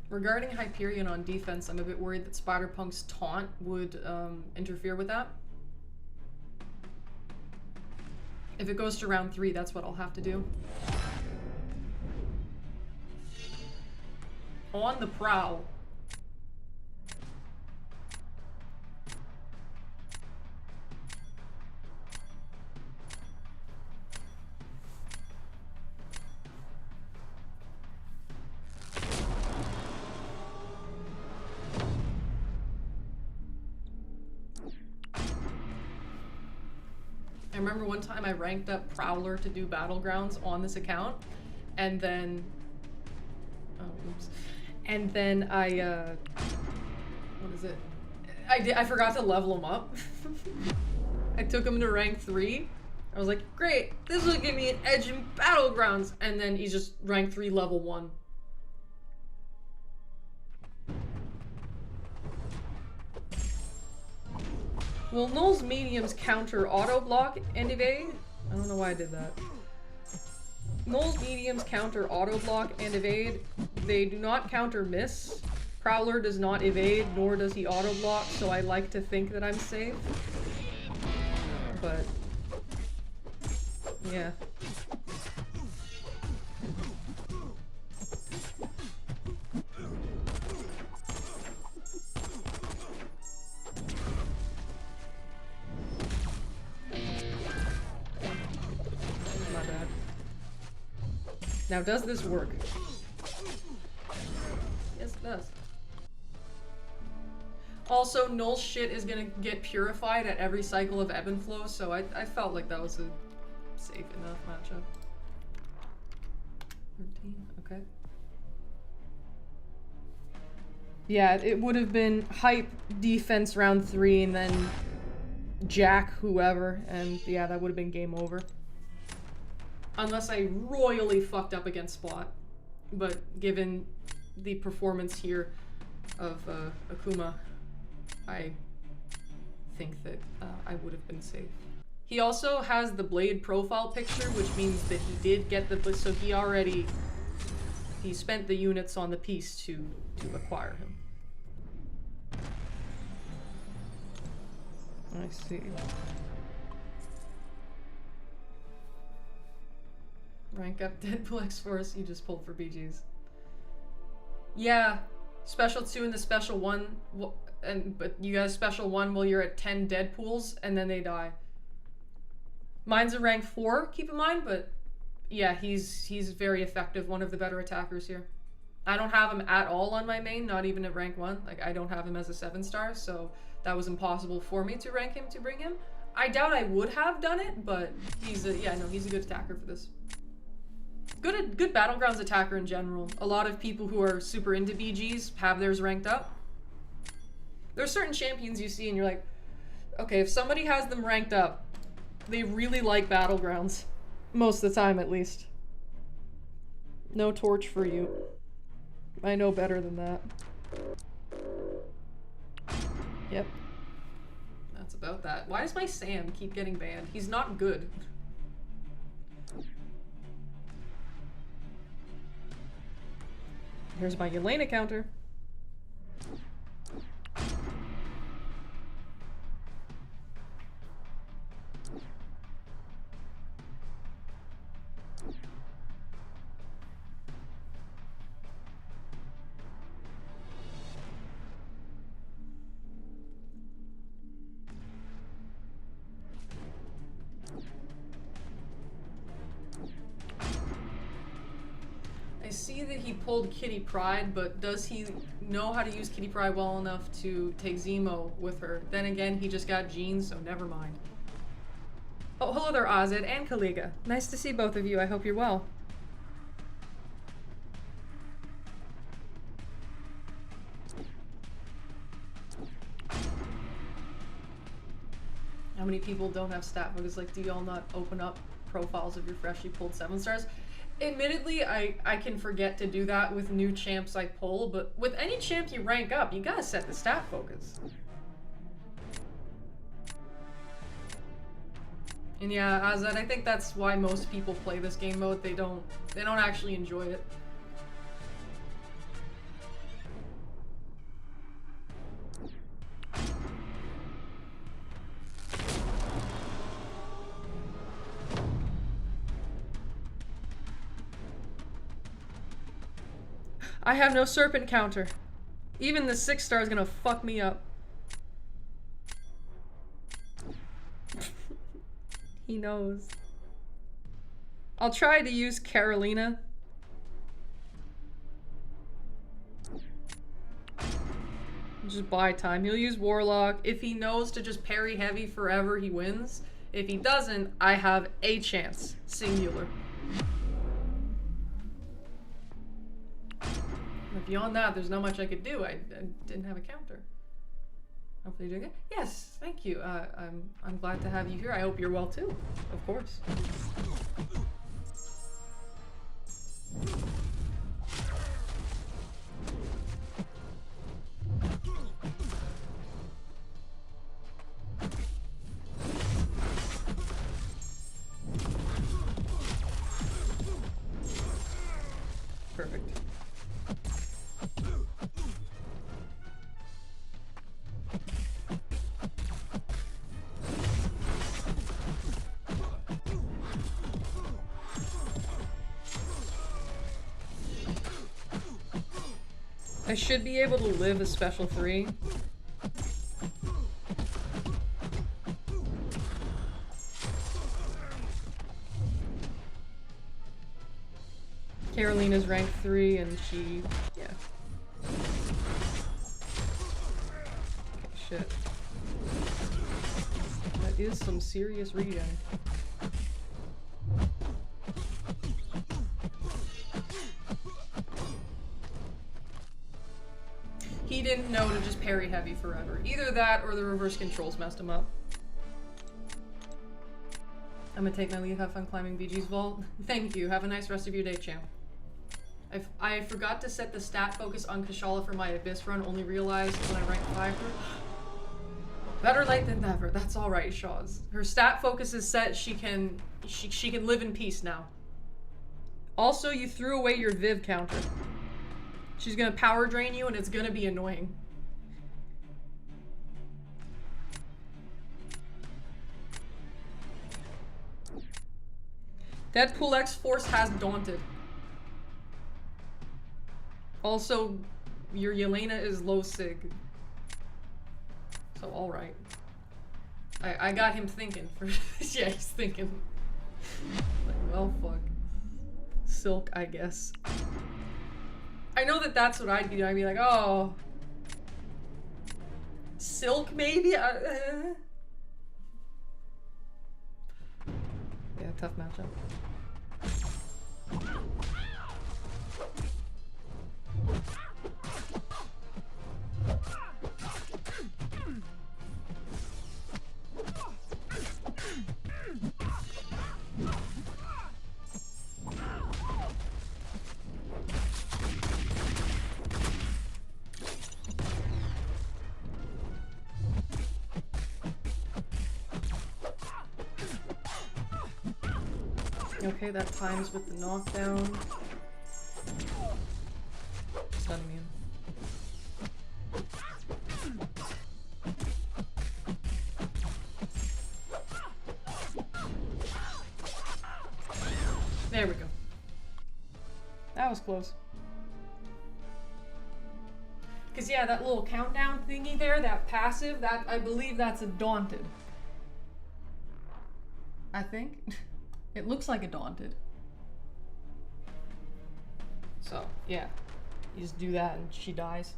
Regarding Hyperion on defense, I'm a bit worried that Spider-Punk's taunt would interfere with that. If it goes to round 3, that's what I'll have to do. On the prowl. I remember one time I ranked up Prowler to do Battlegrounds on this account, and then, oh, oops, and then I, what is it? I forgot to level him up. I took him to rank 3. I was like, great, this will give me an edge in Battlegrounds, and then he's just rank 3 level 1. Will Null's mediums counter auto block and evade? I don't know why I did that. Null's mediums counter auto block and evade. They do not counter miss. Prowler does not evade, nor does he auto block, so I like to think that I'm safe. But yeah. Now, does this work? Yes, it does. Also, Null's shit is gonna get purified at every cycle of Ebb and Flow, so I felt like that was a safe enough matchup. 13, okay. Yeah, it would have been hype defense round 3 and then Jack whoever, and yeah, that would have been game over. Unless I royally fucked up against Spot. But given the performance here of Akuma, I think that I would have been safe. He also has the blade profile picture, which means that he did get the, so he spent the units on the piece to acquire him. I see. Rank up Deadpool X-Force, you just pulled for BGs. Yeah, special 2 and the special 1, but you guys special 1 while you're at 10 Deadpools, and then they die. Mine's a rank 4, keep in mind, but yeah, he's very effective, one of the better attackers here. I don't have him at all on my main, not even at rank 1. Like, I don't have him as a 7-star, so that was impossible for me to rank him to bring him. I doubt I would have done it, but he's a good attacker for this. Good Battlegrounds attacker in general. A lot of people who are super into BGs have theirs ranked up. There are certain champions you see and you're like, okay, if somebody has them ranked up, they really like Battlegrounds. Most of the time, at least. No torch for you. I know better than that. Yep. That's about that. Why does my Sam keep getting banned? He's not good. Here's my Yelena counter. I see that he pulled Kitty Pryde, but does he know how to use Kitty Pryde well enough to take Zemo with her? Then again, he just got Jean, so never mind. Oh, hello there, Ozid and Kaliga. Nice to see both of you. I hope you're well. How many people don't have stat focus? Like, do y'all not open up profiles of your freshly pulled 7 stars? Admittedly, I can forget to do that with new champs I pull, but with any champ you rank up, you gotta set the stat focus. And yeah, Azad, I think that's why most people play this game mode. They don't actually enjoy it. I have no serpent counter. Even the 6 star is gonna fuck me up. He knows. I'll try to use Carolina. Just buy time. He'll use Warlock. If he knows to just parry heavy forever, he wins. If he doesn't, I have a chance. Singular. But beyond that, there's not much I could do. I didn't have a counter. Hopefully you're doing it. Yes, thank you. I'm glad to have you here. I hope you're well too, of course. Perfect. I should be able to live a special 3. Carolina's rank 3 and she, yeah. Okay, shit. That is some serious reading. He didn't know to just parry heavy forever. Either that or the reverse controls messed him up. I'm gonna take my leave, have fun climbing BG's vault. Thank you, have a nice rest of your day, champ. I forgot to set the stat focus on Kashala for my Abyss run, only realized when I ranked 5 her. Better late than never, that's alright, Shaws. Her stat focus is set, she can live in peace now. Also, you threw away your Viv counter. She's gonna power drain you and it's gonna be annoying. Deadpool X Force has daunted. Also, your Yelena is low sig. So alright. I got him thinking. Yeah, he's thinking. Like, well, fuck. Silk, I guess. I know that that's what I'd be doing. I'd be like, oh. Silk, maybe? Yeah, tough matchup. Okay, that times with the knockdown. Stunning me. There we go. That was close. Cause yeah, that little countdown thingy there, that passive, that I believe that's a daunted. I think. It looks like a daunted. So, yeah. You just do that and she dies.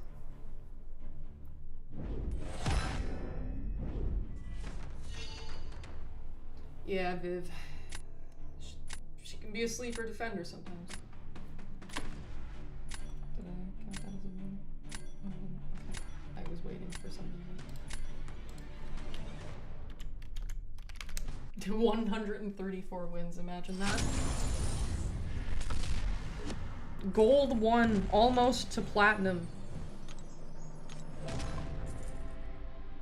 Yeah, Viv. She can be a sleeper defender sometimes. Did I count that as a win? Okay. I was waiting for something. 134 wins, imagine that. Gold 1, almost to platinum.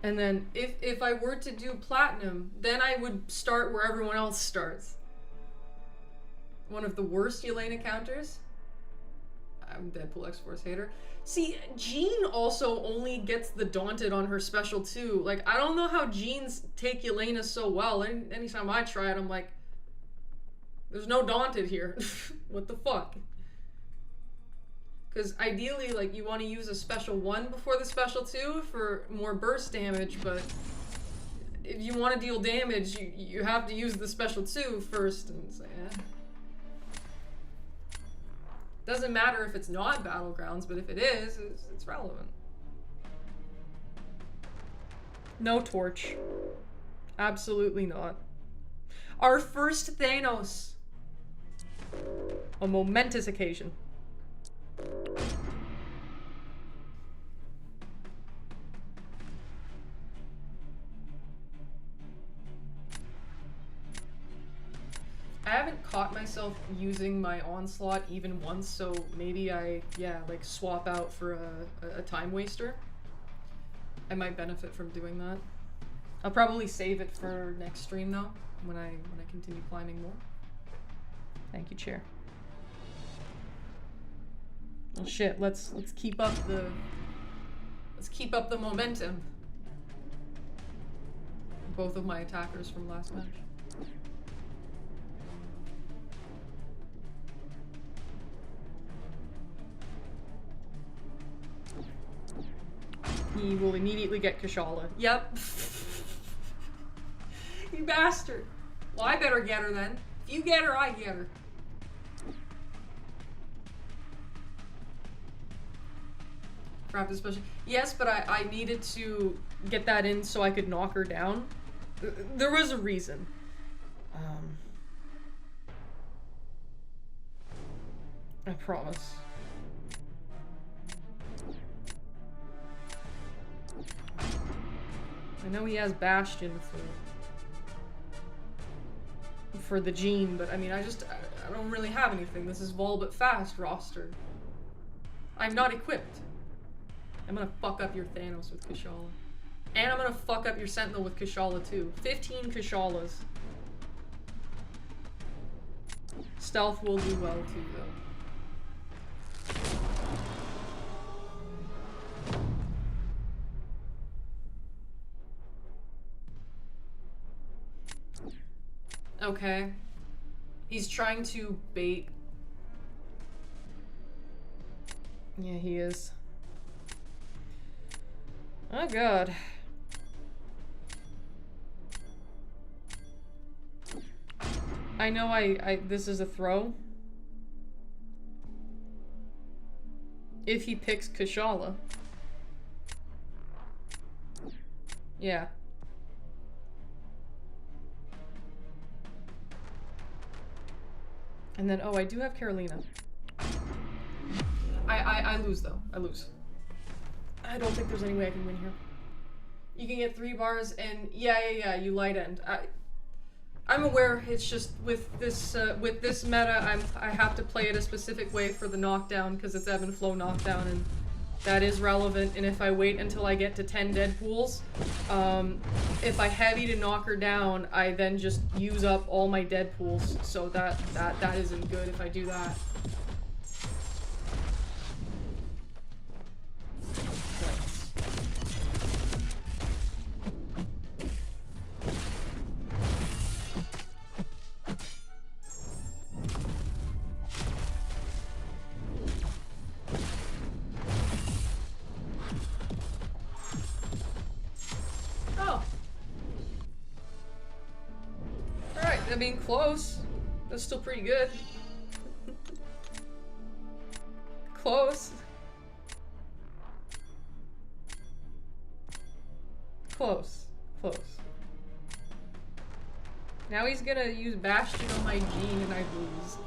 And then if I were to do platinum, then I would start where everyone else starts. One of the worst Yelena counters. I'm Deadpool X-Force hater. See, Jean also only gets the daunted on her special too. Like, I don't know how Jeans take Yelena so well. Anytime I try it, I'm like, there's no daunted here. What the fuck? Because ideally, like, you want to use a special 1 before the special 2 for more burst damage, but if you want to deal damage, you have to use the special 2 first, and it's like, eh. Doesn't matter if it's not Battlegrounds, but if it is, it's relevant. No torch. Absolutely not. Our first Thanos. A momentous occasion. I haven't caught myself using my onslaught even once, so maybe I, yeah, like swap out for a time waster. I might benefit from doing that. I'll probably save it for next stream though, when I continue climbing more. Thank you, chair. Well, shit. Let's keep up the momentum. Both of my attackers from last match. He will immediately get Kashala. Yep. You bastard. Well, I better get her then. If you get her, I get her. Craft especially. Yes, but I needed to get that in so I could knock her down. There was a reason. I promise. I know he has Bastion for the Gene, but I mean, I don't really have anything. This is Vol but fast roster. I'm not equipped. I'm gonna fuck up your Thanos with Kashala. And I'm gonna fuck up your Sentinel with Kashala too. 15 Kashalas. Stealth will do well too, though. Okay. He's trying to bait. Yeah, he is. Oh god. I know this is a throw. If he picks Kashala. Yeah. And then, oh, I do have Carolina. I lose though. I lose. I don't think there's any way I can win here. You can get 3 bars and yeah, you light end. I'm aware. It's just with this meta, I have to play it a specific way for the knockdown because it's ebb and flow knockdown, and that is relevant. And if I wait until I get to 10 Deadpools, If I heavy to knock her down, I then just use up all my dead pools, so that isn't good if I do that. I mean, close. That's still pretty good. Close. Close. Close. Now he's gonna use Bastion on my Jean and I lose.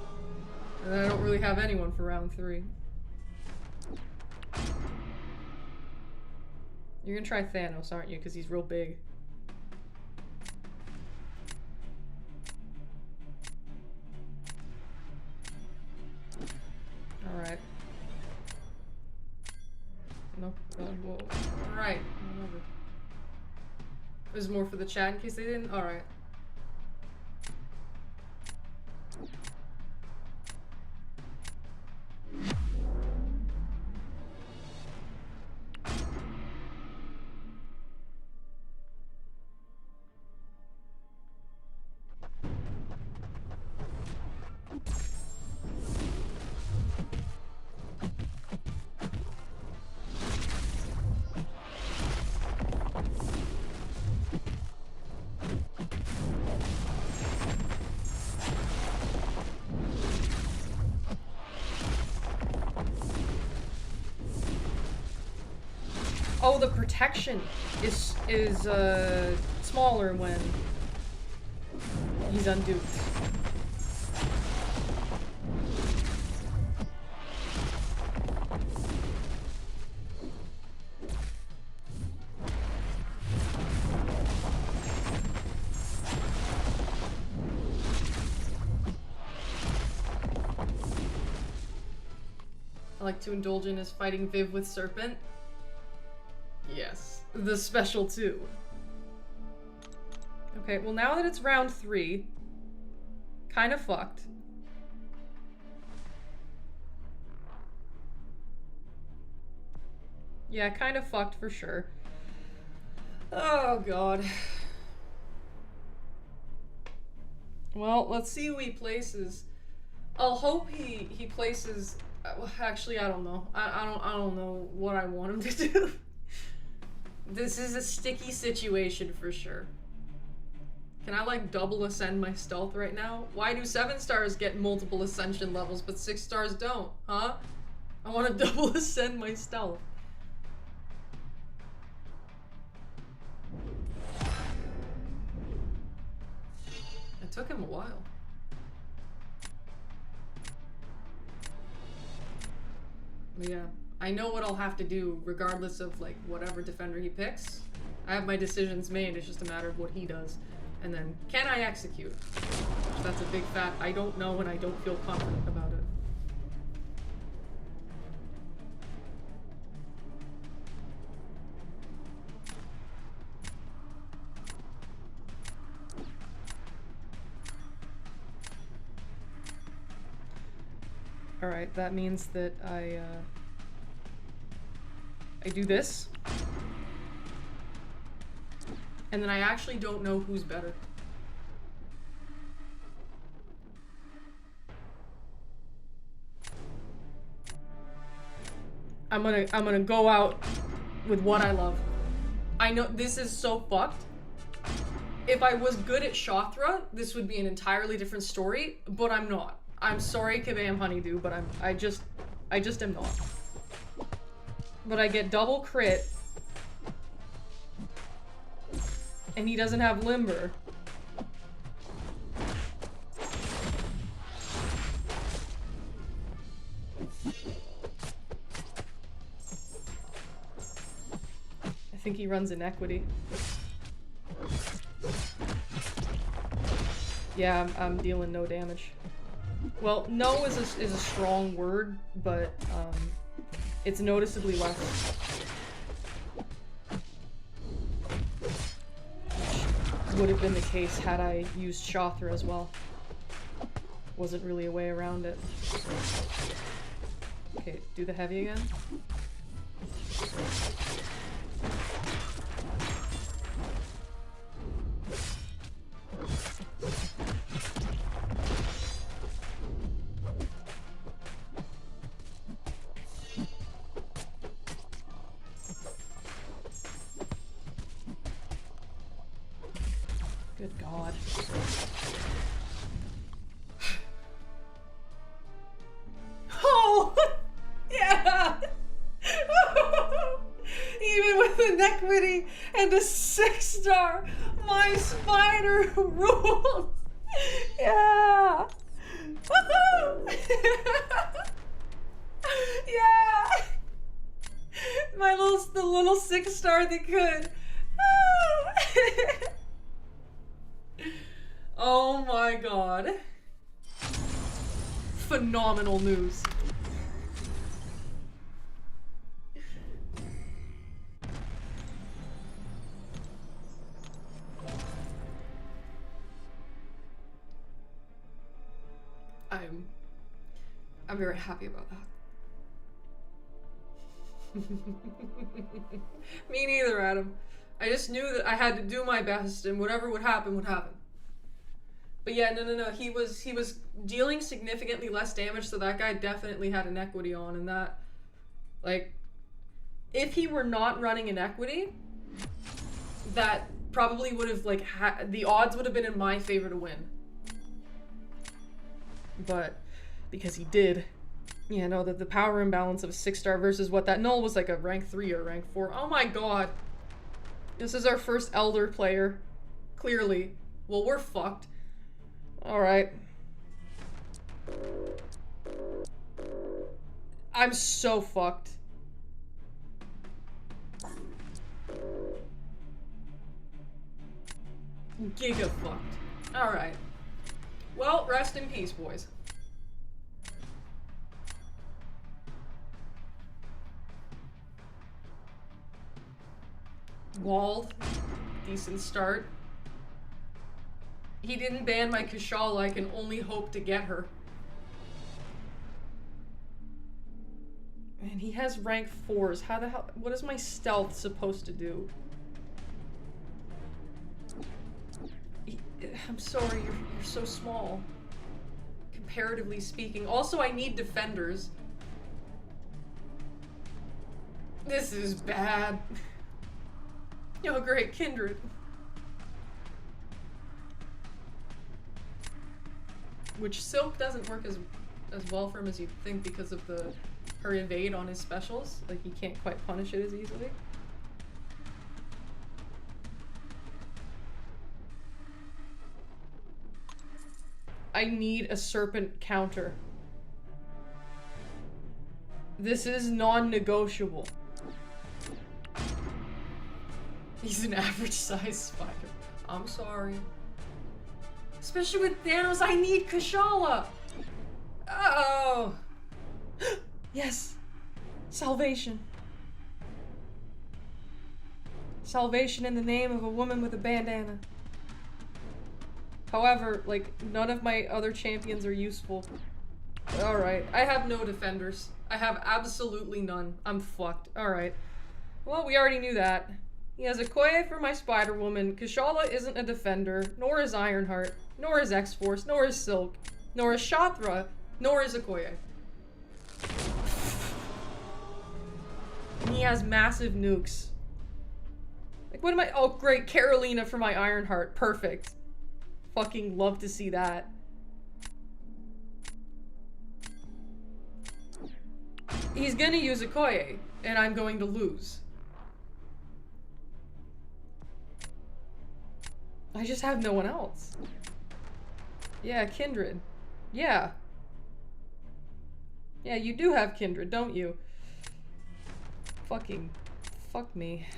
And I don't really have anyone for round 3. You're gonna try Thanos, aren't you? Because he's real big. Alright. Nope. Whoa. Alright. Whatever. This is more for the chat in case they didn't? Alright. Oh, the protection is smaller when he's unduped. I like to indulge in his fighting Viv with Serpent. Yes, the special too. Okay, well now that it's round 3, kind of fucked. Yeah, kind of fucked for sure. Oh god. Well, let's see who he places. I'll hope he places. Actually, I don't know. I don't know what I want him to do. This is a sticky situation for sure. Can I like double ascend my stealth right now? Why do 7 stars get multiple ascension levels but 6 stars don't? Huh? I want to double ascend my stealth. It took him a while. But yeah. I know what I'll have to do regardless of like whatever defender he picks. I have my decisions made, it's just a matter of what he does. And then, can I execute? That's a big fat I don't know and I don't feel confident about it. Alright, that means that I do this. And then I actually don't know who's better. I'm gonna go out with what I love. I know this is so fucked. If I was good at Shothra, this would be an entirely different story, but I'm not. I'm sorry, Kabam Honeydew, but I just am not. But I get double crit. And he doesn't have Limber. I think he runs Inequity. Yeah, I'm dealing no damage. Well, no is a strong word, but it's noticeably less. would have been the case had I used Shothra as well. Wasn't really a way around it. Okay, do the heavy again. Good God. Oh! Yeah! Even with an equity and a 6-star, my spider rules! Yeah! Yeah! The little 6-star that could. Oh my God. Phenomenal news. I'm very happy about that. Me neither, Adam. I just knew that I had to do my best and whatever would happen would happen. But yeah, no. He was dealing significantly less damage, so that guy definitely had an equity on, and that, like, if he were not running an equity, that probably would have, like, the odds would have been in my favor to win. But because he did, yeah, no, the power imbalance of a 6-star versus what that null was, like a rank 3 or rank 4. Oh my God. This is our first Elder player. Clearly. Well, we're fucked. Alright. I'm so fucked. Giga fucked. Alright. Well, rest in peace, boys. Walled. Decent start. He didn't ban my Kushala, I can only hope to get her. And he has rank 4s. How the hell? What is my stealth supposed to do? I'm sorry, you're so small. Comparatively speaking. Also, I need defenders. This is bad. Oh, great, Kindred. Which Silk doesn't work as well for him as you'd think because of her evade on his specials. Like, he can't quite punish it as easily. I need a serpent counter. This is non-negotiable. He's an average size spider. I'm sorry. Especially with Thanos, I need Kushala! Uh-oh! Yes! Salvation. Salvation in the name of a woman with a bandana. However, like, none of my other champions are useful. Alright, I have no defenders. I have absolutely none. I'm fucked. Alright. Well, we already knew that. He has Okoye for my Spider-Woman. Kushala isn't a defender, nor is Ironheart, nor is X-Force, nor is Silk, nor is Shothra, nor is Okoye. And he has massive nukes. Like, what am I— oh great, Carolina for my Ironheart. Perfect. Fucking love to see that. He's gonna use Okoye, and I'm going to lose. I just have no one else. Yeah, Kindred. Yeah. Yeah, you do have Kindred, don't you? Fucking fuck me.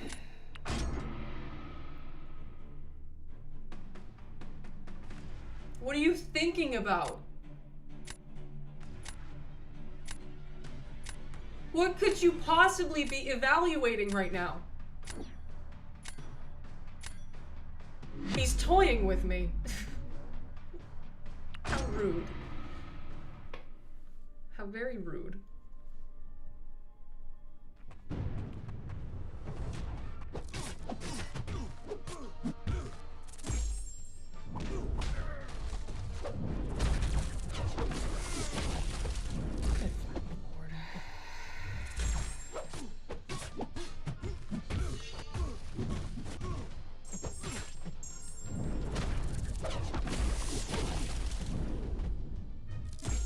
What are you thinking about? What could you possibly be evaluating right now? He's toying with me. How rude. How very rude.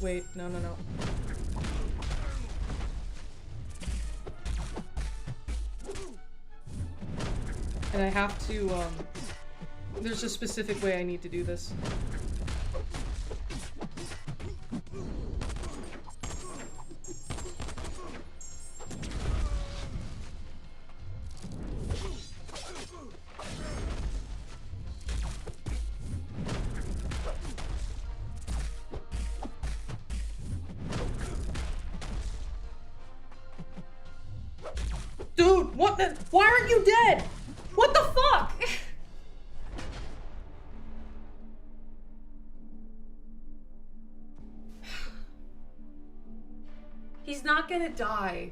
Wait, no, no, no. And I have to, there's a specific way I need to do this. Dude, what the? Why aren't you dead? What the fuck? He's not gonna die.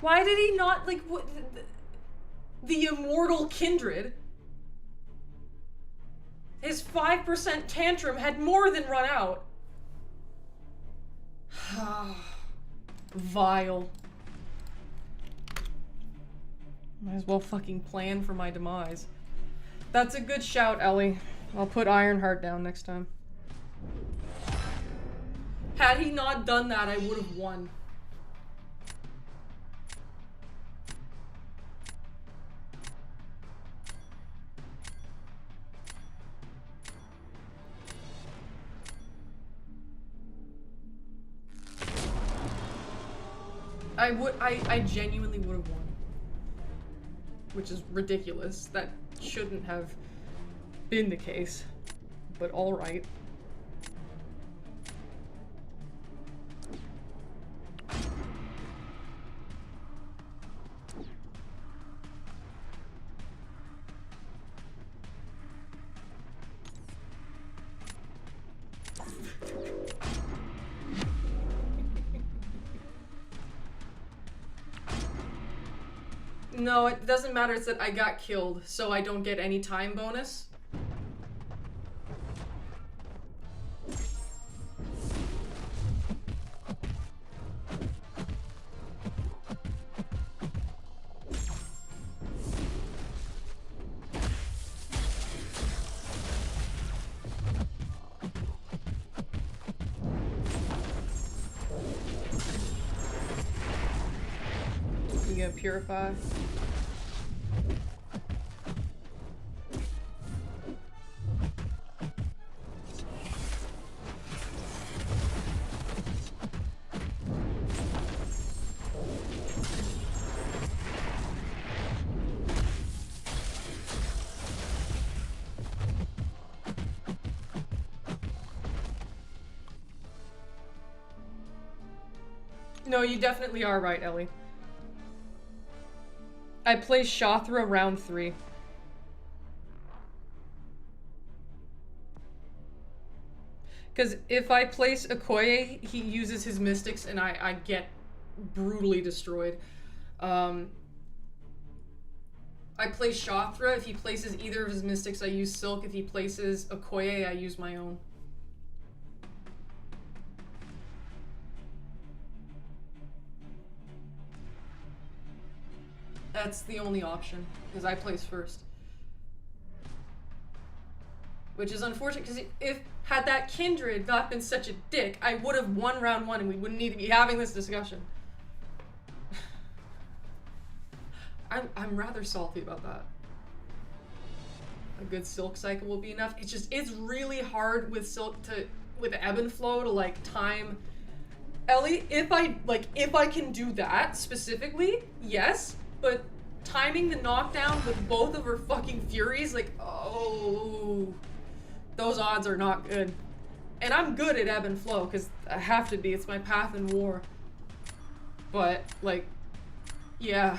Why did he not, like, what, the immortal kindred? His 5% tantrum had more than run out. Vile. Might as well fucking plan for my demise. That's a good shout, Ellie. I'll put Ironheart down next time. Had he not done that, I would have won. I genuinely would have won. Which is ridiculous. That shouldn't have been the case. But alright. No, it doesn't matter. It's that I got killed, so I don't get any time bonus. You get purify. No, you definitely are right, Ellie. I play Shothra round 3. Because if I place Okoye, he uses his mystics and I get brutally destroyed. I play Shothra. If he places either of his mystics, I use Silk. If he places Okoye, I use my own. That's the only option, because I place first. Which is unfortunate, because if had that kindred not been such a dick, I would have won round 1 and we wouldn't need to be having this discussion. I'm rather salty about that. A good Silk cycle will be enough. It's just, it's really hard with Silk with Ebb and Flow to like time. Ellie, if I can do that specifically, yes. But timing the knockdown with both of her fucking Furies, like, oh, those odds are not good. And I'm good at Ebb and Flow, because I have to be. It's my path in war. But, like, yeah,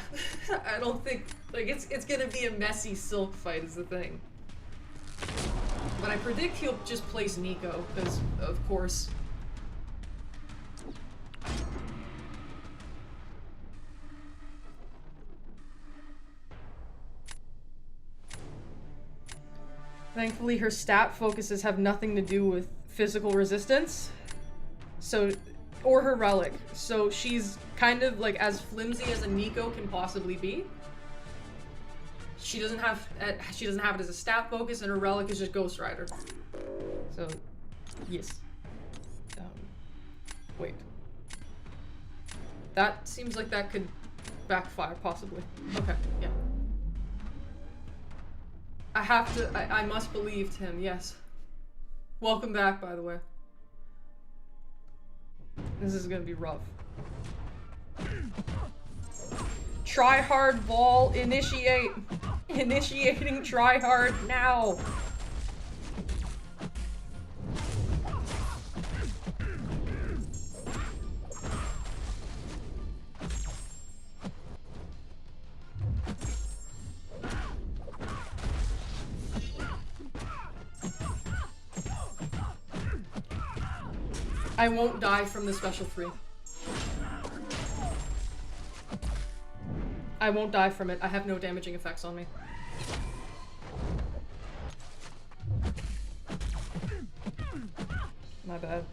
I don't think, like, it's gonna be a messy Silk fight is the thing. But I predict he'll just place Nico, because, of course. Thankfully, her stat focuses have nothing to do with physical resistance. So, or her relic. So she's kind of like as flimsy as a Nico can possibly be. She doesn't have it as a stat focus, and her relic is just Ghost Rider. So, yes. Wait. That seems like that could backfire, possibly. Okay, yeah. I must believe him, yes. Welcome back, by the way. This is gonna be rough. Try hard ball, initiate. Initiating try hard now. I won't die from the special 3. I won't die from it. I have no damaging effects on me. My bad.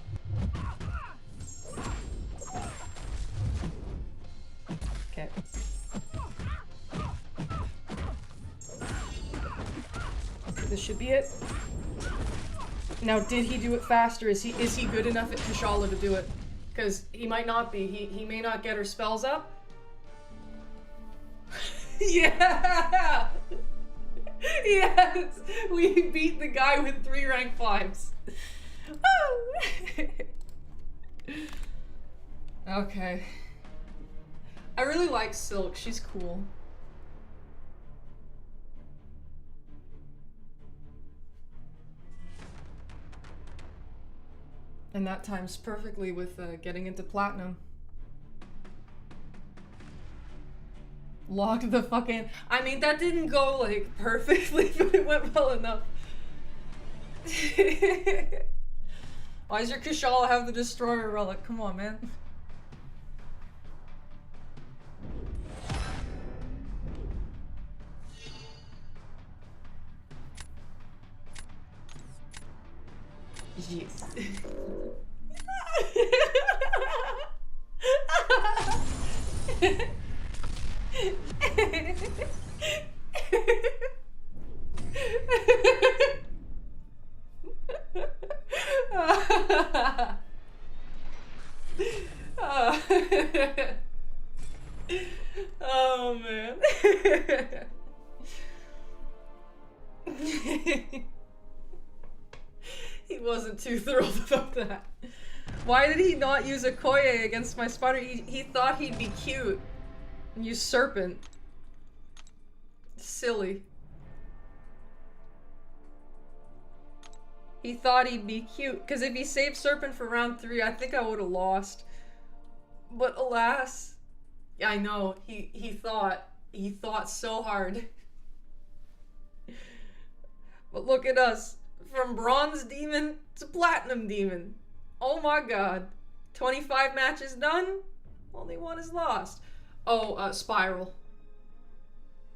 Okay. This should be it. Now, did he do it faster? Is he good enough at Kushala to do it? Because he might not be. He may not get her spells up. Yeah! Yes! We beat the guy with 3 rank 5s. Okay. I really like Silk. She's cool. And that times perfectly with getting into platinum. Locked the fucking... I mean, that didn't go, like, perfectly, but it went well enough. Why does your Kushala have the Destroyer relic? Come on, man. Yes. Oh man. He wasn't too thrilled about that. Why did he not use a Koye against my spider? He thought he'd be cute and use Serpent. Silly. He thought he'd be cute, because if he saved Serpent for round 3, I think I would have lost. But alas, I know, he thought so hard. But look at us, from Bronze Demon to Platinum Demon. Oh my god. 25 matches done, only 1 is lost. Oh, Spiral.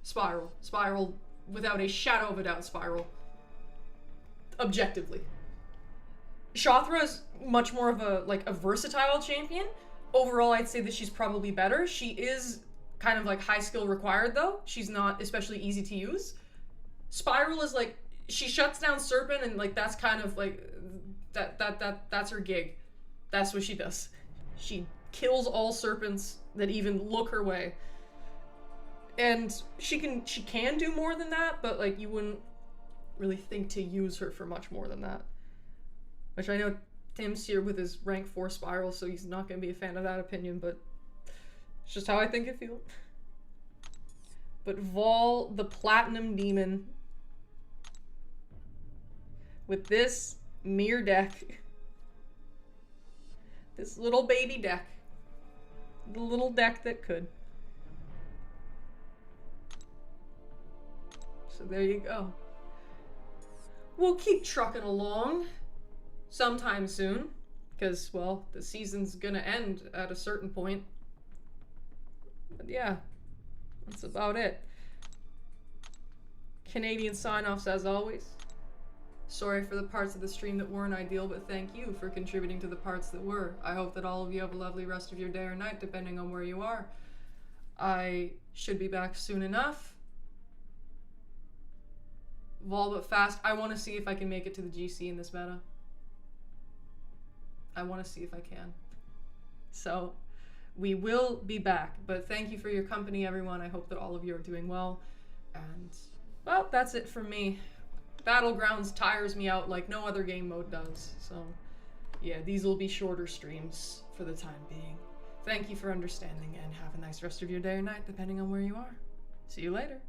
Spiral, without a shadow of a doubt, Spiral. Objectively. Shothra is much more of a versatile champion. Overall, I'd say that she's probably better. She is kind of like high skill required though. She's not especially easy to use. Spiral is like, she shuts down Serpent and like that's kind of like, that's her gig. That's what she does. She kills all serpents that even look her way. And she can do more than that, but like you wouldn't really think to use her for much more than that. Which I know Tim's here with his rank 4 Spiral, so he's not going to be a fan of that opinion, but it's just how I think it feels. But Vol, the Platinum Demon, with this mere deck, this little baby deck, The little deck that could. So there you go. We'll keep trucking along sometime soon, because, well, the season's gonna end at a certain point. But yeah, that's about it. Canadian sign-offs as always. Sorry for the parts of the stream that weren't ideal, but thank you for contributing to the parts that were. I hope that all of you have a lovely rest of your day or night, depending on where you are. I should be back soon enough. Vol but fast. I want to see if I can make it to the GC in this meta. I want to see if I can. So, we will be back. But thank you for your company, everyone. I hope that all of you are doing well. And, well, that's it for me. Battlegrounds tires me out like no other game mode does. So, yeah, these will be shorter streams for the time being. Thank you for understanding, and have a nice rest of your day or night, depending on where you are. See you later.